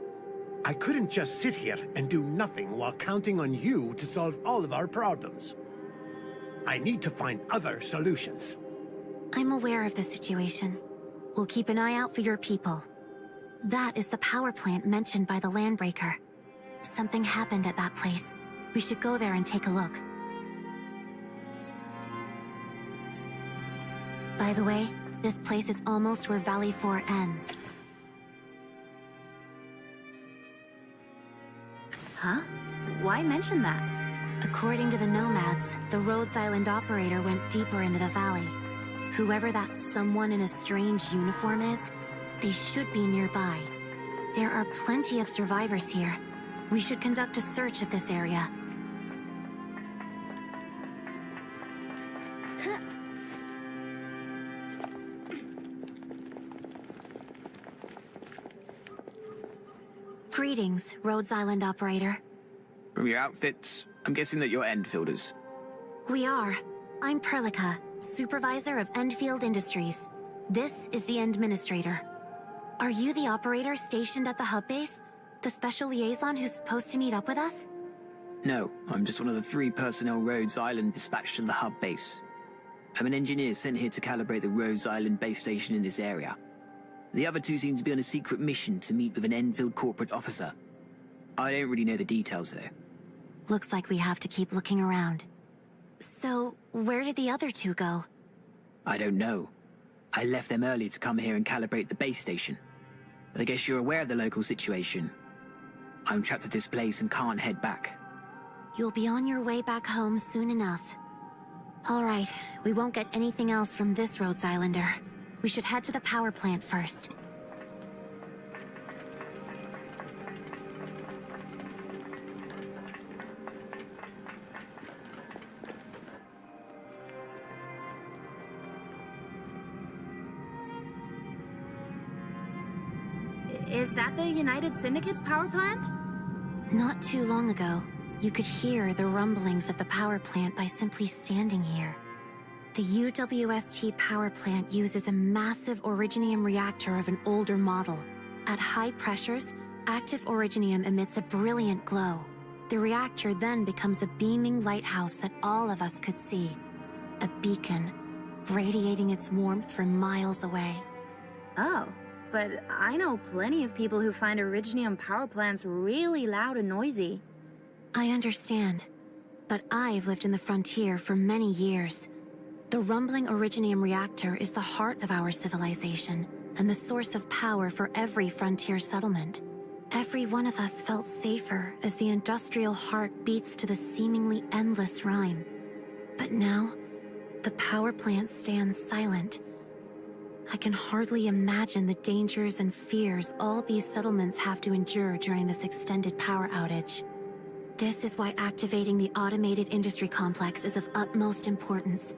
Speaker 6: I couldn't just sit here and do nothing while counting on you to solve all of our problems. I need to find other solutions.
Speaker 7: I'm aware of the situation. We'll keep an eye out for your people. That is the power plant mentioned by the Landbreaker. Something happened at that place. We should go there and take a look. By the way, this place is almost where Valley 4 ends.
Speaker 18: Huh? Why mention that?
Speaker 7: According to the Nomads, the Rhodes Island operator went deeper into the valley. Whoever that someone in a strange uniform is, they should be nearby. There are plenty of survivors here. We should conduct a search of this area. Greetings, Rhodes Island operator.
Speaker 9: From your outfits, I'm guessing that you're Endfielders.
Speaker 7: We are. I'm Perlica, supervisor of Endfield Industries. This is the Administrator. Are you the operator stationed at the hub base? The special liaison who's supposed to meet up with us?
Speaker 9: No, I'm just one of the 3 personnel Rhodes Island dispatched to the hub base. I'm an engineer sent here to calibrate the Rhodes Island base station in this area. The other 2 seem to be on a secret mission to meet with an Enfield corporate officer. I don't really know the details, though.
Speaker 7: Looks like we have to keep looking around. So, where did the other 2 go?
Speaker 9: I don't know. I left them early to come here and calibrate the base station. But I guess you're aware of the local situation. I'm trapped at this place and can't head back.
Speaker 7: You'll be on your way back home soon enough. All right, we won't get anything else from this Rhodes Islander. We should head to the power plant first.
Speaker 18: Is that the United Syndicate's power plant?
Speaker 7: Not too long ago, you could hear the rumblings of the power plant by simply standing here. The UWST power plant uses a massive originium reactor of an older model. At high pressures, active originium emits a brilliant glow. The reactor then becomes a beaming lighthouse that all of us could see. A beacon, radiating its warmth from miles away.
Speaker 18: Oh, but I know plenty of people who find originium power plants really loud and noisy.
Speaker 7: I understand, but I've lived in the frontier for many years. The rumbling originium reactor is the heart of our civilization and the source of power for every frontier settlement. Every one of us felt safer as the industrial heart beats to the seemingly endless rhyme. But now, the power plant stands silent. I can hardly imagine the dangers and fears all these settlements have to endure during this extended power outage. This is why activating the automated industry complex is of utmost importance.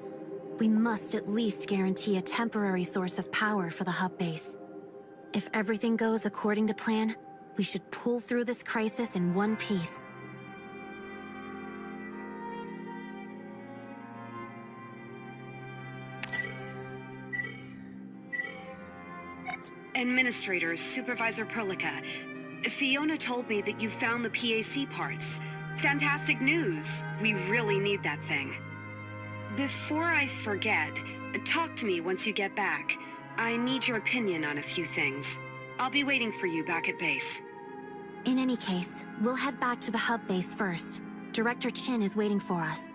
Speaker 7: We must at least guarantee a temporary source of power for the hub base. If everything goes according to plan, we should pull through this crisis in one piece.
Speaker 16: Administrator, Supervisor Perlica. Fiona told me that you found the PAC parts. Fantastic news. We really need that thing. Before I forget, talk to me once you get back. I need your opinion on a few things. I'll be waiting for you back at base.
Speaker 7: In any case, we'll head back to the hub base first. Director Chin is waiting for us.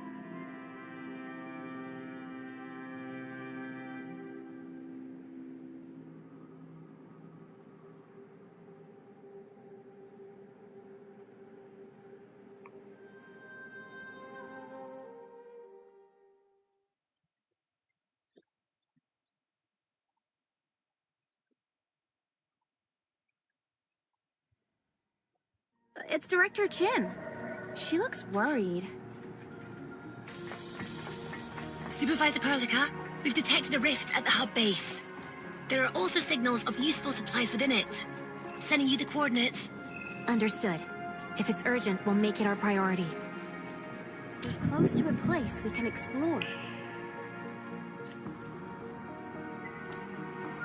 Speaker 18: It's Director Chin. She looks worried.
Speaker 8: Supervisor Perlica, we've detected a rift at the hub base. There are also signals of useful supplies within it. Sending you the coordinates.
Speaker 7: Understood. If it's urgent, we'll make it our priority.
Speaker 18: We're close to a place we can explore.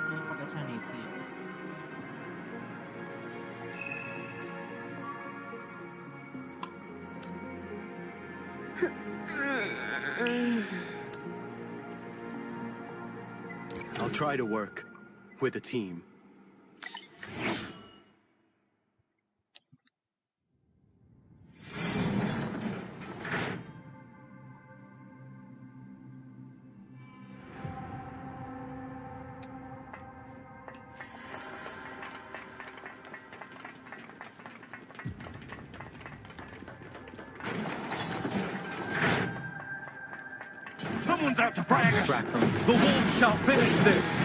Speaker 1: Pakai sanity.
Speaker 19: I'll try to work with a team.
Speaker 13: Someone's out to frag us.
Speaker 11: The wolves shall finish this!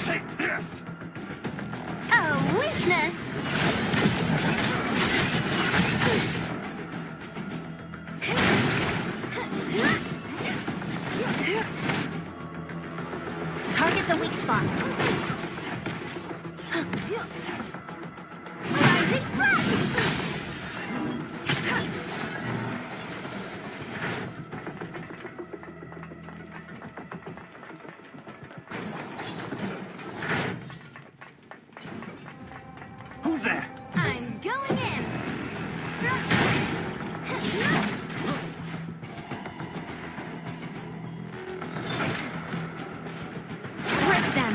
Speaker 13: Take this!
Speaker 3: A weakness! Target the weak spot. Rising slash!
Speaker 13: Who's there?
Speaker 3: I'm going in. Break them.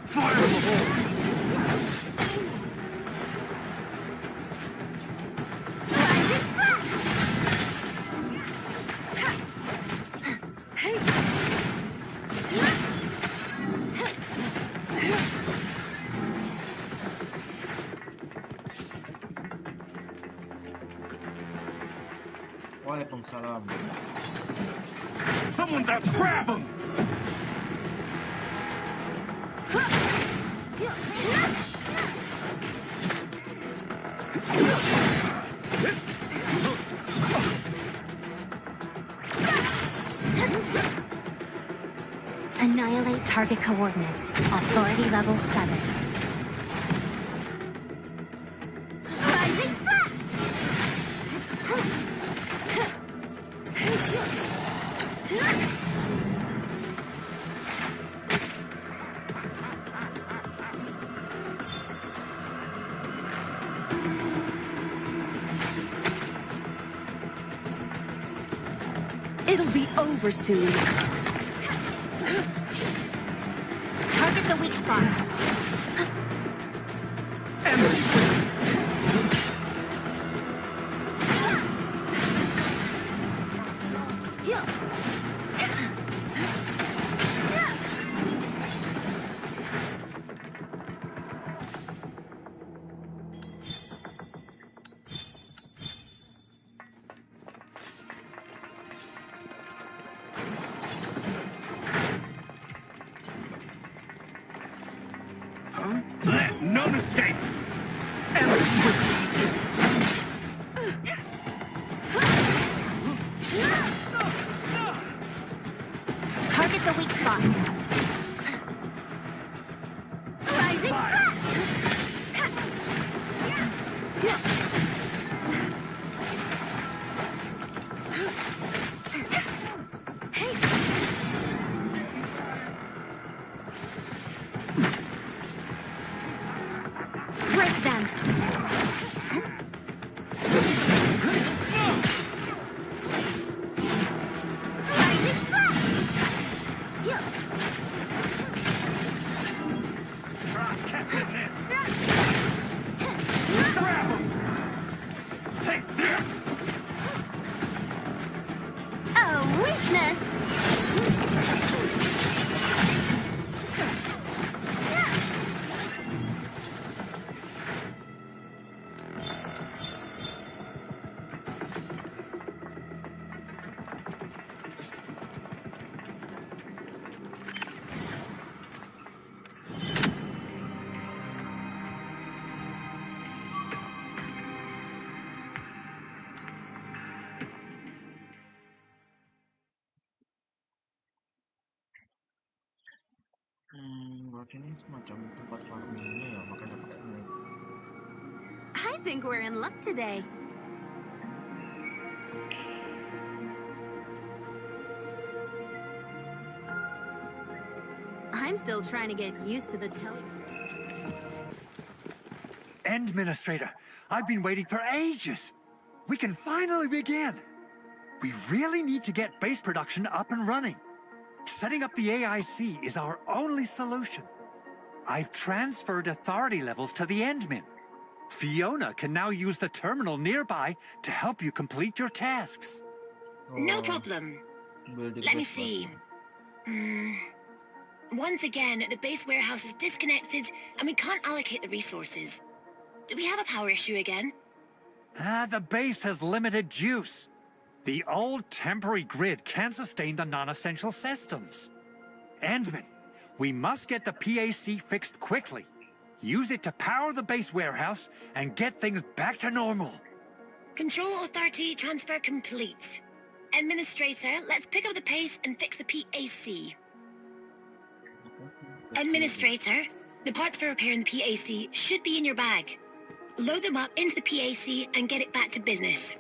Speaker 13: Fire in the hole!
Speaker 3: Rising slash!
Speaker 1: Waalaikumsalam.
Speaker 13: Someone's out to grab him!
Speaker 7: Annihilate target coordinates. Authority level 7.
Speaker 3: Rising slash!
Speaker 16: It'll be over soon.
Speaker 3: Target the weak spot.
Speaker 13: Huh? Let none escape!
Speaker 3: Target the weak spot. Rising slash! Break them. Rising slash!
Speaker 13: Try catching this! Grab him! Take this!
Speaker 3: A weakness!
Speaker 1: Berarti ini semacam tempat farmingnya ya, makanya pakai ini.
Speaker 18: I think we're in luck today. I'm still trying to get used to the
Speaker 13: Administrator, I've been waiting for ages. We can finally begin. We really need to get base production up and running. Setting up the AIC is our only solution. I've transferred authority levels to the Endmin. Fiona can now use the terminal nearby to help you complete your tasks.
Speaker 8: No problem. Let me see. Once again, the base warehouse is disconnected and we can't allocate the resources. Do we have a power issue again?
Speaker 13: The base has limited juice. The old temporary grid can't sustain the non-essential systems. Endman, we must get the PAC fixed quickly. Use it to power the base warehouse and get things back to normal.
Speaker 8: Control authority transfer complete. Administrator, let's pick up the pace and fix the PAC. Administrator, the parts for repairing the PAC should be in your bag. Load them up into the PAC and get it back to business.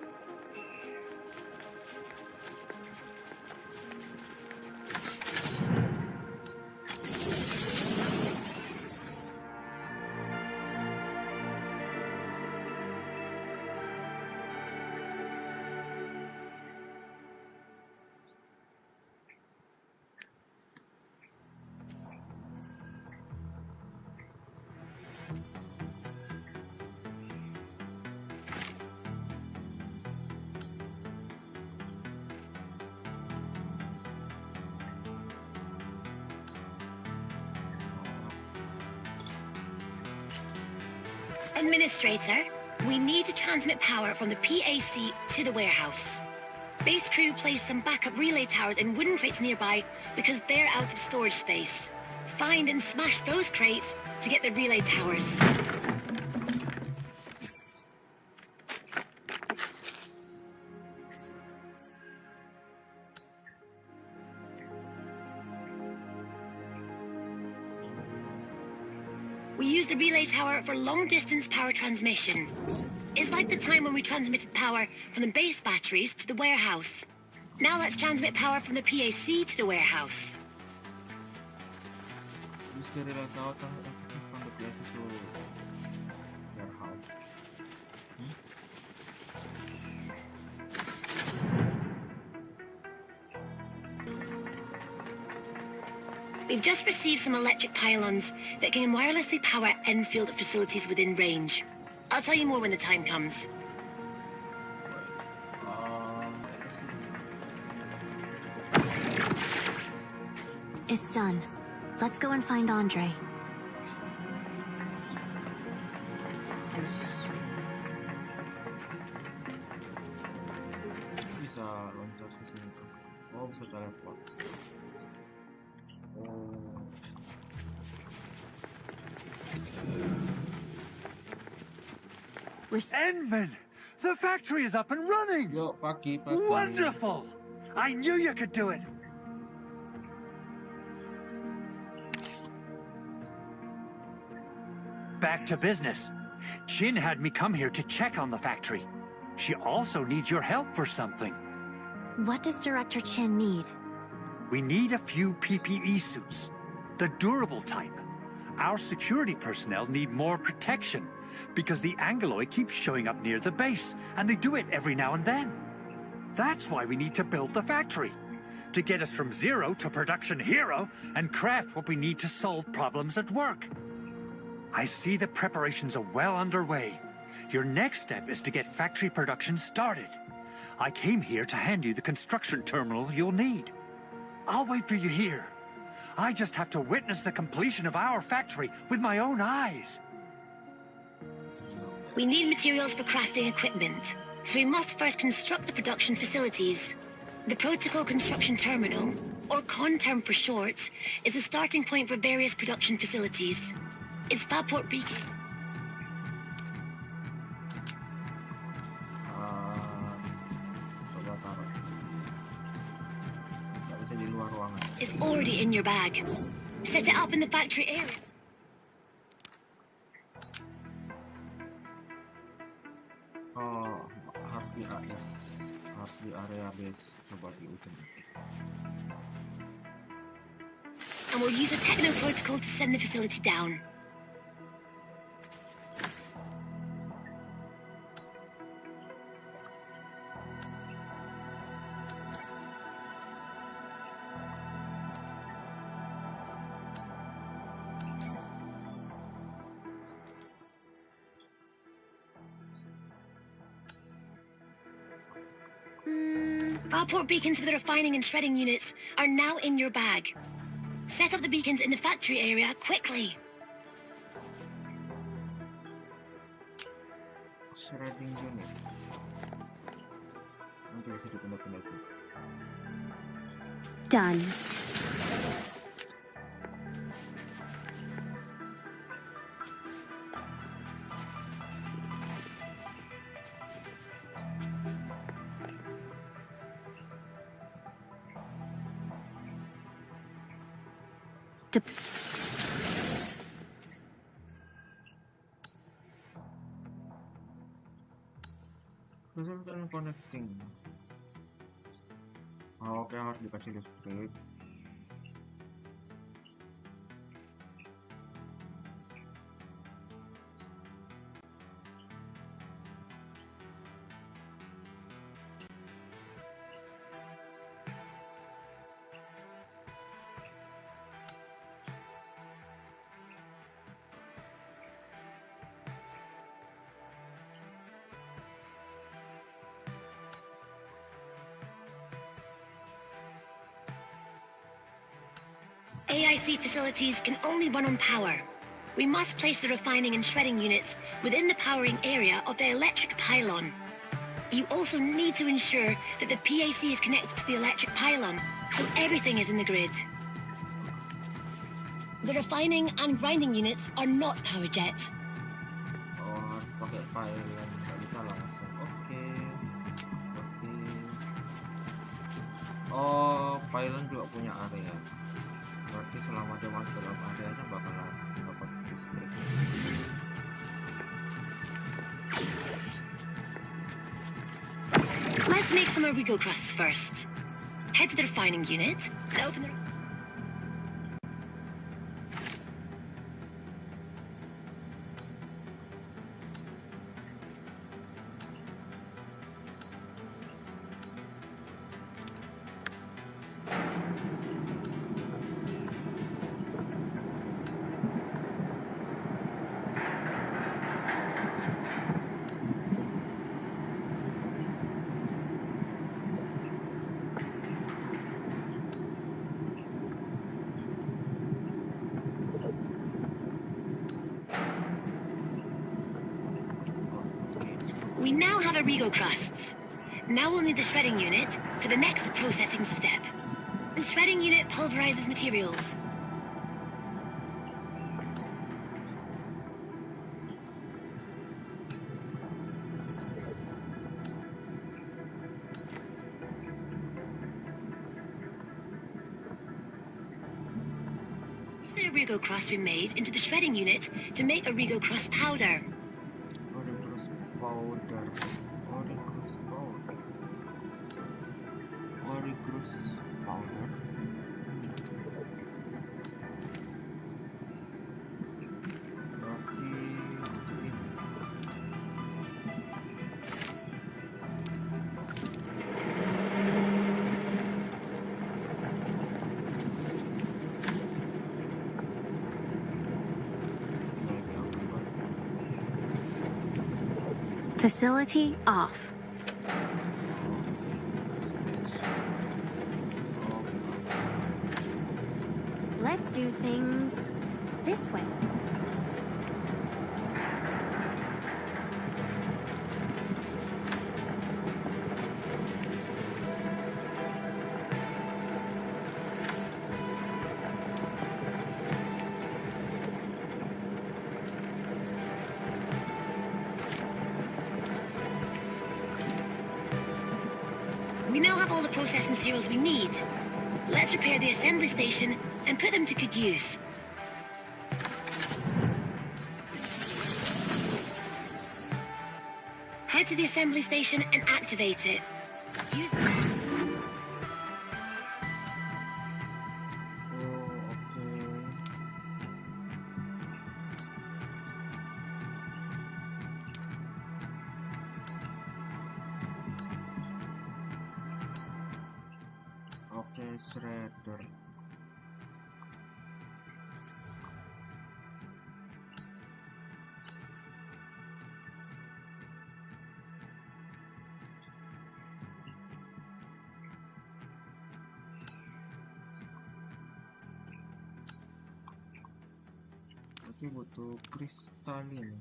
Speaker 8: Administrator, we need to transmit power from the PAC to the warehouse. Base crew placed some backup relay towers in wooden crates nearby because they're out of storage space. Find and smash those crates to get the relay towers. We use the relay tower for long-distance power transmission. It's like the time when we transmitted power from the base batteries to the warehouse. Now let's transmit power from the PAC to the warehouse.
Speaker 1: Use the relay tower from the PAC to warehouse.
Speaker 8: We've just received some electric pylons that can wirelessly power Endfield facilities within range. I'll tell you more when the time comes.
Speaker 7: It's done. Let's go and find Andre.
Speaker 1: Bisa loncat ke sini. Oh, bisa teleport.
Speaker 13: Endman! The factory is up and running!
Speaker 1: Yo, pagi.
Speaker 13: Wonderful! I knew you could do it! Back to business. Jin had me come here to check on the factory. She also needs your help for something.
Speaker 7: What does Director Chin need?
Speaker 13: We need a few PPE suits. The durable type. Our security personnel need more protection because the Angloid keeps showing up near the base, and they do it every now and then. That's why we need to build the factory. To get us from zero to production hero and craft what we need to solve problems at work. I see the preparations are well underway. Your next step is to get factory production started. I came here to hand you the construction terminal you'll need. I'll wait for you here. I just have to witness the completion of our factory with my own eyes.
Speaker 8: We need materials for crafting equipment, so we must first construct the production facilities. The Protocol Construction Terminal, or CONTERM for short, is the starting point for various production facilities. It's Fabport Beacon.
Speaker 1: Coba taruh. Nggak bisa di luar ruangan.
Speaker 8: It's already in your bag. Set it up in the factory area.
Speaker 1: Oh, harus di AS, harus di area base. Coba di ujung.
Speaker 8: And we'll use a techno protocol to send the facility down. Starport beacons for the refining and shredding units are now in your bag. Set up the beacons in the factory area quickly.
Speaker 1: Shredding unit. Nanti bisa dipindah-pindah tuh.
Speaker 16: Done.
Speaker 1: Khususkan connecting. Oh, oke, harus dikasih listrik.
Speaker 8: AIC facilities can only run on power. We must place the refining and shredding units within the powering area of the electric pylon. You also need to ensure that the PAC is connected to the electric pylon, so everything is in the grid. The refining and grinding units are not power jet.
Speaker 1: Oh, harus pakai pylon, nggak bisa langsung. Oke. Oh, pylon juga punya area. Berarti selama dia masuk dalam areanya bakalan dapat listrik.
Speaker 8: Let's make some Origo crusts first. Head to the refining unit and open the... We now have Origo crusts. Now we'll need the shredding unit for the next processing step. The shredding unit pulverizes materials. The Origo crust we made into the shredding unit to make Origo crust powder.
Speaker 3: Facility off. Let's do things this way.
Speaker 8: We now have all the process materials we need. Let's repair the assembly station and put them to good use. Head to the assembly station and activate it. Use
Speaker 1: shredder. Tapi butuh kristalin.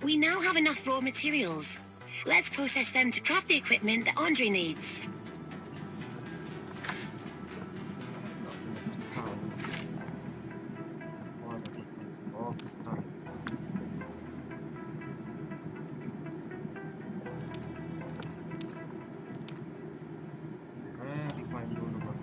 Speaker 8: We now have enough raw materials. Let's process them to craft the equipment that Andre needs.
Speaker 1: Oh, kristal. Refine dulu bang.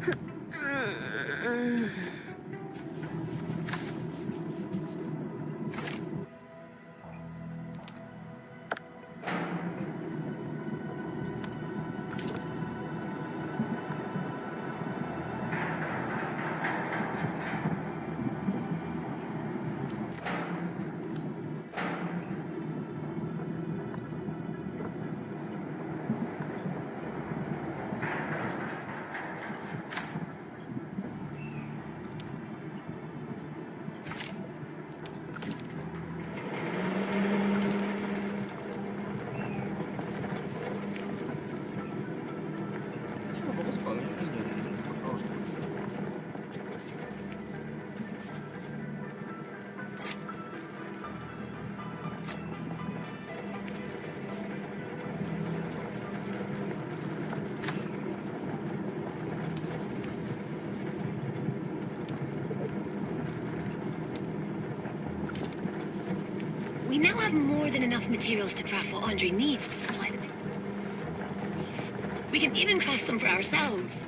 Speaker 8: We now have more than enough materials to craft what Andre needs to supply the base. We can even craft some for ourselves.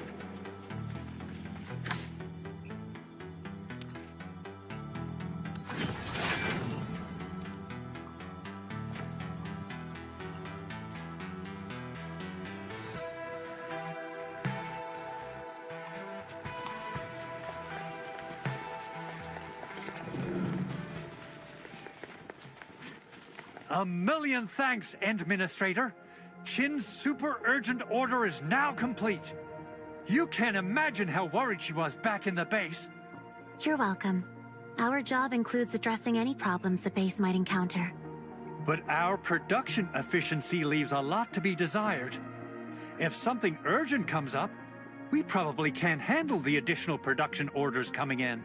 Speaker 15: A million thanks, Administrator. Chin's super urgent order is now complete. You can't imagine how worried she was back in the base.
Speaker 7: You're welcome. Our job includes addressing any problems the base might encounter.
Speaker 15: But our production efficiency leaves a lot to be desired. If something urgent comes up, we probably can't handle the additional production orders coming in.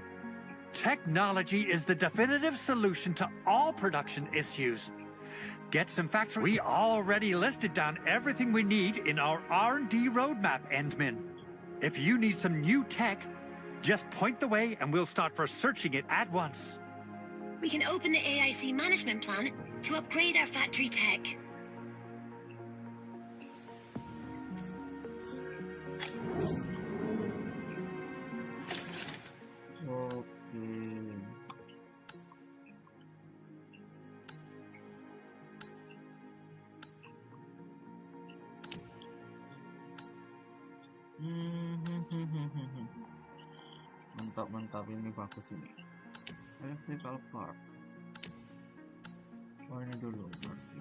Speaker 15: Technology is the definitive solution to all production issues. Get some factory. We already listed down everything we need in our R&D roadmap, Endmin. If you need some new tech, just point the way and we'll start researching it at once.
Speaker 8: We can open the AIC management plan to upgrade our factory tech.
Speaker 1: Mantap, ini bagus ini. Electrical part. Oh, ini dulu berarti.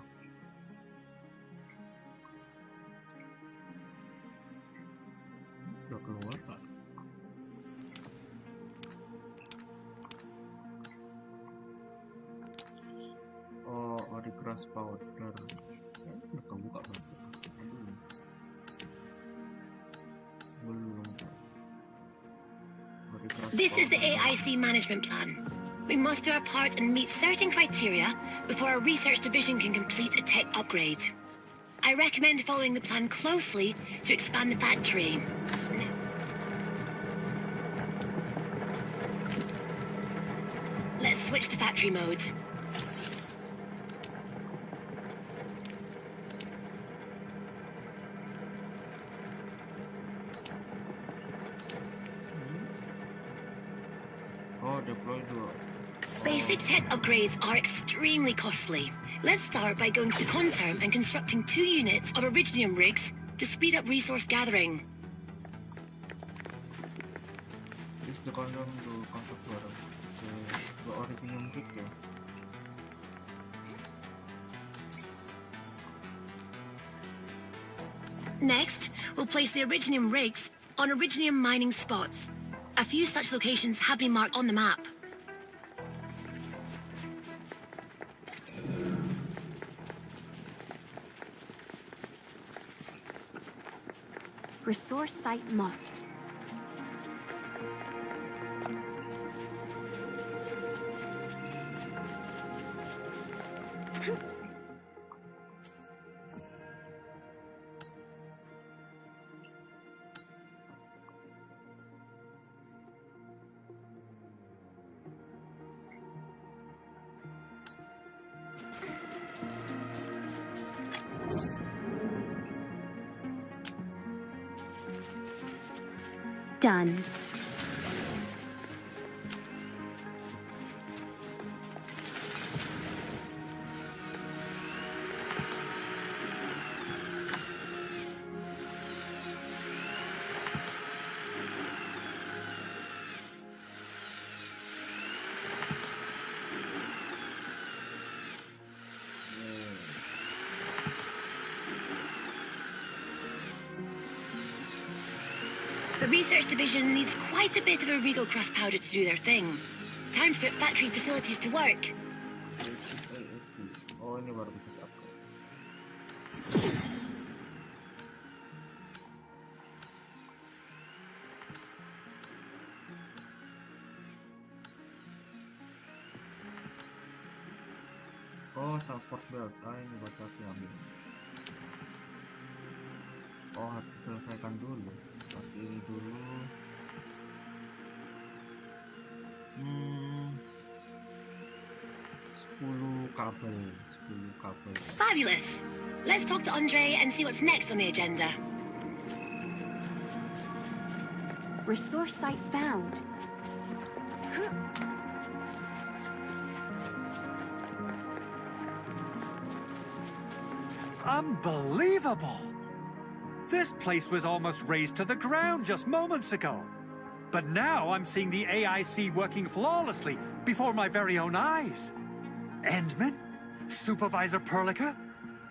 Speaker 1: Udah keluar pak. Oh, di grass powder. Udah kebuka berarti. Belum.
Speaker 8: This is the AIC management plan. We must do our part and meet certain criteria before our research division can complete a tech upgrade. I recommend following the plan closely to expand the factory. Let's switch to factory mode. Basic tech upgrades are extremely costly. Let's start by going to Conterm and constructing 2 units of Originium rigs to speed up resource gathering. Next, we'll place the Originium rigs on Originium mining spots. A few such locations have been marked on the map.
Speaker 7: Resource site marked.
Speaker 18: Done.
Speaker 8: The research division needs quite a bit of a Regal Crust powder to do their thing. Time to put factory facilities to work.
Speaker 1: Oh, ini baru bisa di-upgrade. Oh, transport belt. Ini buat kasih ambil. Oh, harus diselesaikan dulu. Seperti ini dulu. 10 kabel.
Speaker 8: Fabulous! Let's talk to Andre and see what's next on the agenda.
Speaker 7: Resource site found.
Speaker 15: Unbelievable! This place was almost razed to the ground just moments ago. But now I'm seeing the AIC working flawlessly before my very own eyes. Endman? Supervisor Perlica?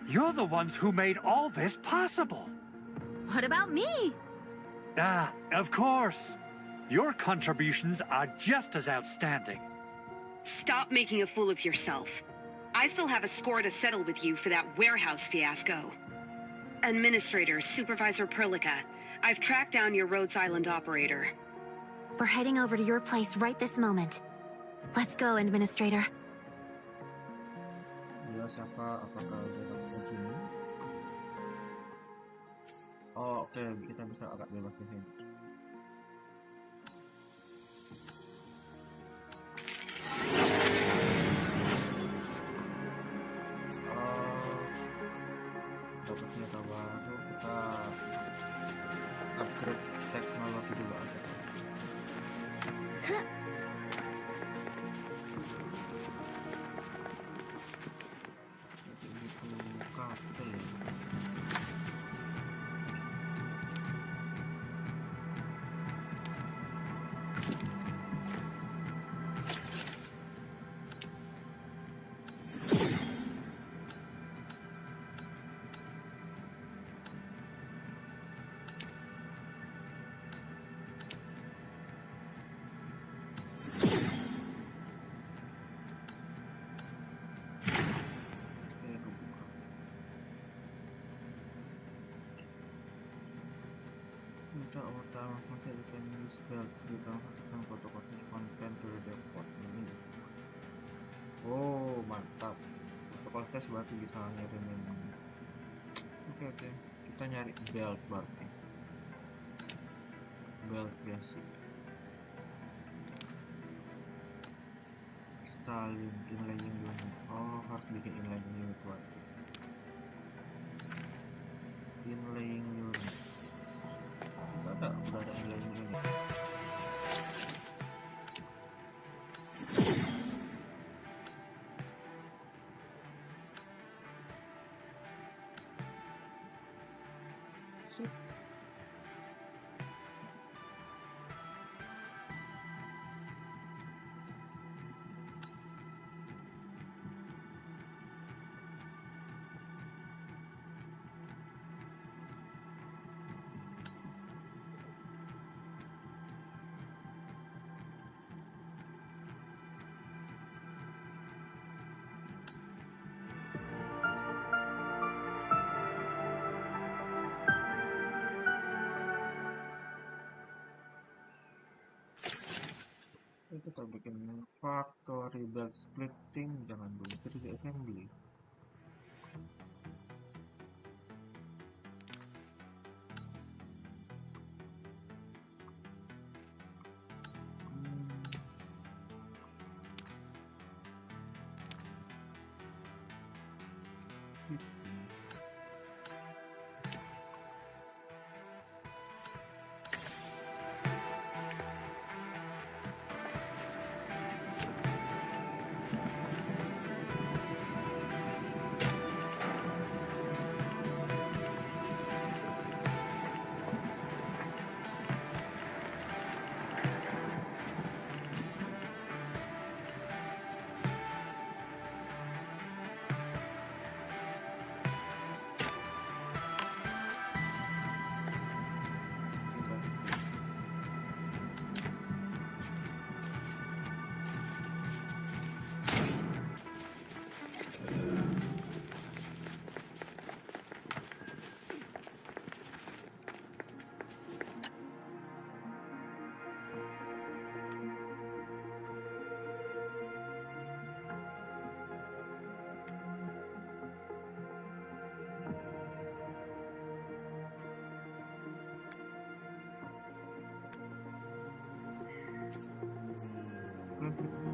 Speaker 15: You're the ones who made all this possible.
Speaker 18: What about me?
Speaker 15: Ah, of course. Your contributions are just as outstanding.
Speaker 4: Stop making a fool of yourself. I still have a score to settle with you for that warehouse fiasco. Administrator, Supervisor Perlica, I've tracked down your Rhodes Island operator.
Speaker 7: We're heading over to your place right this moment. Let's go, Administrator.
Speaker 1: Ya, siapa? Apakah udah dapat sini? Oh, oke, kita bisa agak bebas di sini. Dapat senjata baru, kita upgrade teknologi dulu aja. Puncak utama konten ikan news belt di tahun ratusan foto-foto konten to depot ini. Oh, mantap. Protokol tes berarti bisa ngirimin. Oke, kita nyari belt berarti. Belt basic. Stalin inlaying unit. Oh, harus bikin inlaying unit berarti. Inlaying unit. Udah ada inlaying unit. Kita bikin factory belt splitting, jangan dulu 3D assembly. Depot.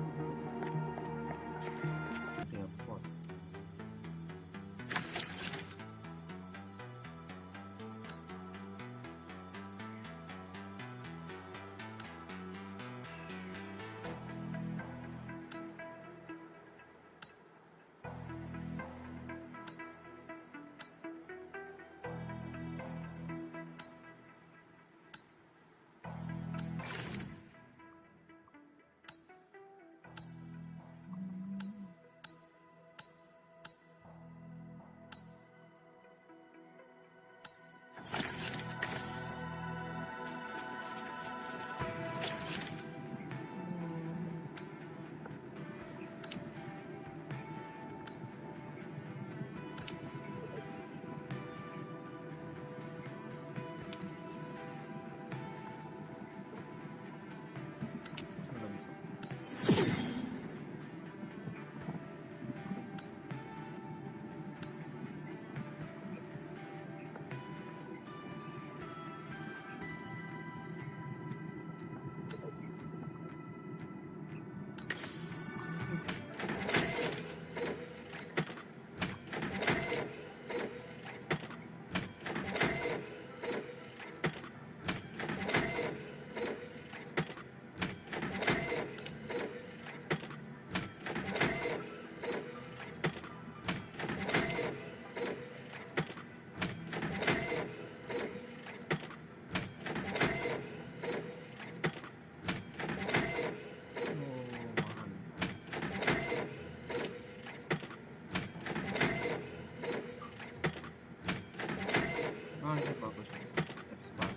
Speaker 1: Ini bagus nih. Expand.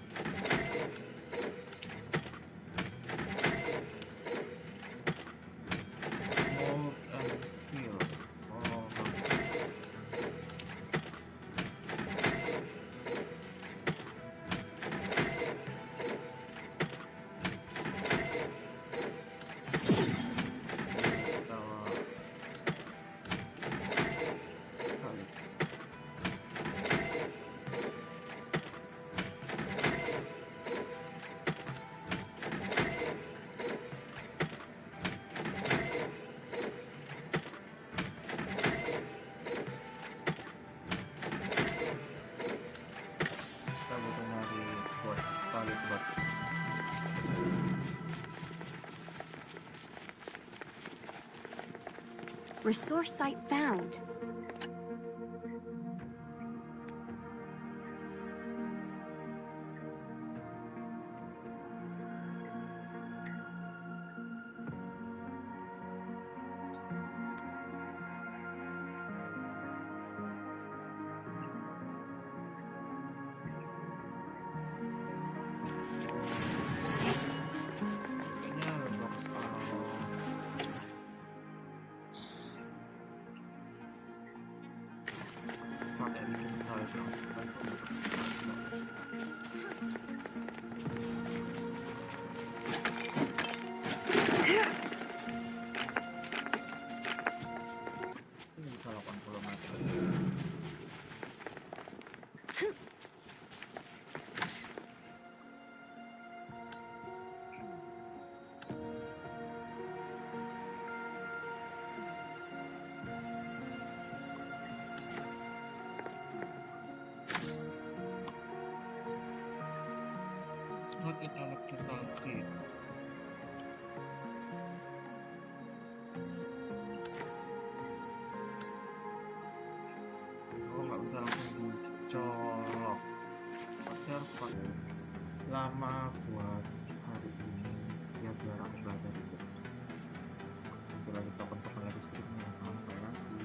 Speaker 1: Mold and field. Oh,
Speaker 7: Resource site found. not in electrical grid. Oh, nggak bisa langsung dicolok. Pasti harus pakai lama buat hari ini ya biar aku belajar itu. Nanti lagi token-token listriknya sampai lagi.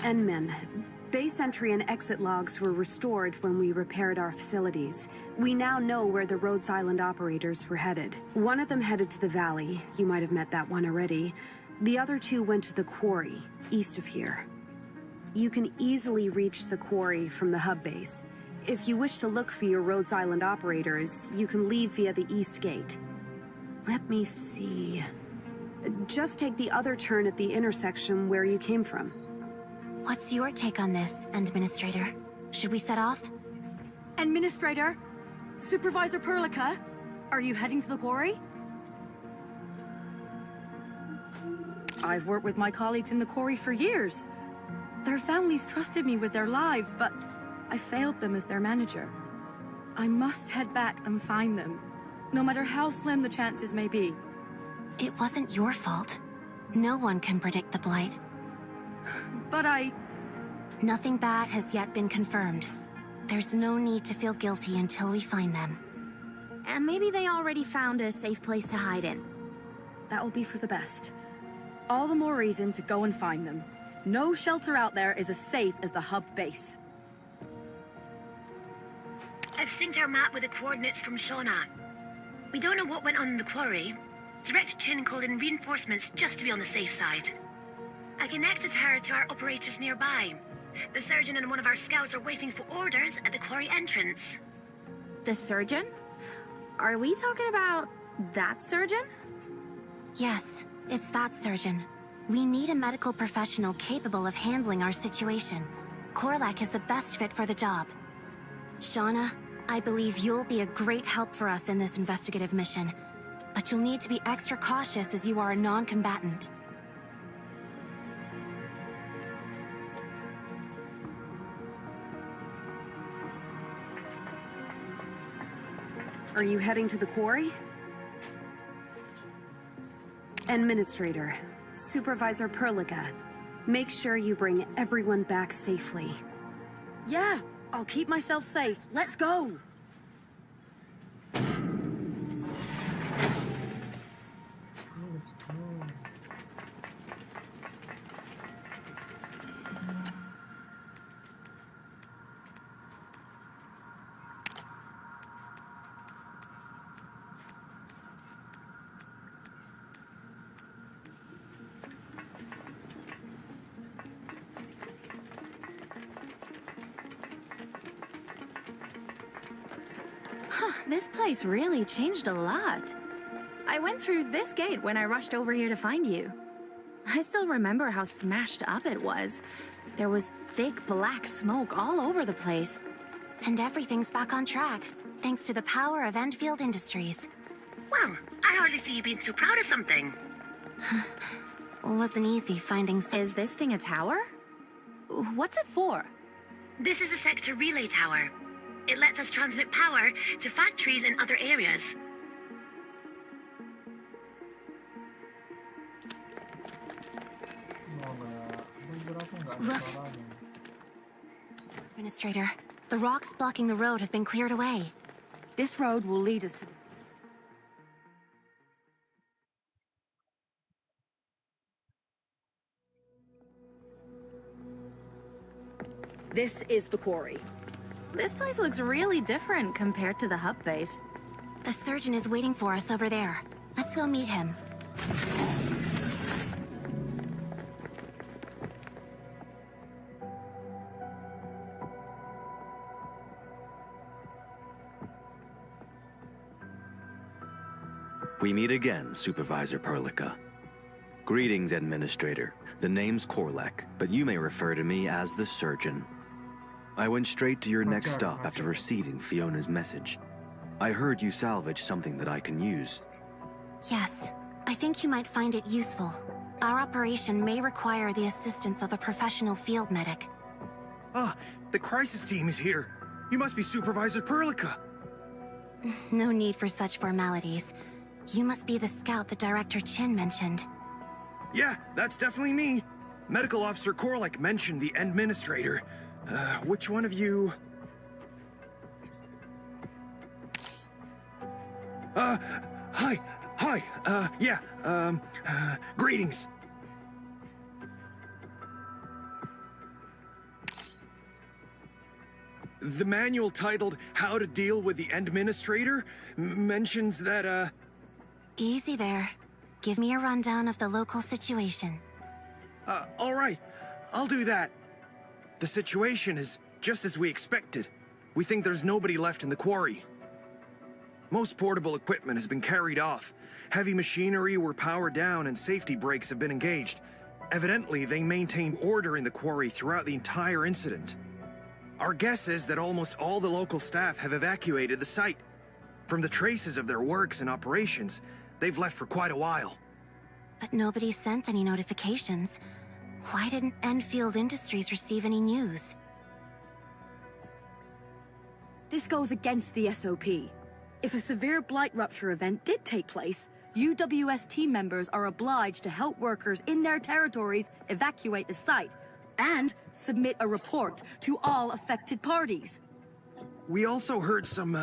Speaker 10: Enmen. Base entry and exit logs were restored when we repaired our facilities. We now know where the Rhodes Island operators were headed. One of them headed to the valley. You might have met that one already. The other two went to the quarry, east of here. You can easily reach the quarry from the hub base. If you wish to look for your Rhodes Island operators, you can leave via the east gate. Let me see. Just take the other turn at the intersection where you came from.
Speaker 7: What's your take on this, Administrator? Should we set off?
Speaker 10: Administrator,
Speaker 16: Supervisor Perlica, are you heading to the quarry? I've worked with my colleagues in the quarry for years. Their families trusted me with their lives, but I failed them as their manager. I must head back and find them, no matter how slim the chances may be.
Speaker 7: It wasn't your fault. No one can predict the Blight.
Speaker 16: But
Speaker 7: Nothing bad has yet been confirmed. There's no need to feel guilty until we find them.
Speaker 18: And maybe they already found a safe place to hide in.
Speaker 16: That will be for the best. All the more reason to go and find them. No shelter out there is as safe as the hub base.
Speaker 8: I've synced our map with the coordinates from Shauna. We don't know what went on in the quarry. Director Chin called in reinforcements just to be on the safe side. I connected her to our operators nearby. The surgeon and one of our scouts are waiting for orders at the quarry entrance.
Speaker 18: The surgeon? Are we talking about that surgeon?
Speaker 7: Yes, it's that surgeon. We need a medical professional capable of handling our situation. Korlak is the best fit for the job. Shauna, I believe you'll be a great help for us in this investigative mission. But you'll need to be extra cautious as you are a non-combatant.
Speaker 10: Are you heading to the quarry? Administrator, Supervisor Perlica, make sure you bring everyone back safely.
Speaker 16: Yeah, I'll keep myself safe. Let's go!
Speaker 1: Let's go.
Speaker 18: This place really changed a lot. I went through this gate when I rushed over here to find you. I still remember how smashed up it was. There was thick black smoke all over the place.
Speaker 7: And everything's back on track, thanks to the power of Endfield Industries.
Speaker 8: Well, I hardly see you being so proud of something.
Speaker 7: Wasn't easy finding.
Speaker 18: Is this thing a tower? What's it for?
Speaker 8: This is a sector relay tower. It lets us transmit power to factories and other areas.
Speaker 7: Look. Administrator, the rocks blocking the road have been cleared away.
Speaker 16: This road will lead us to the... This is the quarry.
Speaker 18: This place looks really different compared to the hub base.
Speaker 7: The surgeon is waiting for us over there. Let's go meet him.
Speaker 22: We meet again, Supervisor Perlica. Greetings, Administrator. The name's Korlak, but you may refer to me as the Surgeon. I went straight to your next stop after receiving Fiona's message. I heard you salvaged something that I can use.
Speaker 7: Yes, I think you might find it useful. Our operation may require the assistance of a professional field medic.
Speaker 20: Ah, the crisis team is here. You must be Supervisor Perlica.
Speaker 7: No need for such formalities. You must be the scout that Director Chin mentioned.
Speaker 20: Yeah, that's definitely me. Medical Officer Korlak mentioned the Administrator. Which one of you... Hi, greetings. The manual titled How to Deal with the Administrator mentions that,
Speaker 7: Easy there. Give me a rundown of the local situation.
Speaker 20: All right. I'll do that. The situation is just as we expected. We think there's nobody left in the quarry. Most portable equipment has been carried off. Heavy machinery were powered down and safety brakes have been engaged. Evidently, they maintained order in the quarry throughout the entire incident. Our guess is that almost all the local staff have evacuated the site. From the traces of their works and operations, they've left for quite a while.
Speaker 7: But nobody sent any notifications. Why didn't Endfield Industries receive any news?
Speaker 16: This goes against the SOP. If a severe blight rupture event did take place, UWS team members are obliged to help workers in their territories evacuate the site and submit a report to all affected parties.
Speaker 20: We also heard some,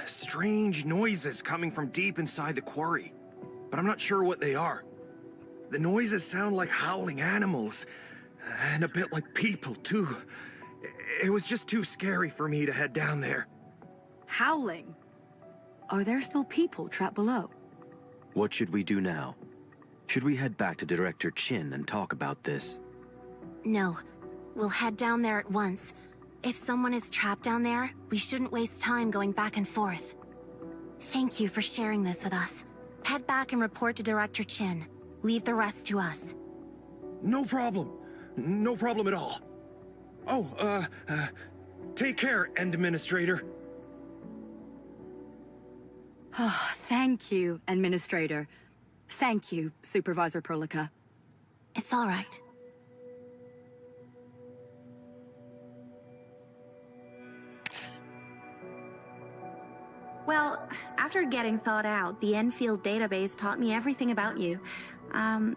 Speaker 20: strange noises coming from deep inside the quarry, but I'm not sure what they are. The noises sound like howling animals, and a bit like people, too. It was just too scary for me to head down there.
Speaker 16: Howling? Are there still people trapped below?
Speaker 22: What should we do now? Should we head back to Director Chin and talk about this?
Speaker 7: No. We'll head down there at once. If someone is trapped down there, we shouldn't waste time going back and forth. Thank you for sharing this with us. Head back and report to Director Chin. Leave the rest to us.
Speaker 20: No problem. No problem at all. Oh, take care, Administrator.
Speaker 16: Oh, thank you, Administrator. Thank you, Supervisor Perlica.
Speaker 7: It's all right.
Speaker 18: Well, after getting thawed out, the Enfield database taught me everything about you.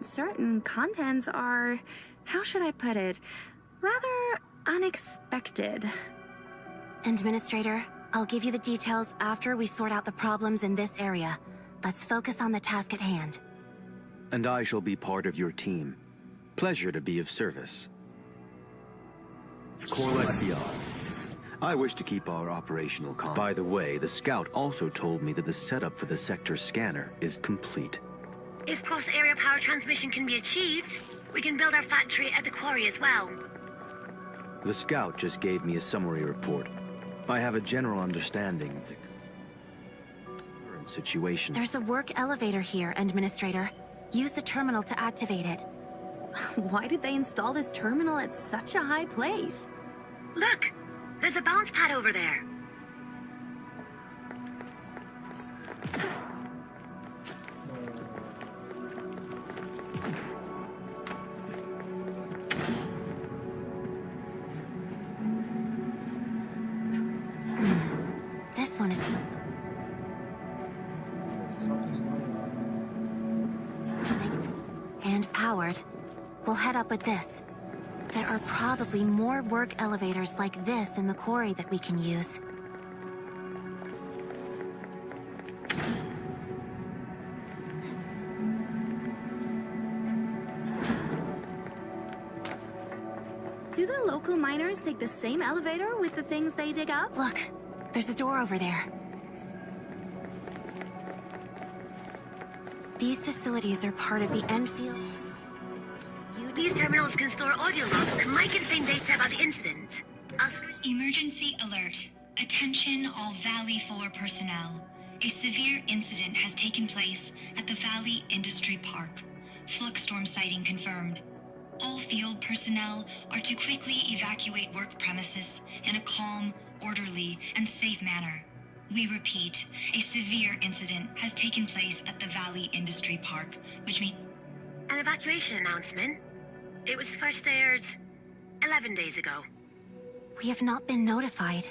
Speaker 18: Certain contents are, how should I put it, rather unexpected.
Speaker 7: Administrator, I'll give you the details after we sort out the problems in this area. Let's focus on the task at hand.
Speaker 22: And I shall be part of your team. Pleasure to be of service. Korlek Fial. I wish to keep our operational calm. By the way, the scout also told me that the setup for the sector scanner is complete.
Speaker 8: If cross-area power transmission can be achieved, we can build our factory at the quarry as well.
Speaker 22: The scout just gave me a summary report. I have a general understanding of the current situation.
Speaker 7: There's a work elevator here, Administrator. Use the terminal to activate it.
Speaker 18: Why did they install this terminal at such a high place?
Speaker 8: Look! There's a bounce pad over there.
Speaker 7: This one is... And powered. We'll head up with this. There are probably more work elevators like this in the quarry that we can use.
Speaker 18: Do the local miners take the same elevator with the things they dig up?
Speaker 7: Look, there's a door over there. These facilities are part of the Endfield.
Speaker 8: These terminals can store audio logs that might contain data about the incident.
Speaker 17: Emergency alert. Attention all Valley 4 personnel. A severe incident has taken place at the Valley Industry Park. Flux storm sighting confirmed. All field personnel are to quickly evacuate work premises in a calm, orderly, and safe manner. We repeat, a severe incident has taken place at the Valley Industry Park, which means...
Speaker 8: An evacuation announcement? It was first aired 11 days ago.
Speaker 7: We have not been notified.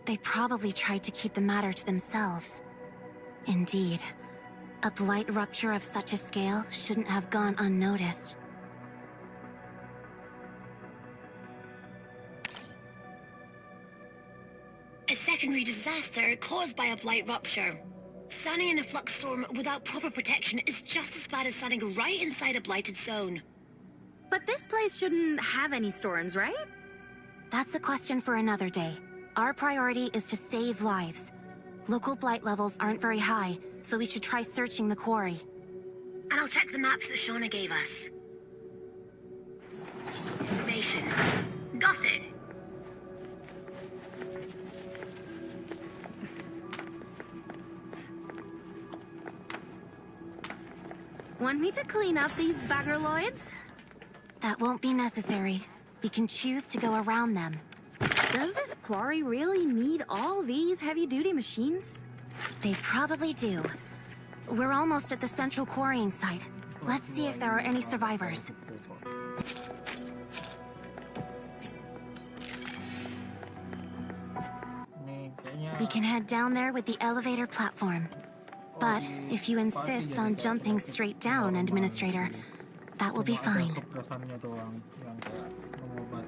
Speaker 7: They probably tried to keep the matter to themselves. Indeed, a blight rupture of such a scale shouldn't have gone unnoticed.
Speaker 8: A secondary disaster caused by a blight rupture. Standing in a flux storm without proper protection is just as bad as standing right inside a blighted zone.
Speaker 18: But this place shouldn't have any storms, right?
Speaker 7: That's a question for another day. Our priority is to save lives. Local blight levels aren't very high, so we should try searching the quarry.
Speaker 8: And I'll check the maps that Shauna gave us. Information. Got it.
Speaker 18: Want me to clean up these baggerloids?
Speaker 7: That won't be necessary. We can choose to go around them.
Speaker 18: Does this quarry really need all these heavy-duty machines?
Speaker 7: They probably do. We're almost at the central quarrying site. Let's see if there are any survivors. We can head down there with the elevator platform. But if you insist on jumping straight down, Administrator, that will be fine.
Speaker 1: Suplesannya doang yang kayak mengobat.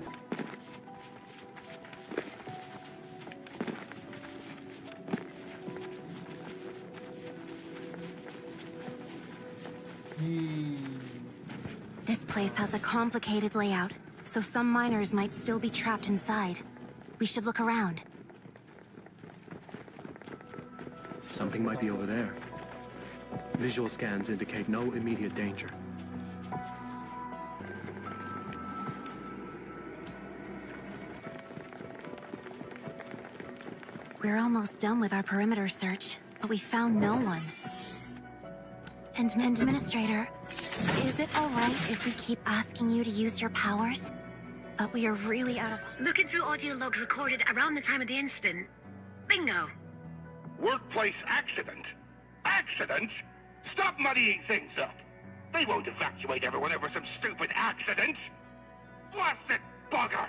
Speaker 7: This place has a complicated layout, so some miners might still be trapped inside. We should look around.
Speaker 19: Something might be over there. Visual scans indicate no immediate danger.
Speaker 7: We're almost done with our perimeter search, but we found no one. And Administrator, is it all right if we keep asking you to use your powers? But we are really out of...
Speaker 8: Looking through audio logs recorded around the time of the incident. Bingo.
Speaker 13: Workplace accident? Accident? Stop muddying things up. They won't evacuate everyone over some stupid accident. Blasted bugger!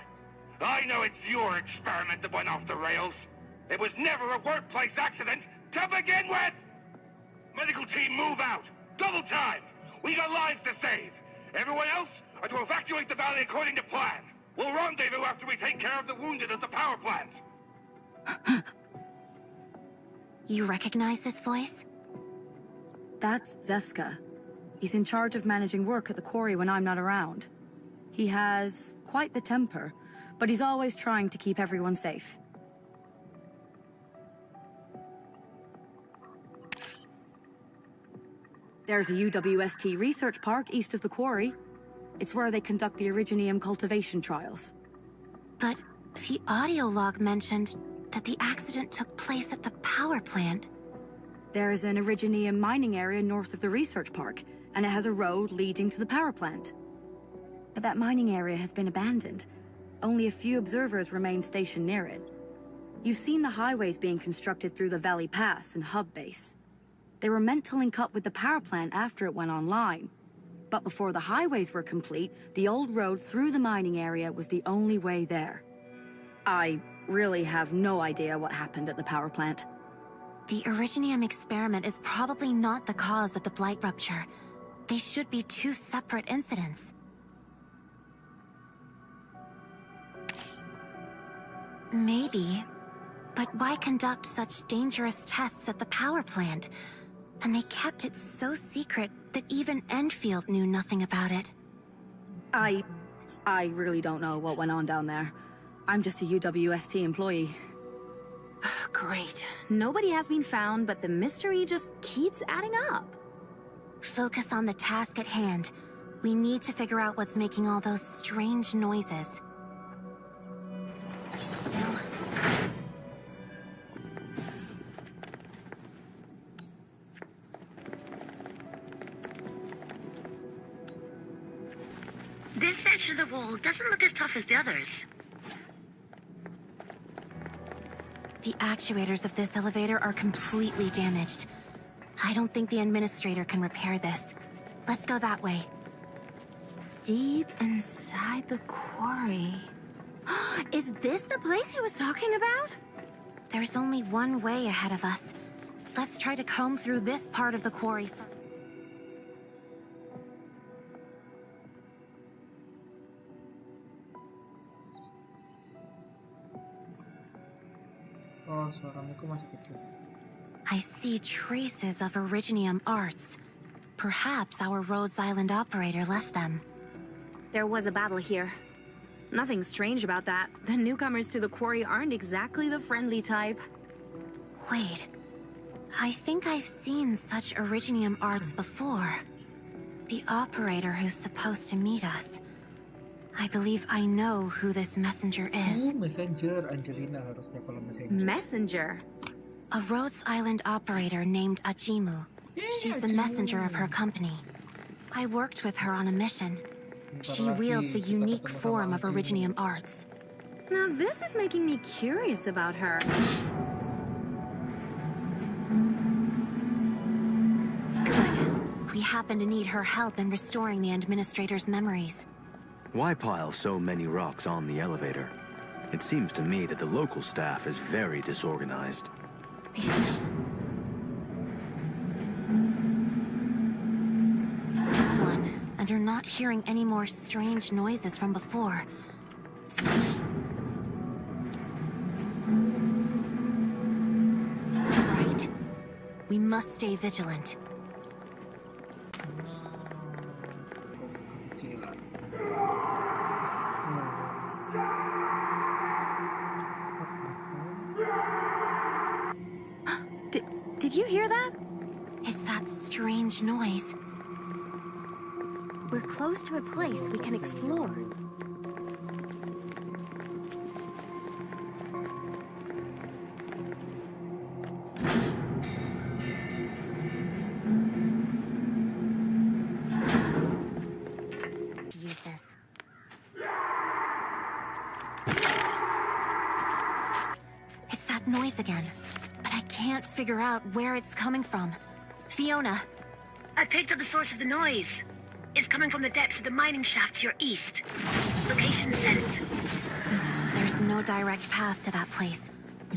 Speaker 13: I know it's your experiment that went off the rails. It was never a workplace accident to begin with! Medical team, move out! Double time! We got lives to save! Everyone else are to evacuate the valley according to plan. We'll rendezvous after we take care of the wounded at the power plant.
Speaker 7: You recognize this voice?
Speaker 16: That's Zeska. He's in charge of managing work at the quarry when I'm not around. He has quite the temper, but he's always trying to keep everyone safe. There's a UWST research park east of the quarry. It's where they conduct the Originium cultivation trials.
Speaker 7: But the audio log mentioned that the accident took place at the power plant.
Speaker 16: There's an Originium mining area north of the research park, and it has a road leading to the power plant. But that mining area has been abandoned. Only a few observers remain stationed near it. You've seen the highways being constructed through the Valley Pass and Hub Base. They were meant to link up with the power plant after it went online. But before the highways were complete, the old road through the mining area was the only way there. I really have no idea what happened at the power plant.
Speaker 7: The Originium experiment is probably not the cause of the blight rupture. They should be two separate incidents. Maybe. But why conduct such dangerous tests at the power plant? And they kept it so secret that even Endfield knew nothing about it.
Speaker 16: I really don't know what went on down there. I'm just a UWST employee.
Speaker 18: Great. Nobody has been found, but the mystery just keeps adding up.
Speaker 7: Focus on the task at hand. We need to figure out what's making all those strange noises.
Speaker 8: This section of the wall doesn't look as tough as the others.
Speaker 7: The actuators of this elevator are completely damaged. I don't think the Administrator can repair this. Let's go that way.
Speaker 18: Deep inside the quarry. Is this the place he was talking about?
Speaker 7: There's only one way ahead of us. Let's try to comb through this part of the quarry first.
Speaker 1: Oh, suaraku masih kecil.
Speaker 7: I see traces of Originium arts. Perhaps our Rhodes Island operator left them.
Speaker 18: There was a battle here. Nothing strange about that. The newcomers to the quarry aren't exactly the friendly type.
Speaker 7: Wait. I think I've seen such Originium arts before. The operator who's supposed to meet us. I believe I know who this messenger is.
Speaker 1: Oh, messenger. Angelina harusnya kalau messenger.
Speaker 18: Messenger?
Speaker 7: A Rhodes Island operator named Ajimu. She's the messenger of her company. I worked with her on a mission. She wields a unique form of Originium arts.
Speaker 18: Now this is making me curious about her.
Speaker 7: Good. We happen to need her help in restoring the Administrator's memories.
Speaker 22: Why pile so many rocks on the elevator? It seems to me that the local staff is very disorganized.
Speaker 7: And you're not hearing any more strange noises from before. Right. We must stay vigilant.
Speaker 18: Did you hear that?
Speaker 7: It's that strange noise.
Speaker 3: We're close to a place we can explore.
Speaker 7: Use this. It's that noise again, but I can't figure out where it's coming from. Fiona!
Speaker 8: I picked up the source of the noise. It's coming from the depths of the mining shaft to your east. Location set.
Speaker 7: There's no direct path to that place.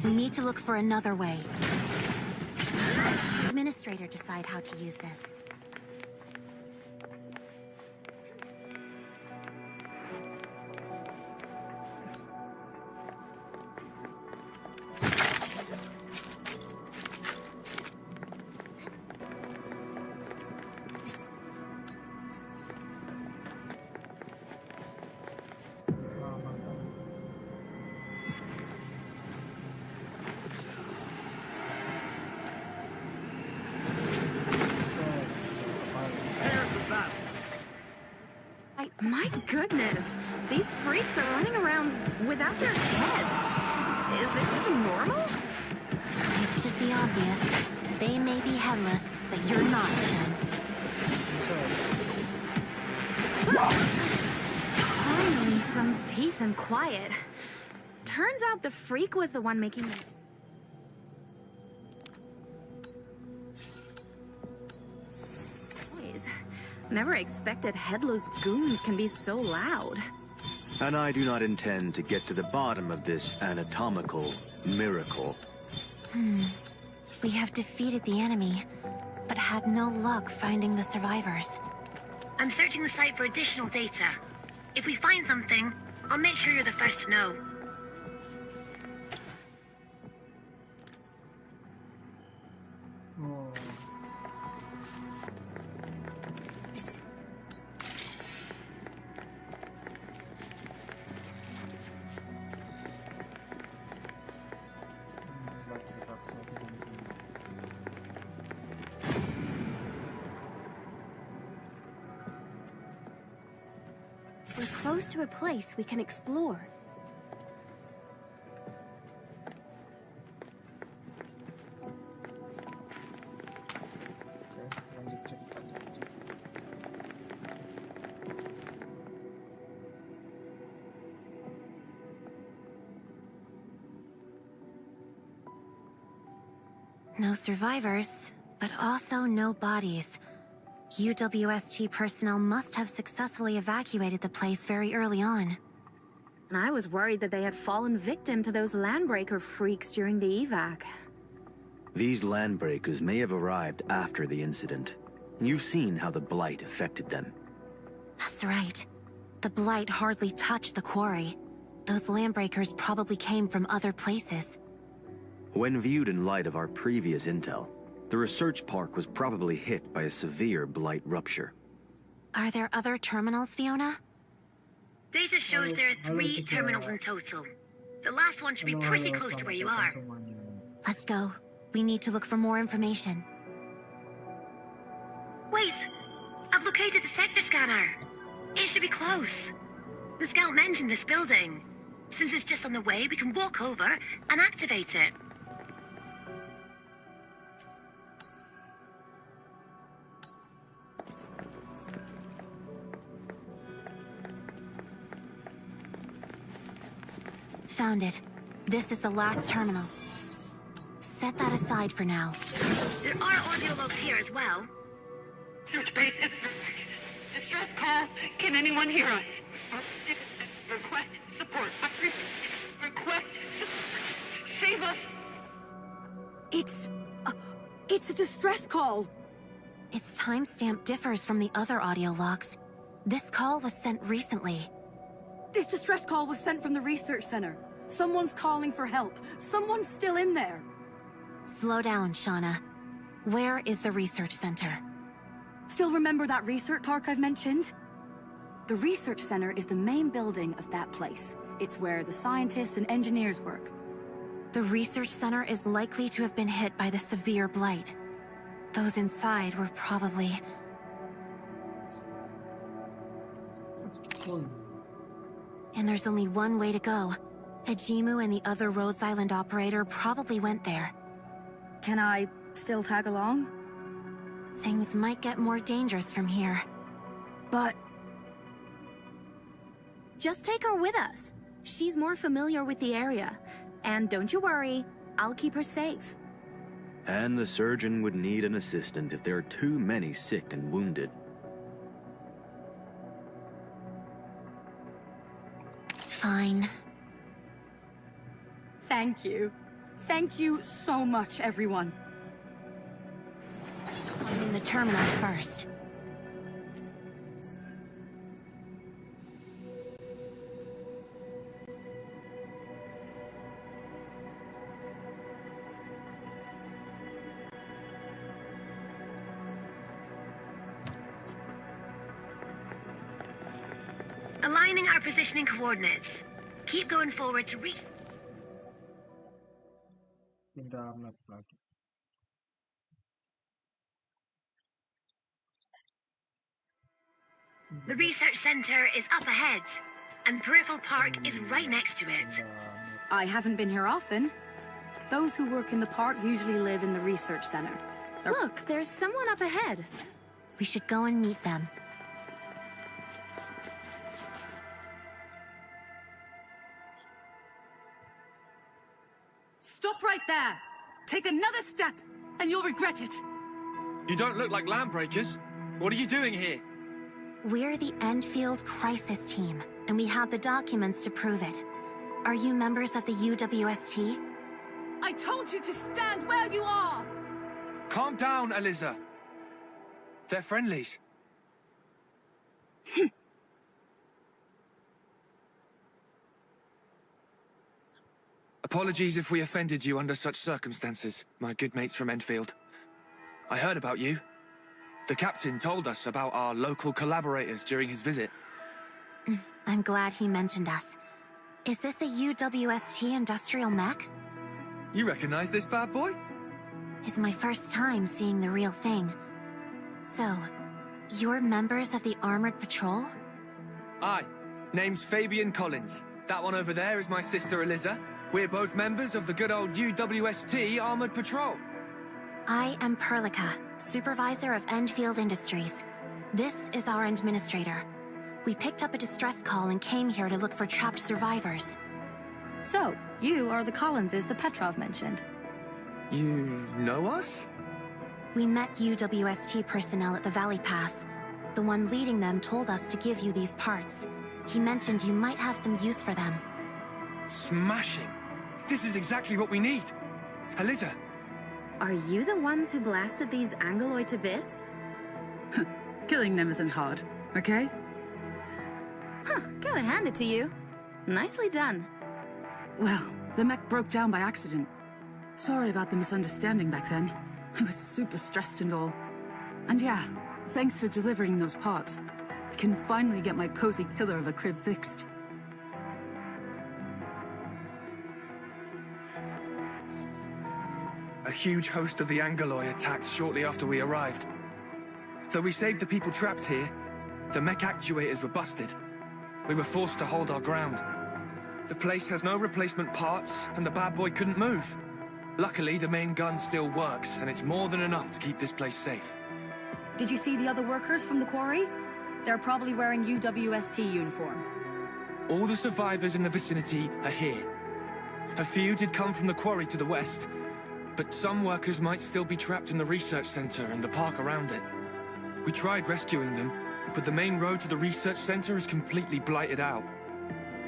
Speaker 7: We need to look for another way. Administrator decide how to use this.
Speaker 18: My goodness, these freaks are running around without their heads. Is this even normal?
Speaker 7: It should be obvious. They may be headless, but you're not, Jen.
Speaker 18: Finally, some peace and quiet. Turns out the freak was the one making the... noise. Never expected headless goons can be so loud.
Speaker 22: And I do not intend to get to the bottom of this anatomical miracle.
Speaker 7: We have defeated the enemy, but had no luck finding the survivors.
Speaker 8: I'm searching the site for additional data. If we find something, I'll make sure you're the first to know.
Speaker 3: We're close to a place we can explore.
Speaker 7: No survivors, but also no bodies. UWST personnel must have successfully evacuated the place very early on.
Speaker 18: And I was worried that they had fallen victim to those landbreaker freaks during the evac.
Speaker 22: These landbreakers may have arrived after the incident. You've seen how the Blight affected them.
Speaker 7: That's right. The Blight hardly touched the quarry. Those landbreakers probably came from other places.
Speaker 22: When viewed in light of our previous intel, the research park was probably hit by a severe Blight rupture.
Speaker 7: Are there other terminals, Fiona?
Speaker 8: Data shows there are 3 terminals in total. The last one should be pretty close to where you are.
Speaker 7: Let's go. We need to look for more information.
Speaker 8: Wait! I've located the sector scanner. It should be close. The scout mentioned this building. Since it's just on the way, we can walk over and activate it.
Speaker 7: found it. This is the last terminal. Set that aside for now.
Speaker 8: There are audio logs here as well.
Speaker 4: Search base. Distress call. Can anyone hear us? Request support. Request. Save us.
Speaker 16: It's a distress call.
Speaker 7: Its timestamp differs from the other audio logs. This call was sent recently.
Speaker 16: This distress call was sent from the research center. Someone's calling for help. Someone's still in there.
Speaker 7: Slow down, Shauna. Where is the research center?
Speaker 16: Still remember that research park I've mentioned? The research center is the main building of that place. It's where the scientists and engineers work.
Speaker 7: The research center is likely to have been hit by the severe blight. Those inside were probably... And there's only one way to go. Hajimu and the other Rhodes Island operator probably went there.
Speaker 16: Can I still tag along?
Speaker 7: Things might get more dangerous from here.
Speaker 16: But...
Speaker 18: Just take her with us. She's more familiar with the area. And don't you worry, I'll keep her safe.
Speaker 22: And the surgeon would need an assistant if there are too many sick and wounded.
Speaker 7: Fine.
Speaker 16: Thank you. Thank you so much, everyone.
Speaker 7: I'm in the terminal first.
Speaker 8: Aligning our positioning coordinates. Keep going forward to reach...
Speaker 1: Pindah map lagi.
Speaker 8: The research center is up ahead, and Peripheral Park is right next to it.
Speaker 16: I haven't been here often. Those who work in the park usually live in the research center.
Speaker 18: Look, there's someone up ahead.
Speaker 7: We should go and meet them.
Speaker 16: Stop right there! Take another step, and you'll regret it!
Speaker 11: You don't look like Landbreakers. What are you doing here?
Speaker 7: We're the Endfield Crisis Team, and we have the documents to prove it. Are you members of the UWST?
Speaker 16: I told you to stand where you are!
Speaker 11: Calm down, Eliza. They're friendlies. Apologies if we offended you under such circumstances, my good mates from Endfield. I heard about you. The captain told us about our local collaborators during his visit.
Speaker 7: I'm glad he mentioned us. Is this a UWST industrial mech?
Speaker 11: You recognize this bad boy?
Speaker 7: It's my first time seeing the real thing. So, you're members of the Armored Patrol?
Speaker 11: Aye. Name's Fabian Collins. That one over there is my sister Eliza. We're both members of the good old UWST Armored Patrol.
Speaker 7: I am Perlica, supervisor of Endfield Industries. This is our administrator. We picked up a distress call and came here to look for trapped survivors.
Speaker 16: So, you are the Collinses that Petrov mentioned.
Speaker 11: You know us?
Speaker 7: We met UWST personnel at the Valley Pass. The one leading them told us to give you these parts. He mentioned you might have some use for them.
Speaker 11: Smashing! This is exactly what we need! Eliza!
Speaker 18: Are you the ones who blasted these Angoloi to bits?
Speaker 16: Killing them isn't hard, okay?
Speaker 18: Huh, gotta hand it to you. Nicely done.
Speaker 16: Well, the mech broke down by accident. Sorry about the misunderstanding back then. I was super stressed and all. And yeah, thanks for delivering those parts. I can finally get my cozy pillar of a crib fixed.
Speaker 11: A huge host of the Angoloi attacked shortly after we arrived. Though we saved the people trapped here, the mech actuators were busted. We were forced to hold our ground. The place has no replacement parts, and the bad boy couldn't move. Luckily, the main gun still works, and it's more than enough to keep this place safe.
Speaker 16: Did you see the other workers from the quarry? They're probably wearing UWST uniform.
Speaker 11: All the survivors in the vicinity are here. A few did come from the quarry to the west, but some workers might still be trapped in the research center and the park around it. We tried rescuing them, but the main road to the research center is completely blighted out.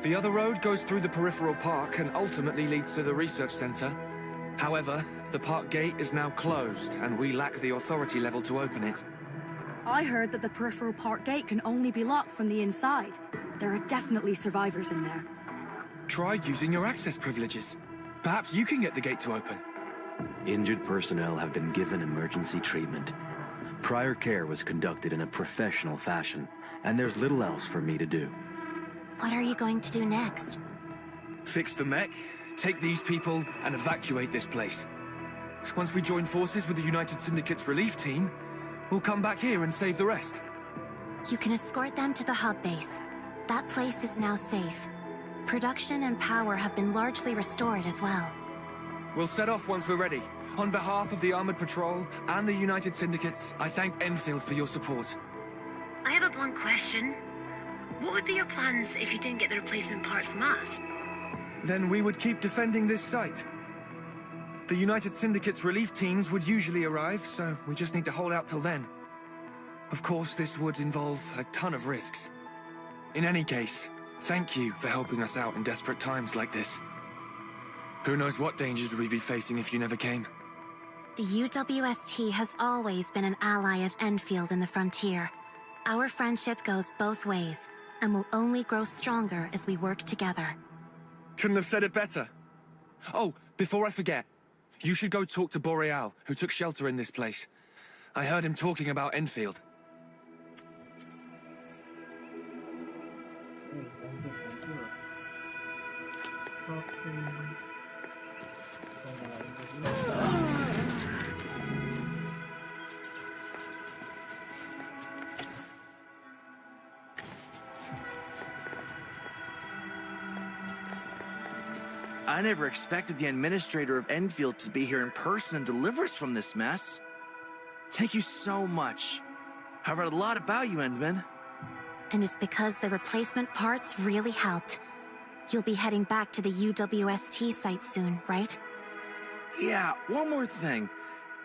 Speaker 11: The other road goes through the peripheral park and ultimately leads to the research center. However, the park gate is now closed, and we lack the authority level to open it.
Speaker 16: I heard that the peripheral park gate can only be locked from the inside. There are definitely survivors in there.
Speaker 11: Try using your access privileges. Perhaps you can get the gate to open.
Speaker 22: Injured personnel have been given emergency treatment. Prior care was conducted in a professional fashion, and there's little else for me to do.
Speaker 7: What are you going to do next?
Speaker 11: Fix the mech, take these people, and evacuate this place. Once we join forces with the United Syndicate's relief team, we'll come back here and save the rest.
Speaker 7: You can escort them to the hub base. That place is now safe. Production and power have been largely restored as well.
Speaker 11: We'll set off once we're ready. On behalf of the Armored Patrol and the United Syndicates, I thank Enfield for your support.
Speaker 8: I have a blunt question. What would be your plans if you didn't get the replacement parts from us?
Speaker 11: Then we would keep defending this site. The United Syndicate's relief teams would usually arrive, so we just need to hold out till then. Of course, this would involve a ton of risks. In any case, thank you for helping us out in desperate times like this. Who knows what dangers we'd be facing if you never came.
Speaker 7: The UWST has always been an ally of Endfield in the frontier. Our friendship goes both ways, and will only grow stronger as we work together.
Speaker 11: Couldn't have said it better. Oh, before I forget, you should go talk to Boreal, who took shelter in this place. I heard him talking about Enfield.
Speaker 20: I never expected the administrator of Endfield to be here in person and deliver us from this mess. Thank you so much. I read a lot about you, Endman.
Speaker 7: And it's because the replacement parts really helped. You'll be heading back to the UWST site soon, right?
Speaker 20: Yeah, one more thing.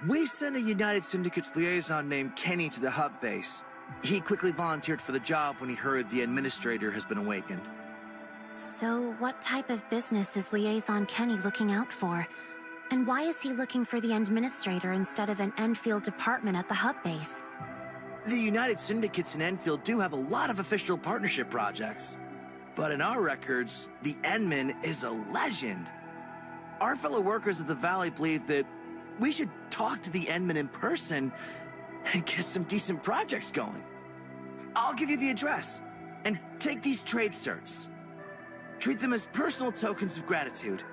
Speaker 20: We sent a United Syndicates liaison named Kenny to the hub base. He quickly volunteered for the job when he heard the administrator has been awakened.
Speaker 7: So, what type of business is Liaison Kenny looking out for? And why is he looking for the administrator instead of an Endfield department at the hub base?
Speaker 20: The United Syndicates in Enfield do have a lot of official partnership projects. But in our records, the Endman is a legend. Our fellow workers of the Valley believe that we should talk to the Endman in person and get some decent projects going. I'll give you the address, and take these trade certs. Treat them as personal tokens of gratitude.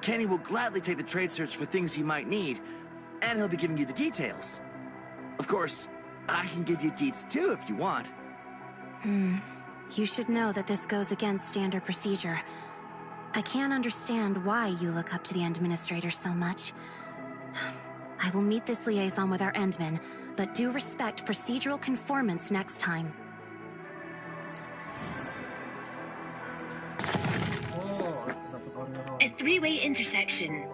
Speaker 20: Kenny will gladly take the trade certs for things you might need, and he'll be giving you the details. Of course, I can give you deets too if you want.
Speaker 7: You should know that this goes against standard procedure. I can't understand why you look up to the administrator so much. I will meet this liaison with our Endman, but do respect procedural conformance next time.
Speaker 8: A three-way intersection.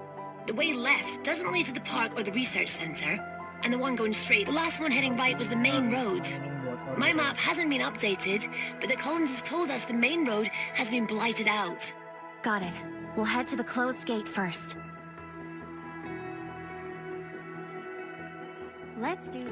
Speaker 8: The way left doesn't lead to the park or the research center, and the one going straight, the last one heading right, was the main road. My map hasn't been updated, but the Collins has told us the main road has been blighted out.
Speaker 7: Got it. We'll head to the closed gate first. Let's do...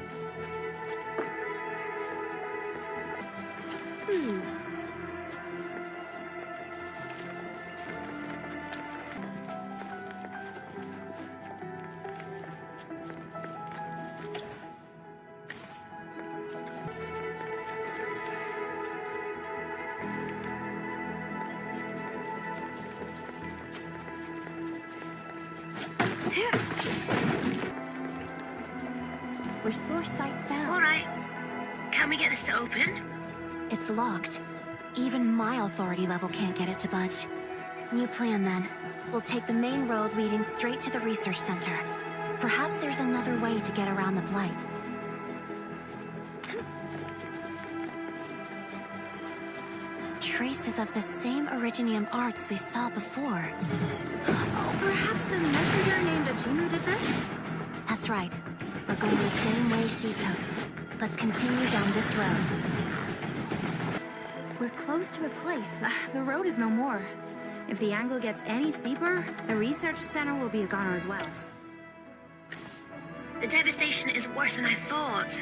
Speaker 7: Resource site found.
Speaker 8: All right. Can we get this to open?
Speaker 7: It's locked. Even my authority level can't get it to budge. New plan then. We'll take the main road leading straight to the research center. Perhaps there's another way to get around the blight. traces of the same Originium arts we saw before.
Speaker 18: Oh, perhaps the messenger named Ajimu did this?
Speaker 7: That's right. We're going the same way she took. Let's continue down this road.
Speaker 18: We're close to a place. The road is no more. If the angle gets any steeper, the research center will be a goner as well.
Speaker 8: The devastation is worse than I thought.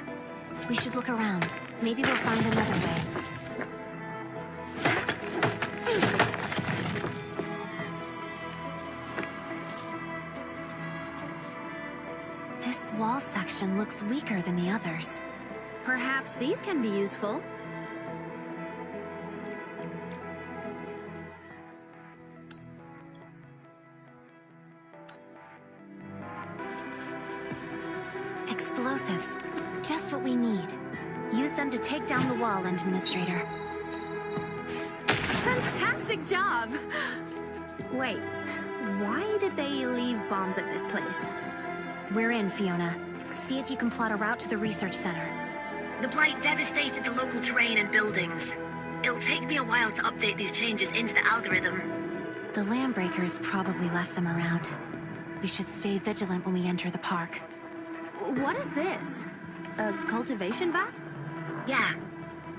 Speaker 7: We should look around. Maybe we'll find another way. This wall section looks weaker than the others.
Speaker 18: Perhaps these can be useful.
Speaker 7: Explosives. Just what we need. Use them to take down the wall, Administrator.
Speaker 18: Fantastic job! Wait, why did they leave bombs at this place?
Speaker 7: We're in, Fiona. See if you can plot a route to the research center.
Speaker 8: The blight devastated the local terrain and buildings. It'll take me a while to update these changes into the algorithm.
Speaker 7: The Landbreakers probably left them around. We should stay vigilant when we enter the park.
Speaker 18: What is this? A cultivation vat?
Speaker 8: Yeah.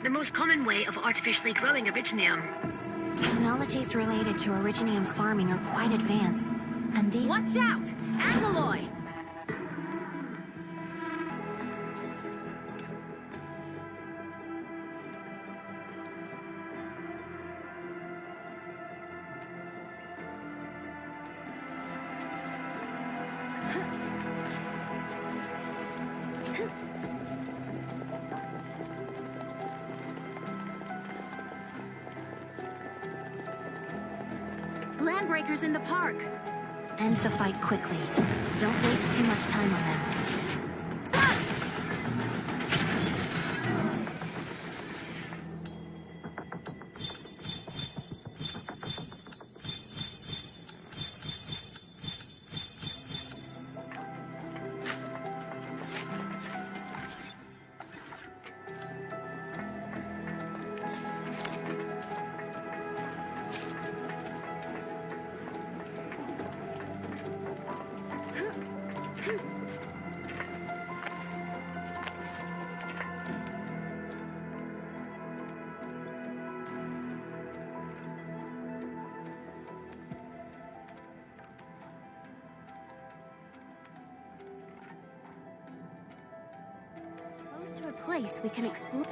Speaker 8: The most common way of artificially growing Originium.
Speaker 7: Technologies related to Originium farming are quite advanced, and these—
Speaker 18: Watch out! Angeloy! Landbreakers in the park.
Speaker 7: End the fight quickly. Don't waste too much time on them.
Speaker 18: Close to a place we can explore.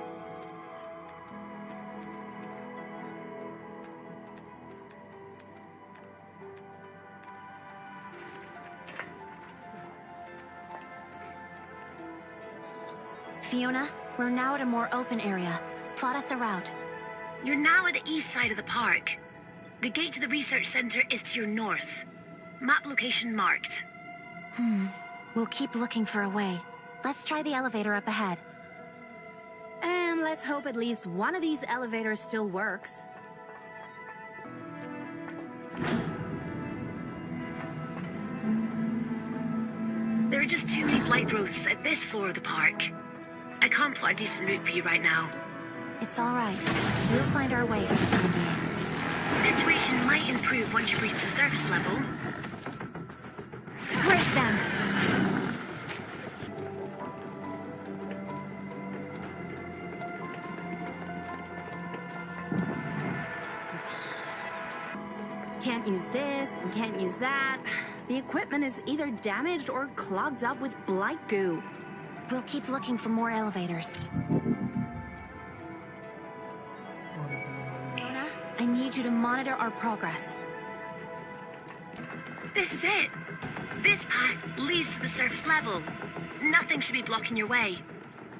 Speaker 7: Fiona, we're now at a more open area. Plot us a route.
Speaker 8: You're now at the east side of the park. The gate to the research center is to your north. Map location marked.
Speaker 7: We'll keep looking for a way. Let's try the elevator up ahead.
Speaker 18: And let's hope at least one of these elevators still works.
Speaker 8: There are just too many blight growths at this floor of the park. I can't plot a decent route for you right now.
Speaker 7: It's all right. We'll find our way for the time being.
Speaker 8: Situation might improve once you reach the surface level.
Speaker 7: Break them!
Speaker 18: Can't use this and can't use that. The equipment is either damaged or clogged up with blight goo.
Speaker 7: We'll keep looking for more elevators. Fiona, I need you to monitor our progress.
Speaker 8: This is it. This path leads to the surface level. Nothing should be blocking your way.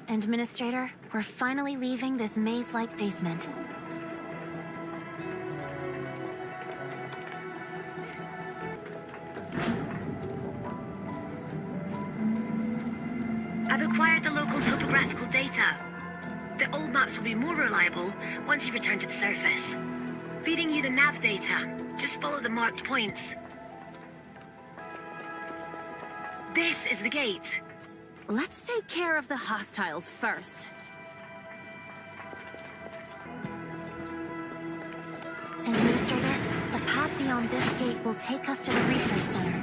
Speaker 7: Administrator, we're finally leaving this maze-like basement.
Speaker 8: I've acquired the local topographical data. The old maps will be more reliable once you return to the surface. Feeding you the nav data. Just follow the marked points. This is the gate.
Speaker 18: Let's take care of the hostiles first.
Speaker 7: beyond this gate will take us to the research center.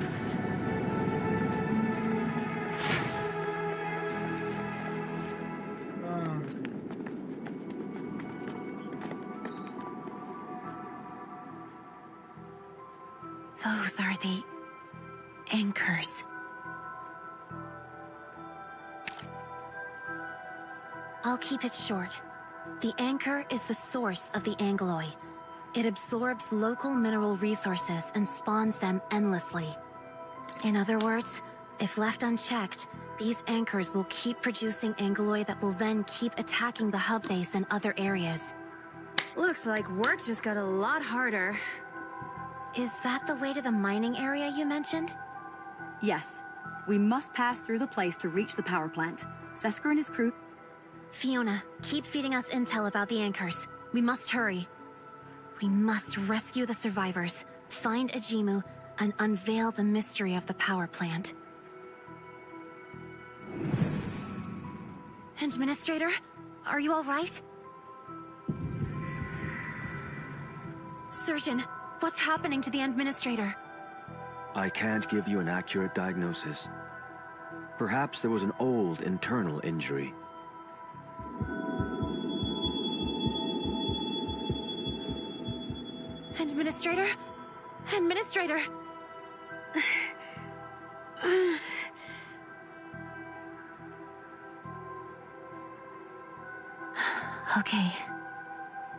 Speaker 7: Those are the anchors. I'll keep it short. The anchor is the source of the Angloy. It absorbs local mineral resources and spawns them endlessly. In other words, if left unchecked, these anchors will keep producing Angloy that will then keep attacking the hub base and other areas.
Speaker 18: Looks like work just got a lot harder.
Speaker 7: Is that the way to the mining area you mentioned?
Speaker 16: Yes. We must pass through the place to reach the power plant. Sesker and his crew...
Speaker 7: Fiona, keep feeding us intel about the anchors. We must hurry. We must rescue the survivors, find Ajimu, and unveil the mystery of the power plant. Administrator, are you all right? Surgeon, what's happening to the Administrator?
Speaker 22: I can't give you an accurate diagnosis. Perhaps there was an old internal injury.
Speaker 7: Administrator? Administrator! Okay.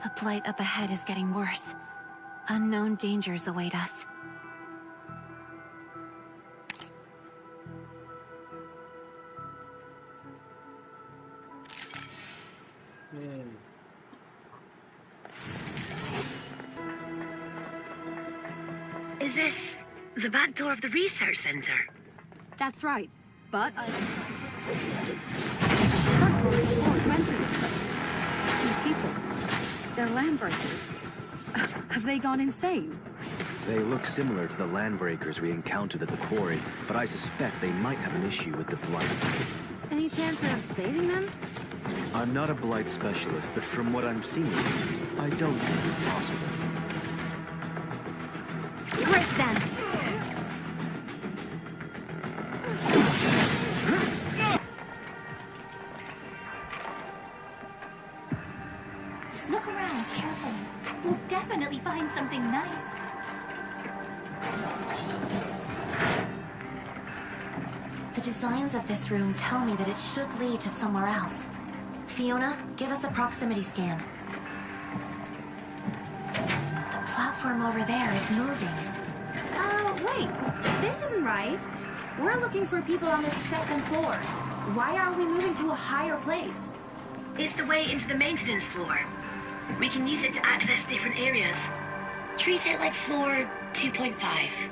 Speaker 7: The blight up ahead is getting worse. Unknown dangers await us.
Speaker 8: Is this the back door of the research center?
Speaker 16: That's right, but I... These people, they're land breakers. Have they gone insane?
Speaker 22: They look similar to the landbreakers we encountered at the quarry, but I suspect they might have an issue with the blight.
Speaker 18: Any chance of saving them?
Speaker 22: I'm not a blight specialist, but from what I'm seeing, I don't think it's possible.
Speaker 7: Great then!
Speaker 3: Look around carefully. We'll definitely find something nice.
Speaker 7: The designs of this room tell me that it should lead to somewhere else. Fiona, give us a proximity scan. The platform over there is moving.
Speaker 18: Wait. This isn't right. We're looking for people on the second floor. Why are we moving to a higher place?
Speaker 8: It's the way into the maintenance floor. We can use it to access different areas. Treat it like floor 2.5.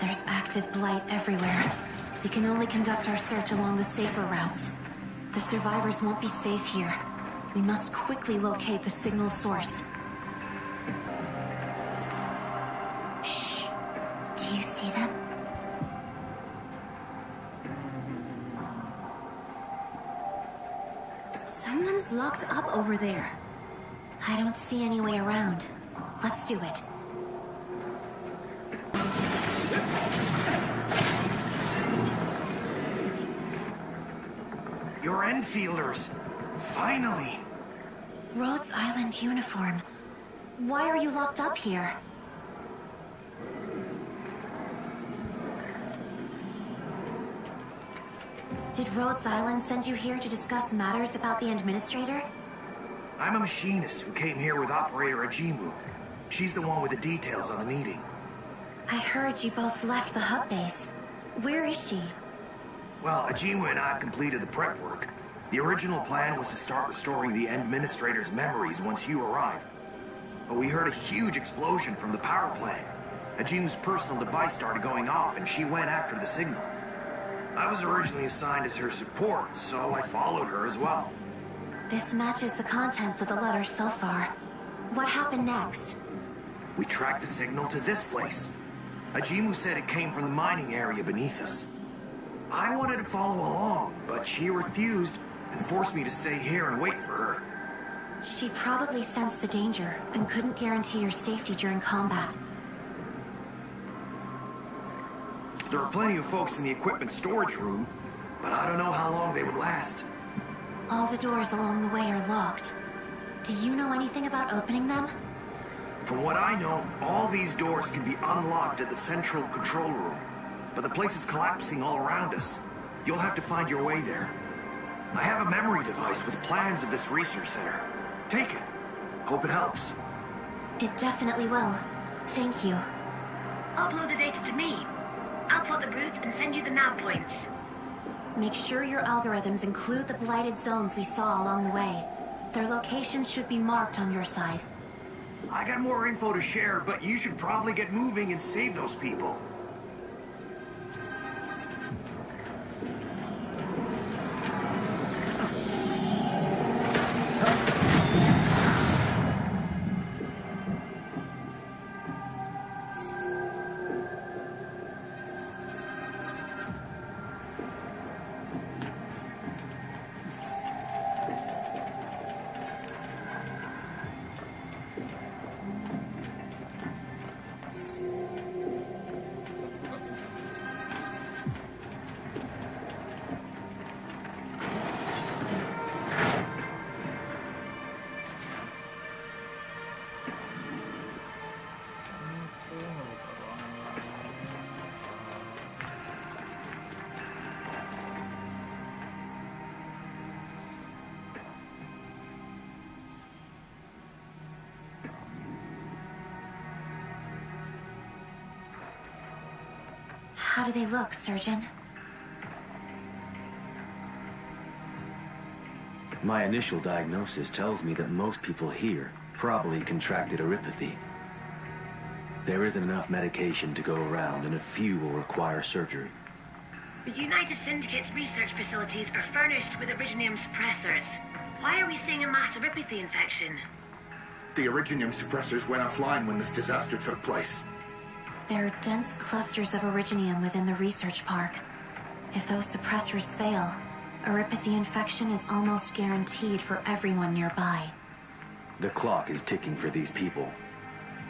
Speaker 7: There's active blight everywhere. We can only conduct our search along the safer routes. The survivors won't be safe here. We must quickly locate the signal source. Shh. Do you see them?
Speaker 18: Someone's locked up over there.
Speaker 7: I don't see any way around. Let's do it.
Speaker 20: You're Enfielders! Finally!
Speaker 7: Rhodes Island uniform. Why are you locked up here? Did Rhodes Island send you here to discuss matters about the Administrator?
Speaker 20: I'm a machinist who came here with Operator Ajimu. She's the one with the details on the meeting.
Speaker 7: I heard you both left the hub base. Where is she?
Speaker 20: Well, Ajimu and I completed the prep work. The original plan was to start restoring the Administrator's memories once you arrived. But we heard a huge explosion from the power plant. Ajimu's personal device started going off and she went after the signal. I was originally assigned as her support, so I followed her as well.
Speaker 7: This matches the contents of the letter so far. What happened next?
Speaker 20: We tracked the signal to this place. Ajimu said it came from the mining area beneath us. I wanted to follow along, but she refused and forced me to stay here and wait for her.
Speaker 7: She probably sensed the danger and couldn't guarantee your safety during combat.
Speaker 20: There are plenty of folks in the equipment storage room, but I don't know how long they would last.
Speaker 7: All the doors along the way are locked. Do you know anything about opening them?
Speaker 20: From what I know, all these doors can be unlocked at the central control room, but the place is collapsing all around us. You'll have to find your way there. I have a memory device with plans of this research center. Take it. Hope it helps.
Speaker 7: It definitely will. Thank you.
Speaker 8: Upload the data to me. I'll plot the routes and send you the nav points.
Speaker 7: Make sure your algorithms include the blighted zones we saw along the way. Their locations should be marked on your side.
Speaker 20: I got more info to share, but you should probably get moving and save those people.
Speaker 7: How do they look, Surgeon?
Speaker 22: My initial diagnosis tells me that most people here probably contracted erypathy. There isn't enough medication to go around, and a few will require surgery.
Speaker 8: The United Syndicate's research facilities are furnished with originium suppressors. Why are we seeing a mass erypathy infection?
Speaker 2: The originium suppressors went offline when this disaster took place.
Speaker 7: There are dense clusters of originium within the research park. If those suppressors fail, erypathy infection is almost guaranteed for everyone nearby.
Speaker 22: The clock is ticking for these people.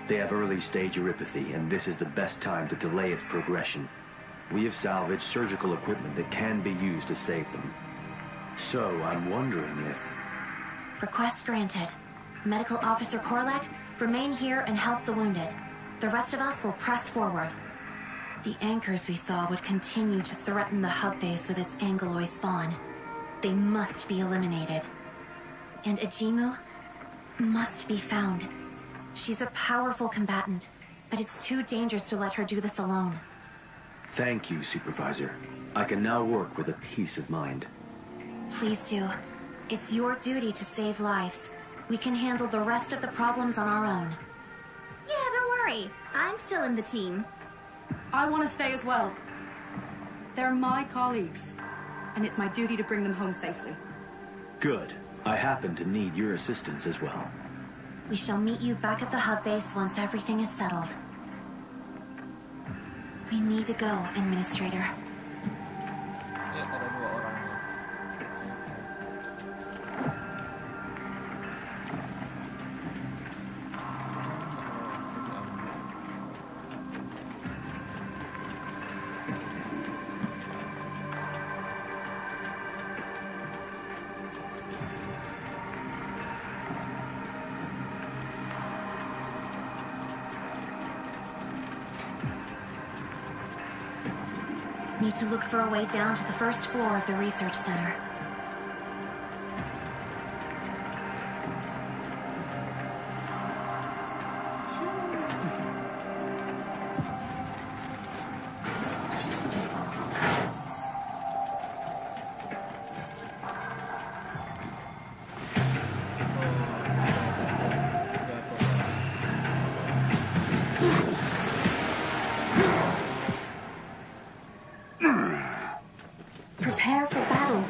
Speaker 22: They have early-stage erypathy, and this is the best time to delay its progression. We have salvaged surgical equipment that can be used to save them. So, I'm wondering if...
Speaker 7: Request granted. Medical Officer Korlek, remain here and help the wounded. The rest of us will press forward. The anchors we saw would continue to threaten the hub base with its Angoloi spawn. They must be eliminated. And Ajimu must be found. She's a powerful combatant, but it's too dangerous to let her do this alone.
Speaker 22: Thank you, Supervisor. I can now work with a peace of mind.
Speaker 7: Please do. It's your duty to save lives. We can handle the rest of the problems on our own.
Speaker 18: Yeah, don't worry. I'm still in the team.
Speaker 16: I want to stay as well. They're my colleagues, and it's my duty to bring them home safely.
Speaker 22: Good. I happen to need your assistance as well.
Speaker 7: We shall meet you back at the hub base once everything is settled. We need to go, Administrator.
Speaker 1: Ya, ada 2 orang nih.
Speaker 7: Need to look for a way down to the first floor of the research center. Prepare for battle.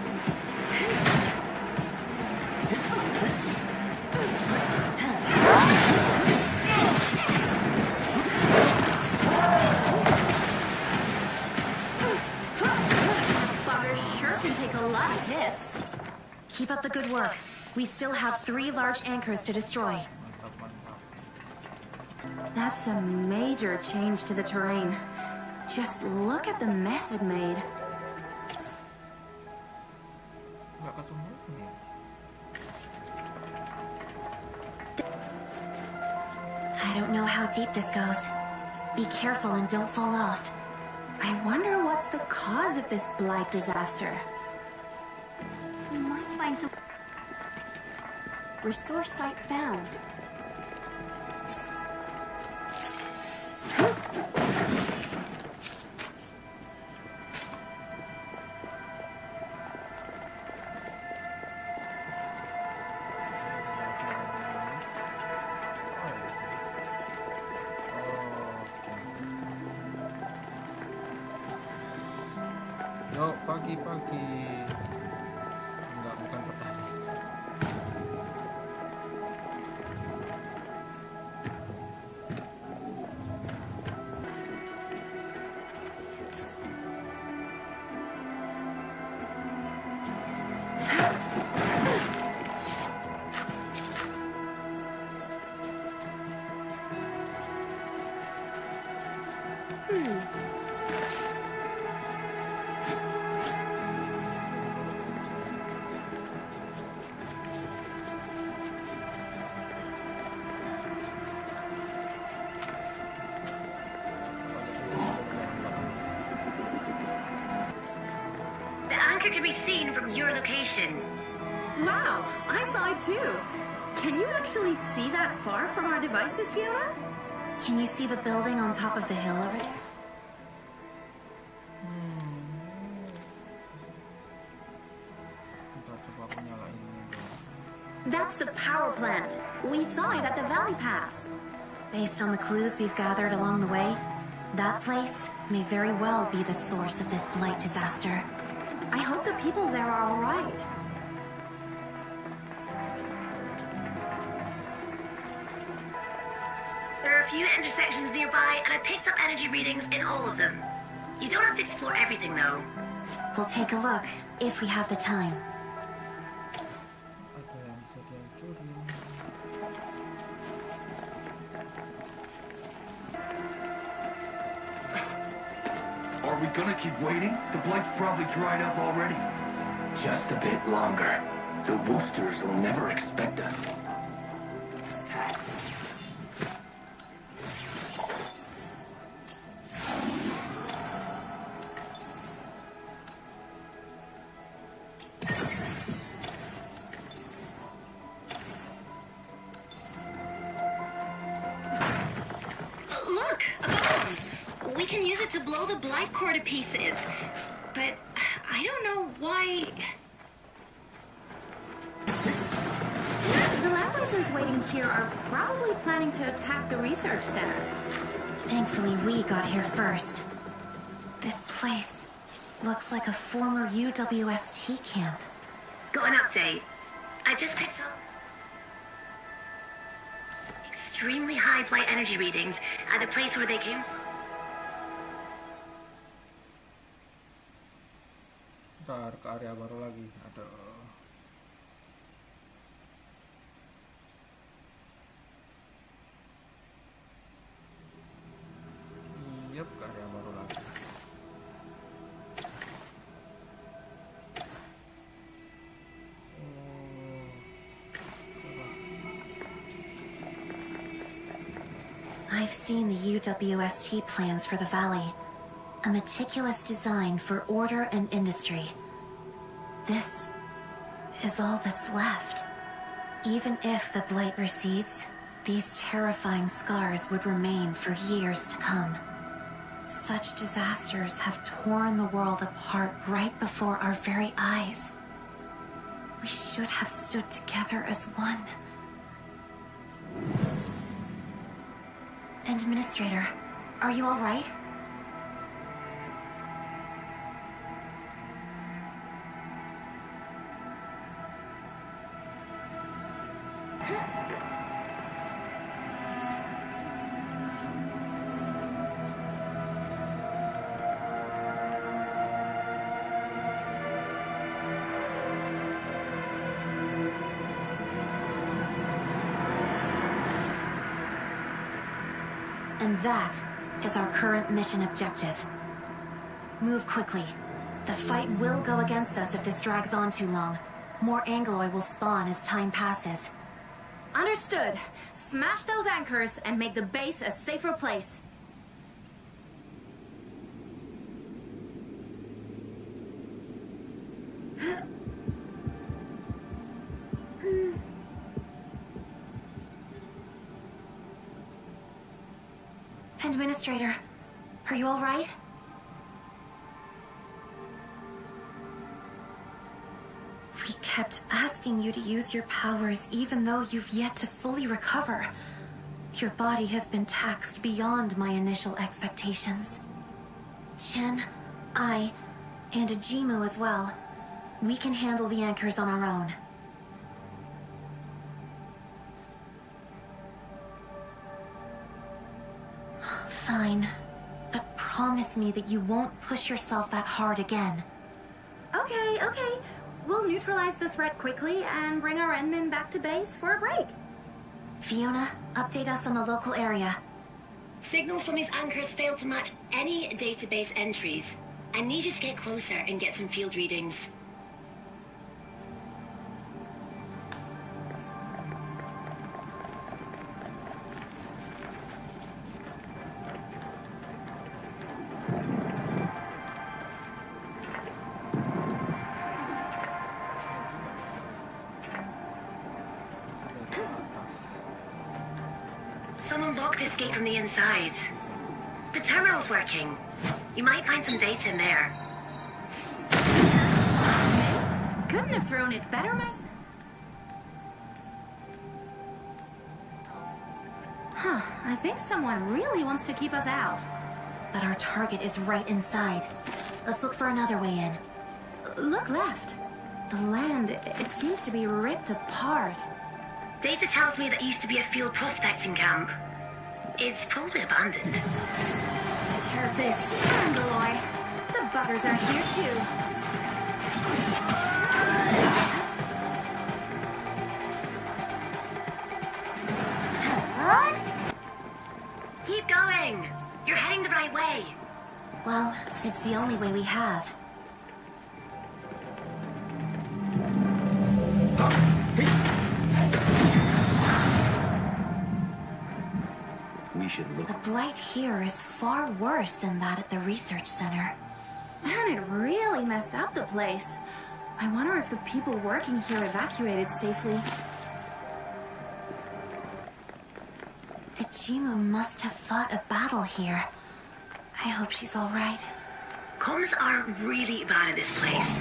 Speaker 7: Good work. We still have 3 large anchors to destroy.
Speaker 1: Mantap, mantap.
Speaker 18: That's a major change to the terrain. Just look at the mess it made.
Speaker 1: Nggak ketemu nih.
Speaker 7: I don't know how deep this goes. Be careful and don't fall off.
Speaker 18: I wonder what's the cause of this blight disaster.
Speaker 7: We might find some... Resource site found.
Speaker 1: Yuk, pagi-pagi. Enggak, bukan petani.
Speaker 8: The anchor can be seen from your location.
Speaker 18: Wow, I saw it too. Can you actually see that far from our devices, Fiona?
Speaker 7: Can you see the building on top of the hill over there?
Speaker 1: Ntar coba aku nyalain ini dulu.
Speaker 18: That's the power plant. We saw it at the Valley Pass.
Speaker 7: Based on the clues we've gathered along the way, that place may very well be the source of this blight disaster.
Speaker 18: I hope the people there are all right.
Speaker 8: There are a few intersections nearby, and I picked up energy readings in all of them. You don't have to explore everything, though.
Speaker 7: We'll take a look, if we have the time.
Speaker 1: Ada yang bisa dihancurin.
Speaker 13: Are we gonna keep waiting? The blight's probably dried up already. Just a bit longer. The Woosters will never expect us.
Speaker 8: Look, a bomb. We can use it to blow the blight core to pieces. But I don't know why.
Speaker 18: The Lambreakers waiting here are probably planning to attack the research center.
Speaker 7: Thankfully, we got here first. This place looks like a former UWST camp.
Speaker 8: Got an update. I just picked up extremely high blight energy readings at the place where they came from.
Speaker 1: Ntar ke area baru lagi. Aduh. Yep, ke area baru lagi.
Speaker 7: I've seen the UWST plans for the valley. A meticulous design for order and industry. This is all that's left. Even if the blight recedes, these terrifying scars would remain for years to come. Such disasters have torn the world apart right before our very eyes. We should have stood together as one. Administrator, are you all right? And that is our current mission objective. Move quickly. The fight will go against us if this drags on too long. More Angloy will spawn as time passes.
Speaker 18: Understood. Smash those anchors and make the base a safer place.
Speaker 7: Administrator, are you all right? We kept asking you to use your powers even though you've yet to fully recover. Your body has been taxed beyond my initial expectations. Chen, I, and Ajimu as well. We can handle the anchors on our own. Fine, but promise me that you won't push yourself that hard again.
Speaker 18: Okay. We'll neutralize the threat quickly and bring our Endmen back to base for a break.
Speaker 7: Fiona, update us on the local area.
Speaker 8: Signals from these anchors failed to match any database entries. I need you to get closer and get some field readings. Someone locked this gate from the inside. The terminal's working. You might find some data in there.
Speaker 18: Couldn't have thrown it better myself. I think someone really wants to keep us out.
Speaker 7: But our target is right inside. Let's look for another way in.
Speaker 18: Look left. The land, it seems to be ripped apart.
Speaker 8: Data tells me that used to be a field prospecting camp. It's probably abandoned.
Speaker 18: Heard this, Angloy. The buggers are here too.
Speaker 7: What?
Speaker 8: Keep going. You're heading the right way.
Speaker 7: Well, it's the only way we have.
Speaker 22: We should look.
Speaker 7: The blight here is far worse than that at the research center.
Speaker 18: Man, it really messed up the place. I wonder if the people working here evacuated safely.
Speaker 7: Ajimu must have fought a battle here. I hope she's all right.
Speaker 8: Comms are really bad at this place.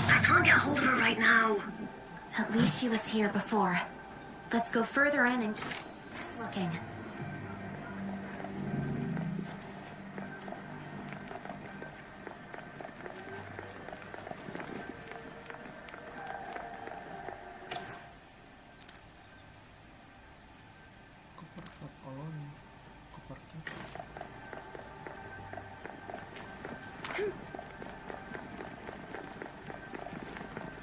Speaker 8: I can't get a hold of her right now.
Speaker 7: At least she was here before. Let's go further in and keep looking.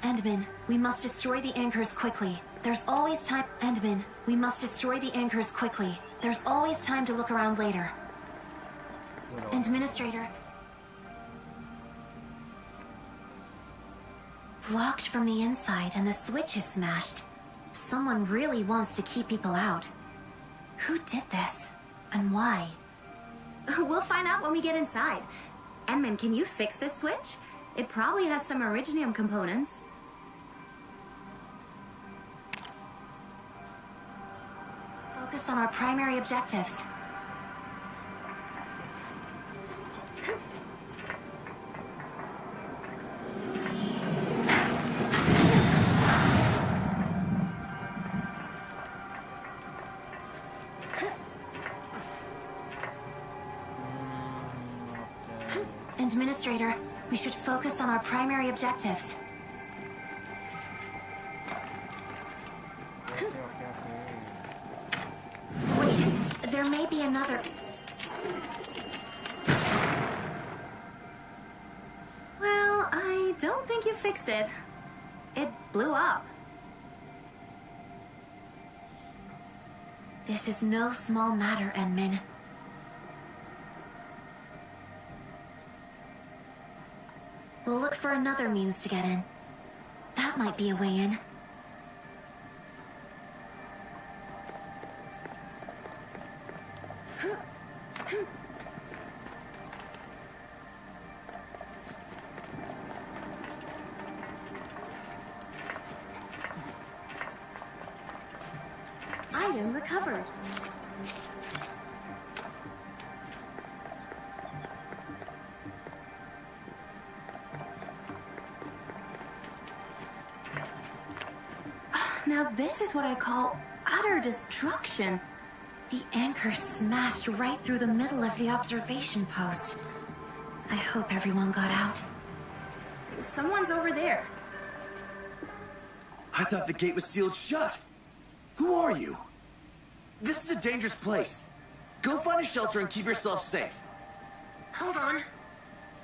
Speaker 7: Endman, we must destroy the anchors quickly. There's always time. Endman, we must destroy the anchors quickly. There's always time to look around later. Administrator. Blocked from the inside and the switch is smashed. Someone really wants to keep people out. Who did this? And why?
Speaker 18: We'll find out when we get inside. Endman, can you fix this switch? It probably has some Originium components.
Speaker 7: Focus on our primary objectives. Administrator, we should focus on our primary objectives. Wait, there may be another...
Speaker 18: Well, I don't think you fixed it. It blew up.
Speaker 7: This is no small matter, Enmin. for another means to get in. That might be a way in.
Speaker 16: Item recovered.
Speaker 18: Now this is what I call utter destruction.
Speaker 7: The anchor smashed right through the middle of the observation post. I hope everyone got out.
Speaker 18: Someone's over there.
Speaker 5: I thought the gate was sealed shut. Who are you? This is a dangerous place. Go find a shelter and keep yourself safe.
Speaker 8: Hold on.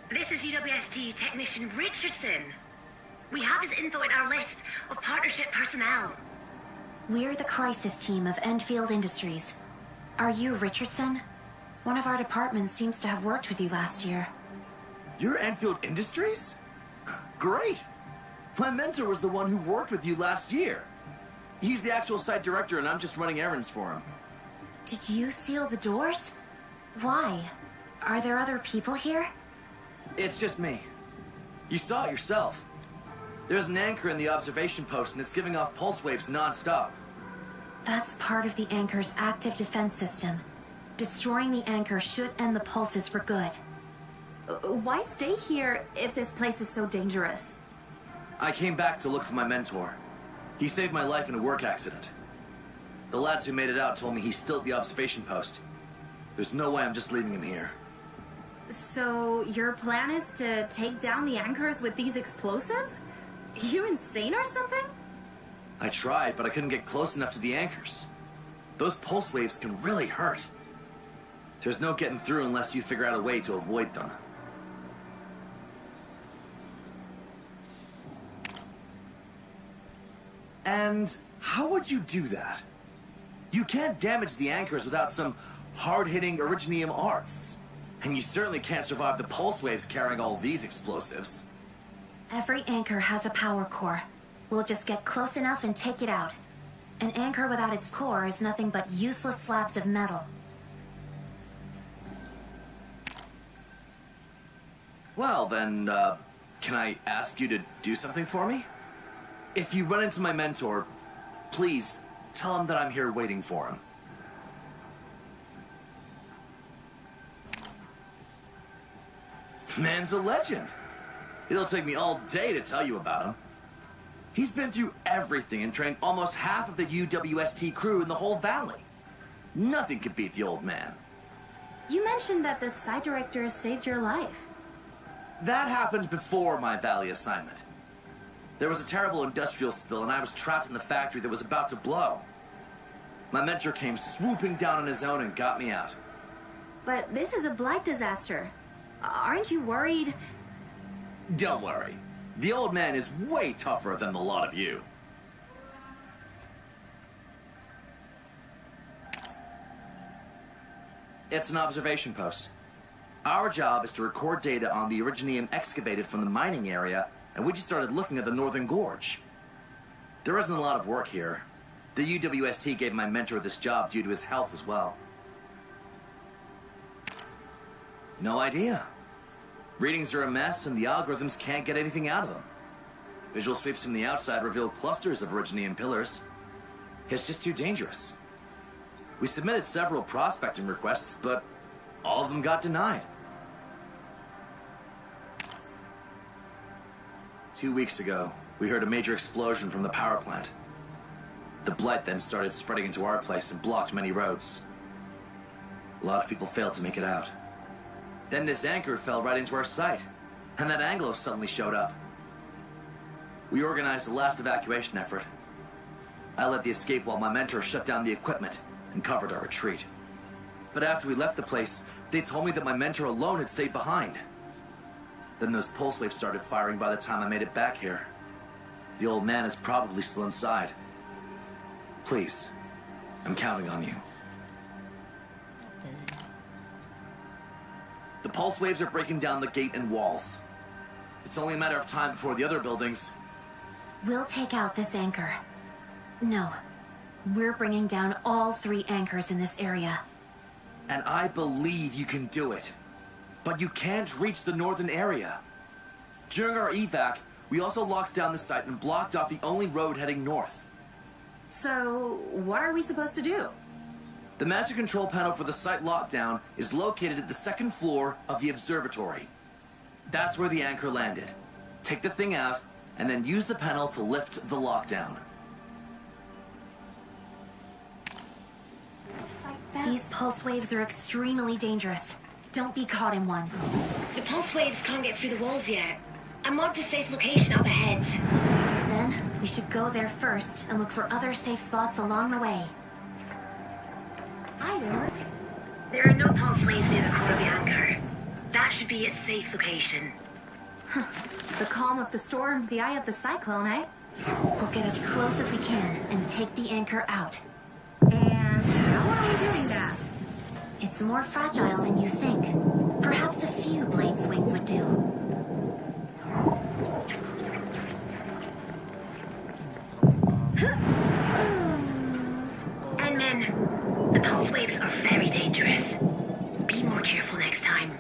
Speaker 8: This is UWST Technician Richardson. We have his info in our list of partnership personnel.
Speaker 7: We're the crisis team of Endfield Industries. Are you Richardson? One of our departments seems to have worked with you last year.
Speaker 5: You're Endfield Industries? Great. My mentor was the one who worked with you last year. He's the actual site director and I'm just running errands for him.
Speaker 7: Did you seal the doors? Why? Are there other people here?
Speaker 5: It's just me. You saw it yourself. There's an anchor in the observation post and it's giving off pulse waves non-stop.
Speaker 7: That's part of the anchor's active defense system. Destroying the anchor should end the pulses for good.
Speaker 18: Why stay here if this place is so dangerous?
Speaker 5: I came back to look for my mentor. He saved my life in a work accident. The lads who made it out told me he's still at the observation post. There's no way I'm just leaving him here.
Speaker 18: So your plan is to take down the anchors with these explosives? You insane or something?
Speaker 5: I tried, but I couldn't get close enough to the anchors. Those pulse waves can really hurt. There's no getting through unless you figure out a way to avoid them. And how would you do that? You can't damage the anchors without some hard-hitting Originium arts. And you certainly can't survive the pulse waves carrying all these explosives.
Speaker 7: Every anchor has a power core. We'll just get close enough and take it out. An anchor without its core is nothing but useless slabs of metal.
Speaker 5: Well, then, can I ask you to do something for me? If you run into my mentor, please tell him that I'm here waiting for him. Man's a legend. It'll take me all day to tell you about him. He's been through everything and trained almost half of the UWST crew in the whole valley. Nothing could beat the old man.
Speaker 18: You mentioned that the site director saved your life.
Speaker 5: That happened before my valley assignment. There was a terrible industrial spill and I was trapped in the factory that was about to blow. My mentor came swooping down on his own and got me out.
Speaker 18: But this is a blight disaster. Aren't you worried?
Speaker 5: Don't worry. The old man is way tougher than the lot of you. It's an observation post. Our job is to record data on the Originium excavated from the mining area, and we just started looking at the Northern Gorge. There isn't a lot of work here. The UWST gave my mentor this job due to his health as well. No idea. Readings are a mess, and the algorithms can't get anything out of them. Visual sweeps from the outside reveal clusters of Originium pillars. It's just too dangerous. We submitted several prospecting requests, but all of them got denied. 2 weeks ago, we heard a major explosion from the power plant. The blight then started spreading into our place and blocked many roads. A lot of people failed to make it out. Then this anchor fell right into our site, and that Anglo suddenly showed up. We organized the last evacuation effort. I led the escape while my mentor shut down the equipment and covered our retreat. But after we left the place, they told me that my mentor alone had stayed behind. Then those pulse waves started firing by the time I made it back here. The old man is probably still inside. Please, I'm counting on you. The pulse waves are breaking down the gate and walls. It's only a matter of time before the other buildings...
Speaker 7: We'll take out this anchor. No. We're bringing down all 3 anchors in this area.
Speaker 5: And I believe you can do it. But you can't reach the northern area. During our evac, we also locked down the site and blocked off the only road heading north.
Speaker 18: So, what are we supposed to do?
Speaker 5: The master control panel for the site lockdown is located at the 2nd floor of the observatory. That's where the anchor landed. Take the thing out, and then use the panel to lift the lockdown.
Speaker 7: These pulse waves are extremely dangerous. Don't be caught in one.
Speaker 8: The pulse waves can't get through the walls yet. I marked a safe location up ahead.
Speaker 7: Then, we should go there first and look for other safe spots along the way.
Speaker 8: There are no pulse waves near the core of the anchor. That should be a safe location.
Speaker 18: The calm of the storm, the eye of the cyclone, eh?
Speaker 7: We'll get as close as we can and take the anchor out.
Speaker 18: And how are we doing that?
Speaker 7: It's more fragile than you think. Perhaps a few blade swings would do.
Speaker 8: And men, the pulse waves are very dangerous. Be more careful next time.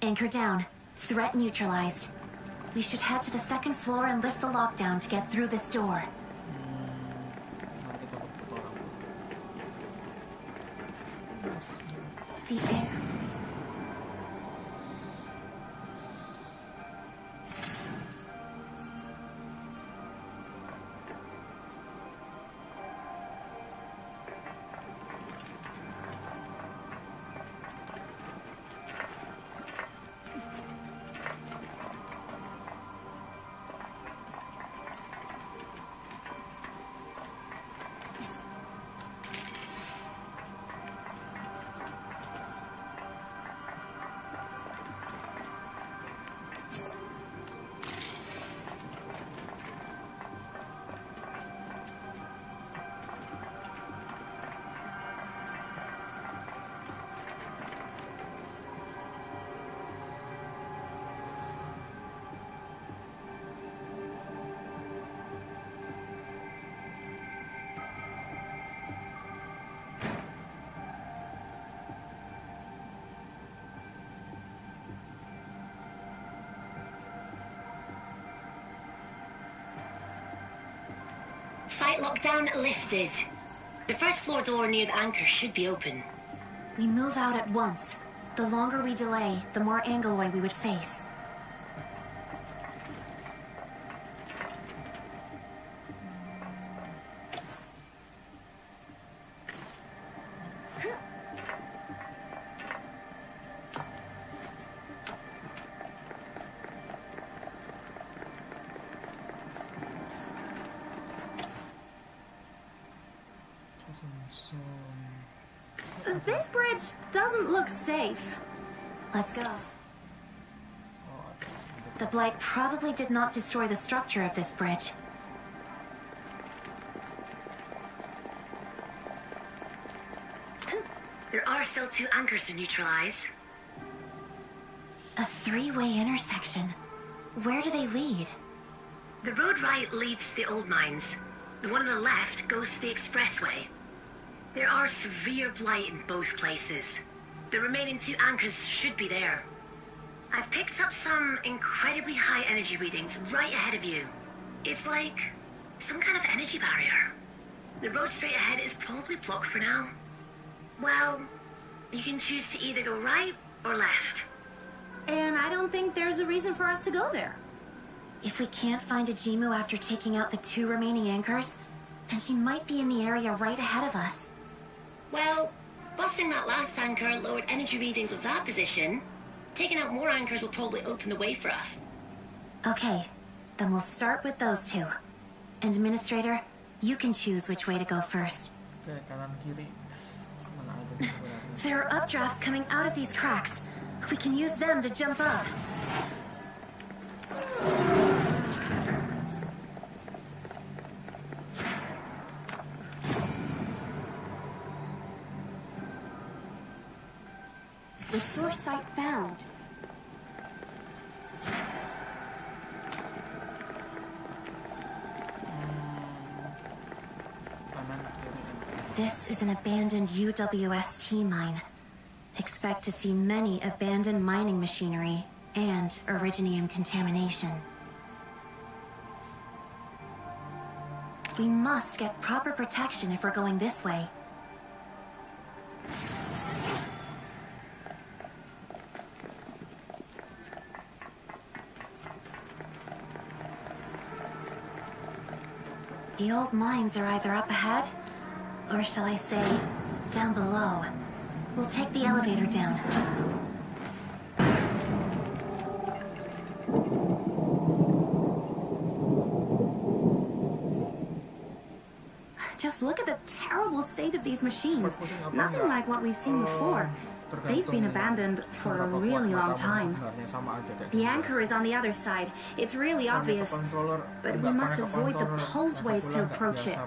Speaker 7: Anchor down. Threat neutralized. We should head to the 2nd floor and lift the lockdown to get through this door. The air...
Speaker 8: Site lockdown lifted. The 1st floor door near the anchor should be open.
Speaker 7: We move out at once. The longer we delay, the more Angoloi we would face.
Speaker 18: This bridge doesn't look safe.
Speaker 7: Let's go. The Blight probably did not destroy the structure of this bridge.
Speaker 8: There are still 2 anchors to neutralize.
Speaker 7: A 3-way intersection. Where do they lead?
Speaker 8: The road right leads to the old mines. The one on the left goes to the expressway. There are severe blight in both places. The remaining 2 anchors should be there. I've picked up some incredibly high energy readings right ahead of you. It's like some kind of energy barrier. The road straight ahead is probably blocked for now. Well, you can choose to either go right or left.
Speaker 18: And I don't think there's a reason for us to go there.
Speaker 7: If we can't find a Jimu after taking out the 2 remaining anchors, then she might be in the area right ahead of us.
Speaker 8: Well, busting that last anchor lowered energy readings of that position. Taking out more anchors will probably open the way for us.
Speaker 7: Okay, then we'll start with those 2. Administrator, you can choose which way to go first.
Speaker 1: Oke, kanan kiri. Mana aja sih sebenarnya?
Speaker 7: There are updrafts coming out of these cracks. We can use them to jump up.
Speaker 10: Resource site found.
Speaker 7: This is an abandoned UWST mine. Expect to see many abandoned mining machinery and originium contamination. We must get proper protection if we're going this way. The old mines are either up ahead, or shall I say, down below. We'll take the elevator down.
Speaker 18: Just look at the terrible state of these machines. Nothing like what we've seen before. They've been abandoned for a really long time. The anchor is on the other side. It's really obvious. But we must avoid the pulse waves to approach it.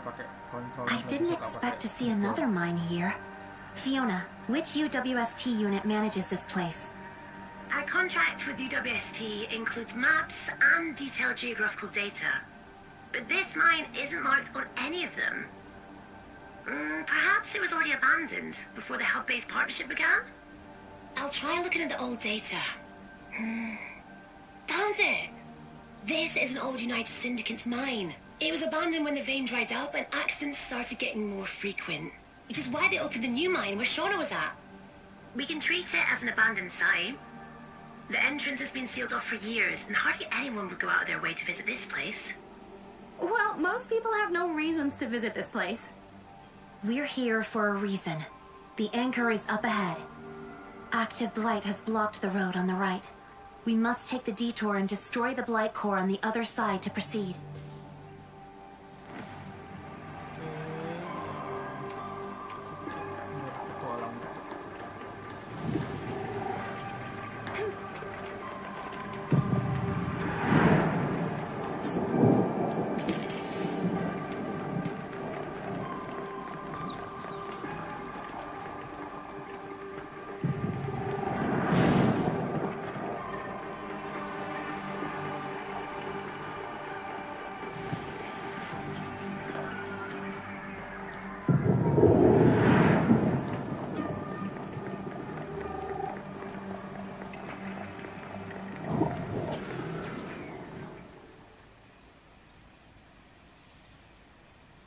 Speaker 7: I didn't expect to see another mine here. Fiona, which UWST unit manages this place?
Speaker 8: Our contract with UWST includes maps and detailed geographical data. But this mine isn't marked on any of them. Perhaps it was already abandoned before the hub-based partnership began? I'll try looking at the old data. Found it! This is an old United Syndicate's mine. It was abandoned when the vein dried up and accidents started getting more frequent. Which is why they opened the new mine where Shauna was at. We can treat it as an abandoned site. The entrance has been sealed off for years, and hardly anyone would go out of their way to visit this place.
Speaker 18: Well, most people have no reasons to visit this place.
Speaker 7: We're here for a reason. The anchor is up ahead. Active blight has blocked the road on the right. We must take the detour and destroy the blight core on the other side to proceed.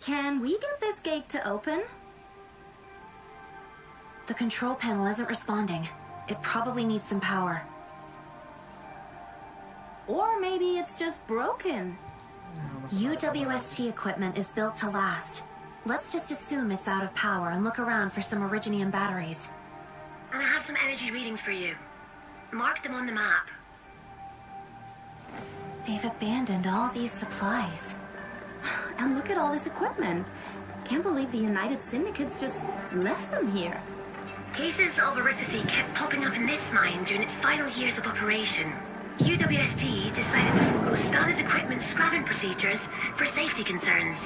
Speaker 18: Can we get this gate to open?
Speaker 7: The control panel isn't responding. It probably needs some power.
Speaker 18: Or maybe it's just broken.
Speaker 7: UWST equipment is built to last. Let's just assume it's out of power and look around for some originium batteries.
Speaker 8: And I have some energy readings for you. Mark them on the map.
Speaker 7: They've abandoned all these supplies.
Speaker 18: And look at all this equipment. Can't believe the United Syndicates just left them here.
Speaker 8: Cases of erypathy kept popping up in this mine during its final years of operation. UWST decided to forego standard equipment scrapping procedures for safety concerns.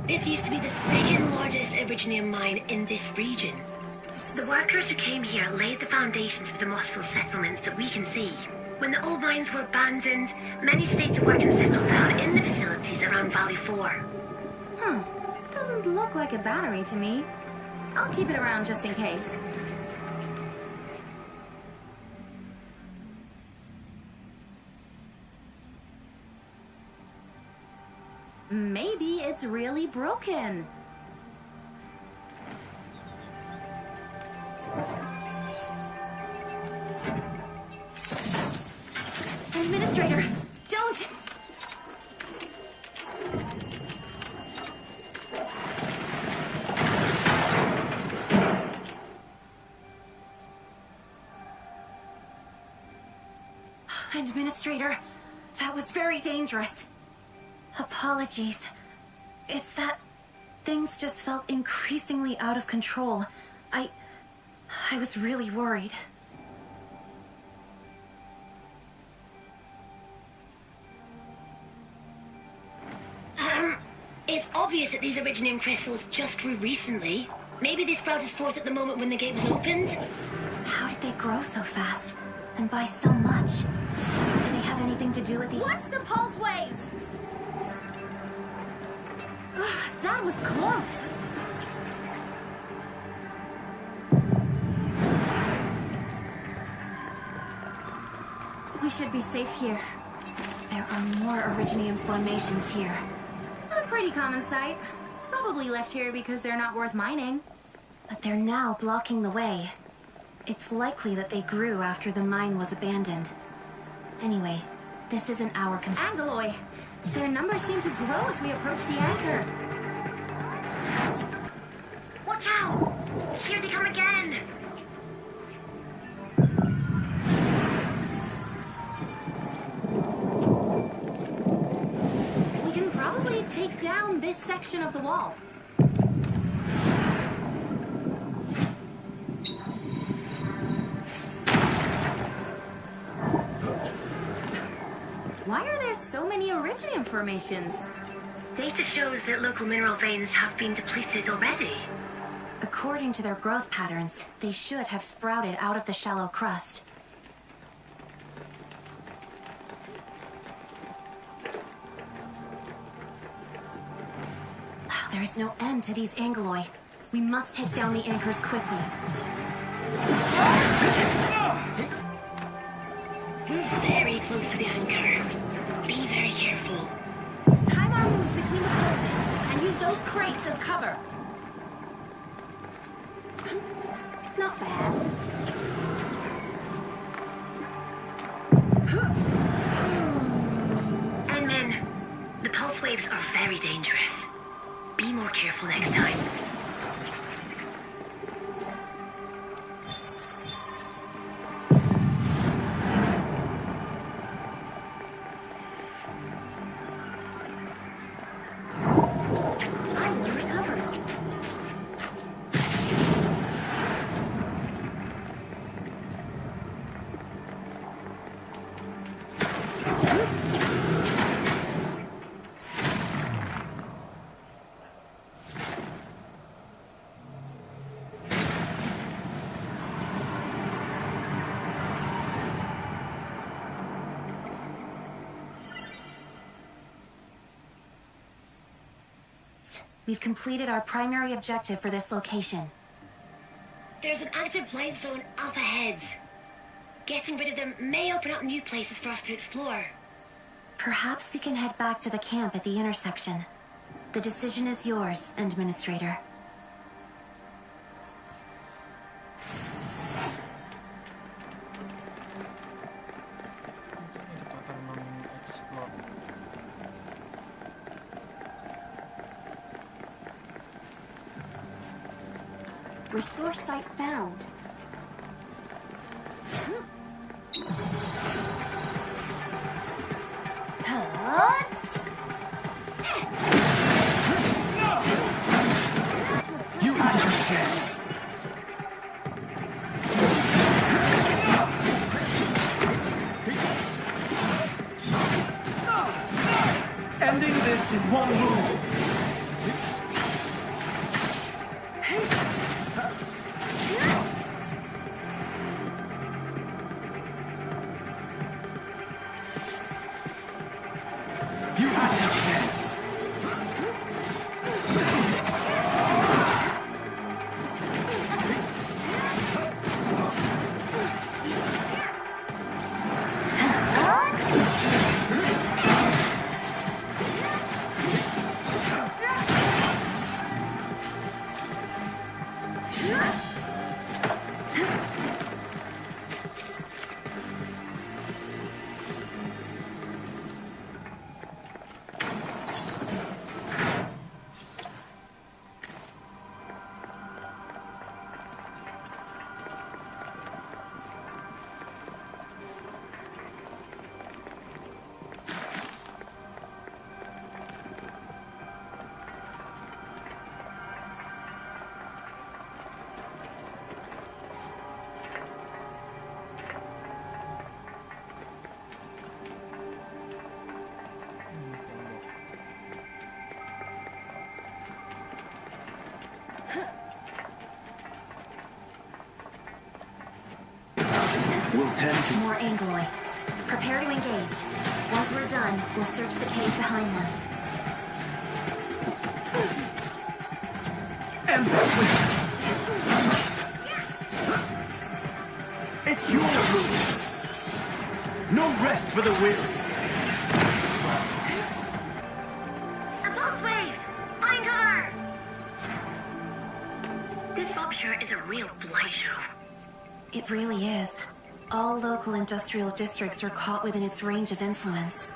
Speaker 8: This used to be the second largest originium mine in this region. The workers who came here laid the foundations for the Mossville settlements that we can see. When the old mines were abandoned, many stayed to work and settled down in the facilities around Valley 4.
Speaker 18: Doesn't look like a battery to me. I'll keep it around just in case. maybe it's really broken. Administrator, don't! Administrator, that was very dangerous. Apologies. It's that things just felt increasingly out of control. I was really worried.
Speaker 8: It's obvious that these Originium crystals just grew recently. Maybe they sprouted forth at the moment when the gate was opened?
Speaker 18: How did they grow so fast? And by so much? Do they have anything to do with the... Watch the pulse waves! That was close. We should be safe here. There are more Originium formations here. A pretty common sight. Probably left here because they're not worth mining. But they're now blocking the way. It's likely that they grew after the mine was abandoned. Anyway, this isn't our concern. Angeloy! Their numbers seem to grow as we approach the anchor.
Speaker 8: Watch out! Here they come again!
Speaker 18: We can probably take down this section of the wall. Why are there so many Originium formations?
Speaker 8: Data shows that local mineral veins have been depleted already.
Speaker 18: According to their growth patterns, they should have sprouted out of the shallow crust. There is no end to these Angeloy. We must take down the anchors quickly.
Speaker 8: We're very close to the anchor. Be very careful.
Speaker 18: Time our moves between the pulses and use those crates as cover. Not bad.
Speaker 8: Endman, the pulse waves are very dangerous. Be more careful next time.
Speaker 18: We've completed our primary objective for this location.
Speaker 8: There's an active blight zone up ahead. Getting rid of them may open up new places for us to explore.
Speaker 18: Perhaps we can head back to the camp at the intersection. The decision is yours, Administrator. Resource site found.
Speaker 11: You had your chance. Ending this in one move.
Speaker 22: We'll tend to...
Speaker 7: More Angloy. Prepare to engage. Once we're done, we'll search the cave behind them.
Speaker 20: End this quick. It's your route. No rest for the weary.
Speaker 8: A pulse wave! Find cover! This rupture is a real blight show.
Speaker 7: It really is. All local industrial districts are caught within its range of influence.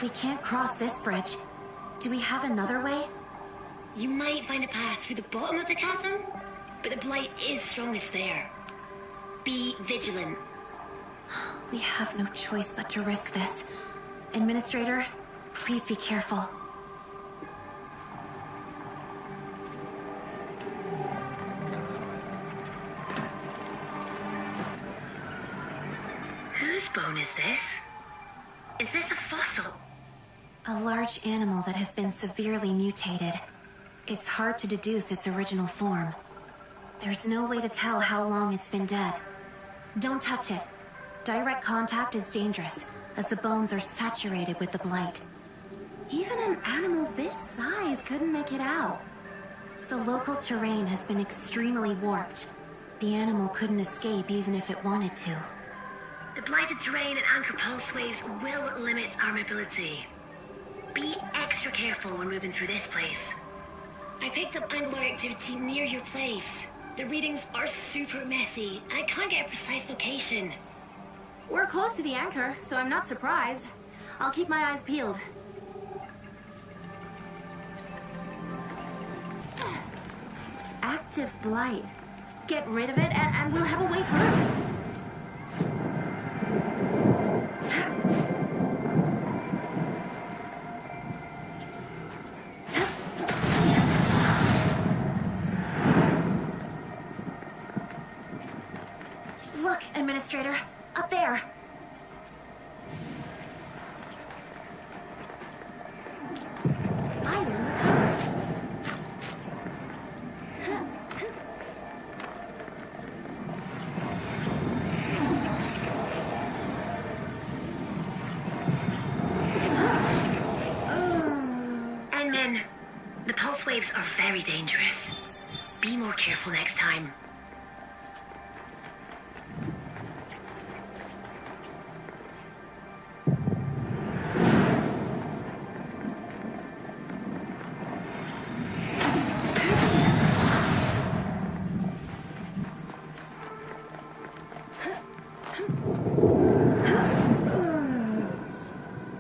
Speaker 7: We can't cross this bridge. Do we have another way?
Speaker 8: You might find a path through the bottom of the chasm, but the blight is strongest there. Be vigilant.
Speaker 7: We have no choice but to risk this. Administrator, please be careful.
Speaker 8: Whose bone is this? Is this a fossil?
Speaker 7: A large animal that has been severely mutated. It's hard to deduce its original form. There's no way to tell how long it's been dead. Don't touch it. Direct contact is dangerous, as the bones are saturated with the blight.
Speaker 18: Even an animal this size couldn't make it out.
Speaker 7: The local terrain has been extremely warped. The animal couldn't escape even if it wanted to.
Speaker 8: The blighted terrain and anchor pulse waves will limit our mobility. Be extra careful when moving through this place. I picked up Angloy activity near your place. The readings are super messy, and I can't get a precise location.
Speaker 18: We're close to the anchor, so I'm not surprised. I'll keep my eyes peeled. Active blight. Get rid of it, and we'll have a way through.
Speaker 7: Look, Administrator. Up there.
Speaker 8: Endman, the pulse waves are very dangerous. Be more careful next time.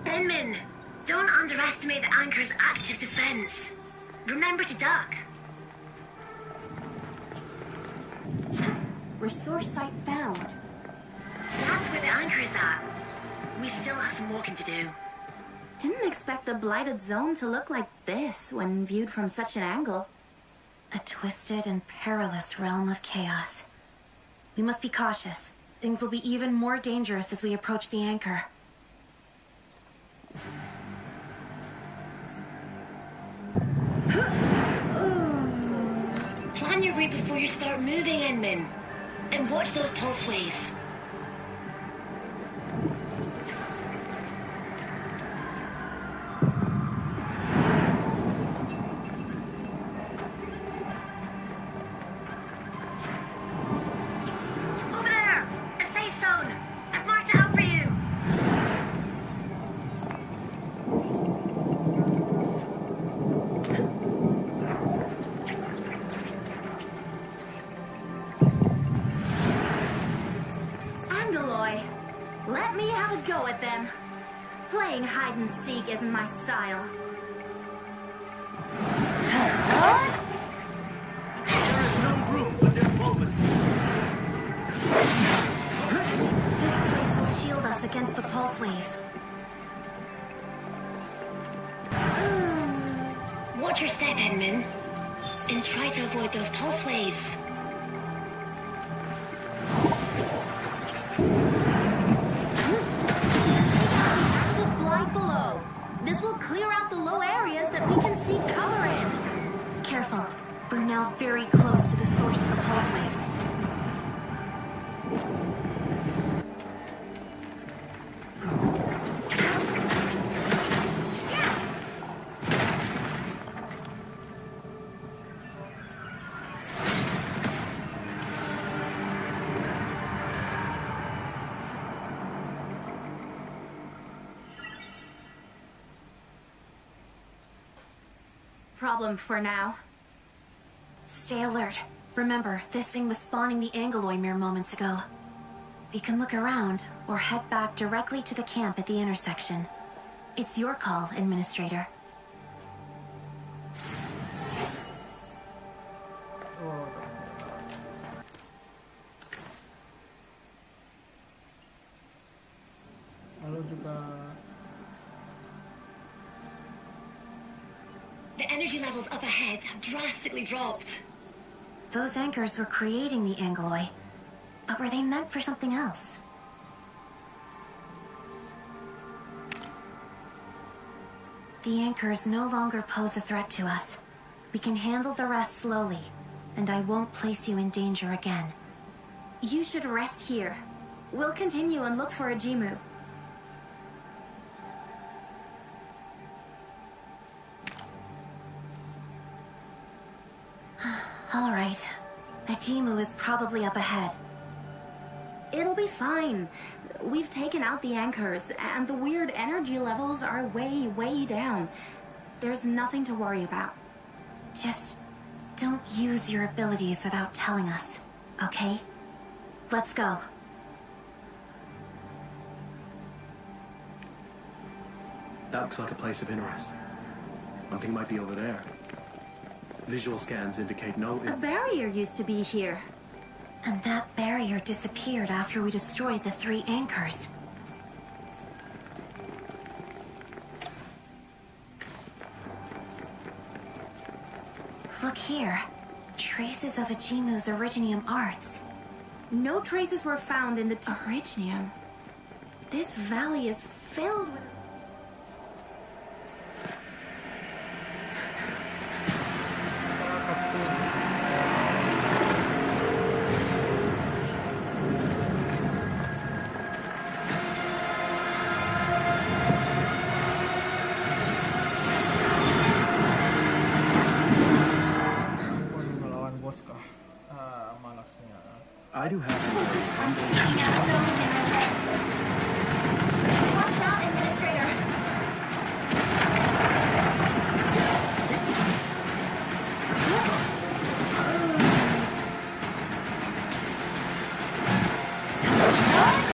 Speaker 8: Endman, don't underestimate the anchor's active defense. Remember to duck.
Speaker 7: Resource site found.
Speaker 8: That's where the anchor is at. We still have some walking to do.
Speaker 18: Didn't expect the blighted zone to look like this when viewed from such an angle.
Speaker 7: A twisted and perilous realm of chaos. We must be cautious. Things will be even more dangerous as we approach the anchor.
Speaker 8: Plan your route before you start moving, Endman. And watch those pulse waves. Over there! A safe zone! I've marked it out for you!
Speaker 18: Angloy, let me have a go at them. Playing hide and seek isn't my style.
Speaker 7: This place will shield us against the pulse waves.
Speaker 8: Watch your step, Endman. And try to avoid those pulse waves.
Speaker 18: Active blight below. This will clear out the low areas that we can see cover in.
Speaker 7: Careful. Brunel now very close to the source of the pulse waves.
Speaker 18: Problem for now.
Speaker 7: Stay alert. Remember, this thing was spawning the Angoloi mere moments ago. We can look around, or head back directly to the camp at the intersection. It's your call, Administrator.
Speaker 1: Lalu juga
Speaker 8: The energy levels up ahead have drastically dropped.
Speaker 7: Those anchors were creating the Angoloi, but were they meant for something else? The anchors no longer pose a threat to us. We can handle the rest slowly, and I won't place you in danger again.
Speaker 18: You should rest here. We'll continue and look for a Jimu.
Speaker 7: All right. The Jimu is probably up ahead.
Speaker 18: It'll be fine. We've taken out the anchors, and the weird energy levels are way, way down. There's nothing to worry about.
Speaker 7: Just don't use your abilities without telling us, okay? Let's go.
Speaker 19: That looks like a place of interest. Something might be over there. Visual scans indicate no...
Speaker 18: A barrier used to be here.
Speaker 7: And that barrier disappeared after we destroyed the 3 anchors. Look here. Traces of a Jimu's Originium arts.
Speaker 18: No traces were found in the Originium. This valley is filled with...
Speaker 19: I do have some...
Speaker 18: Watch out, Administrator!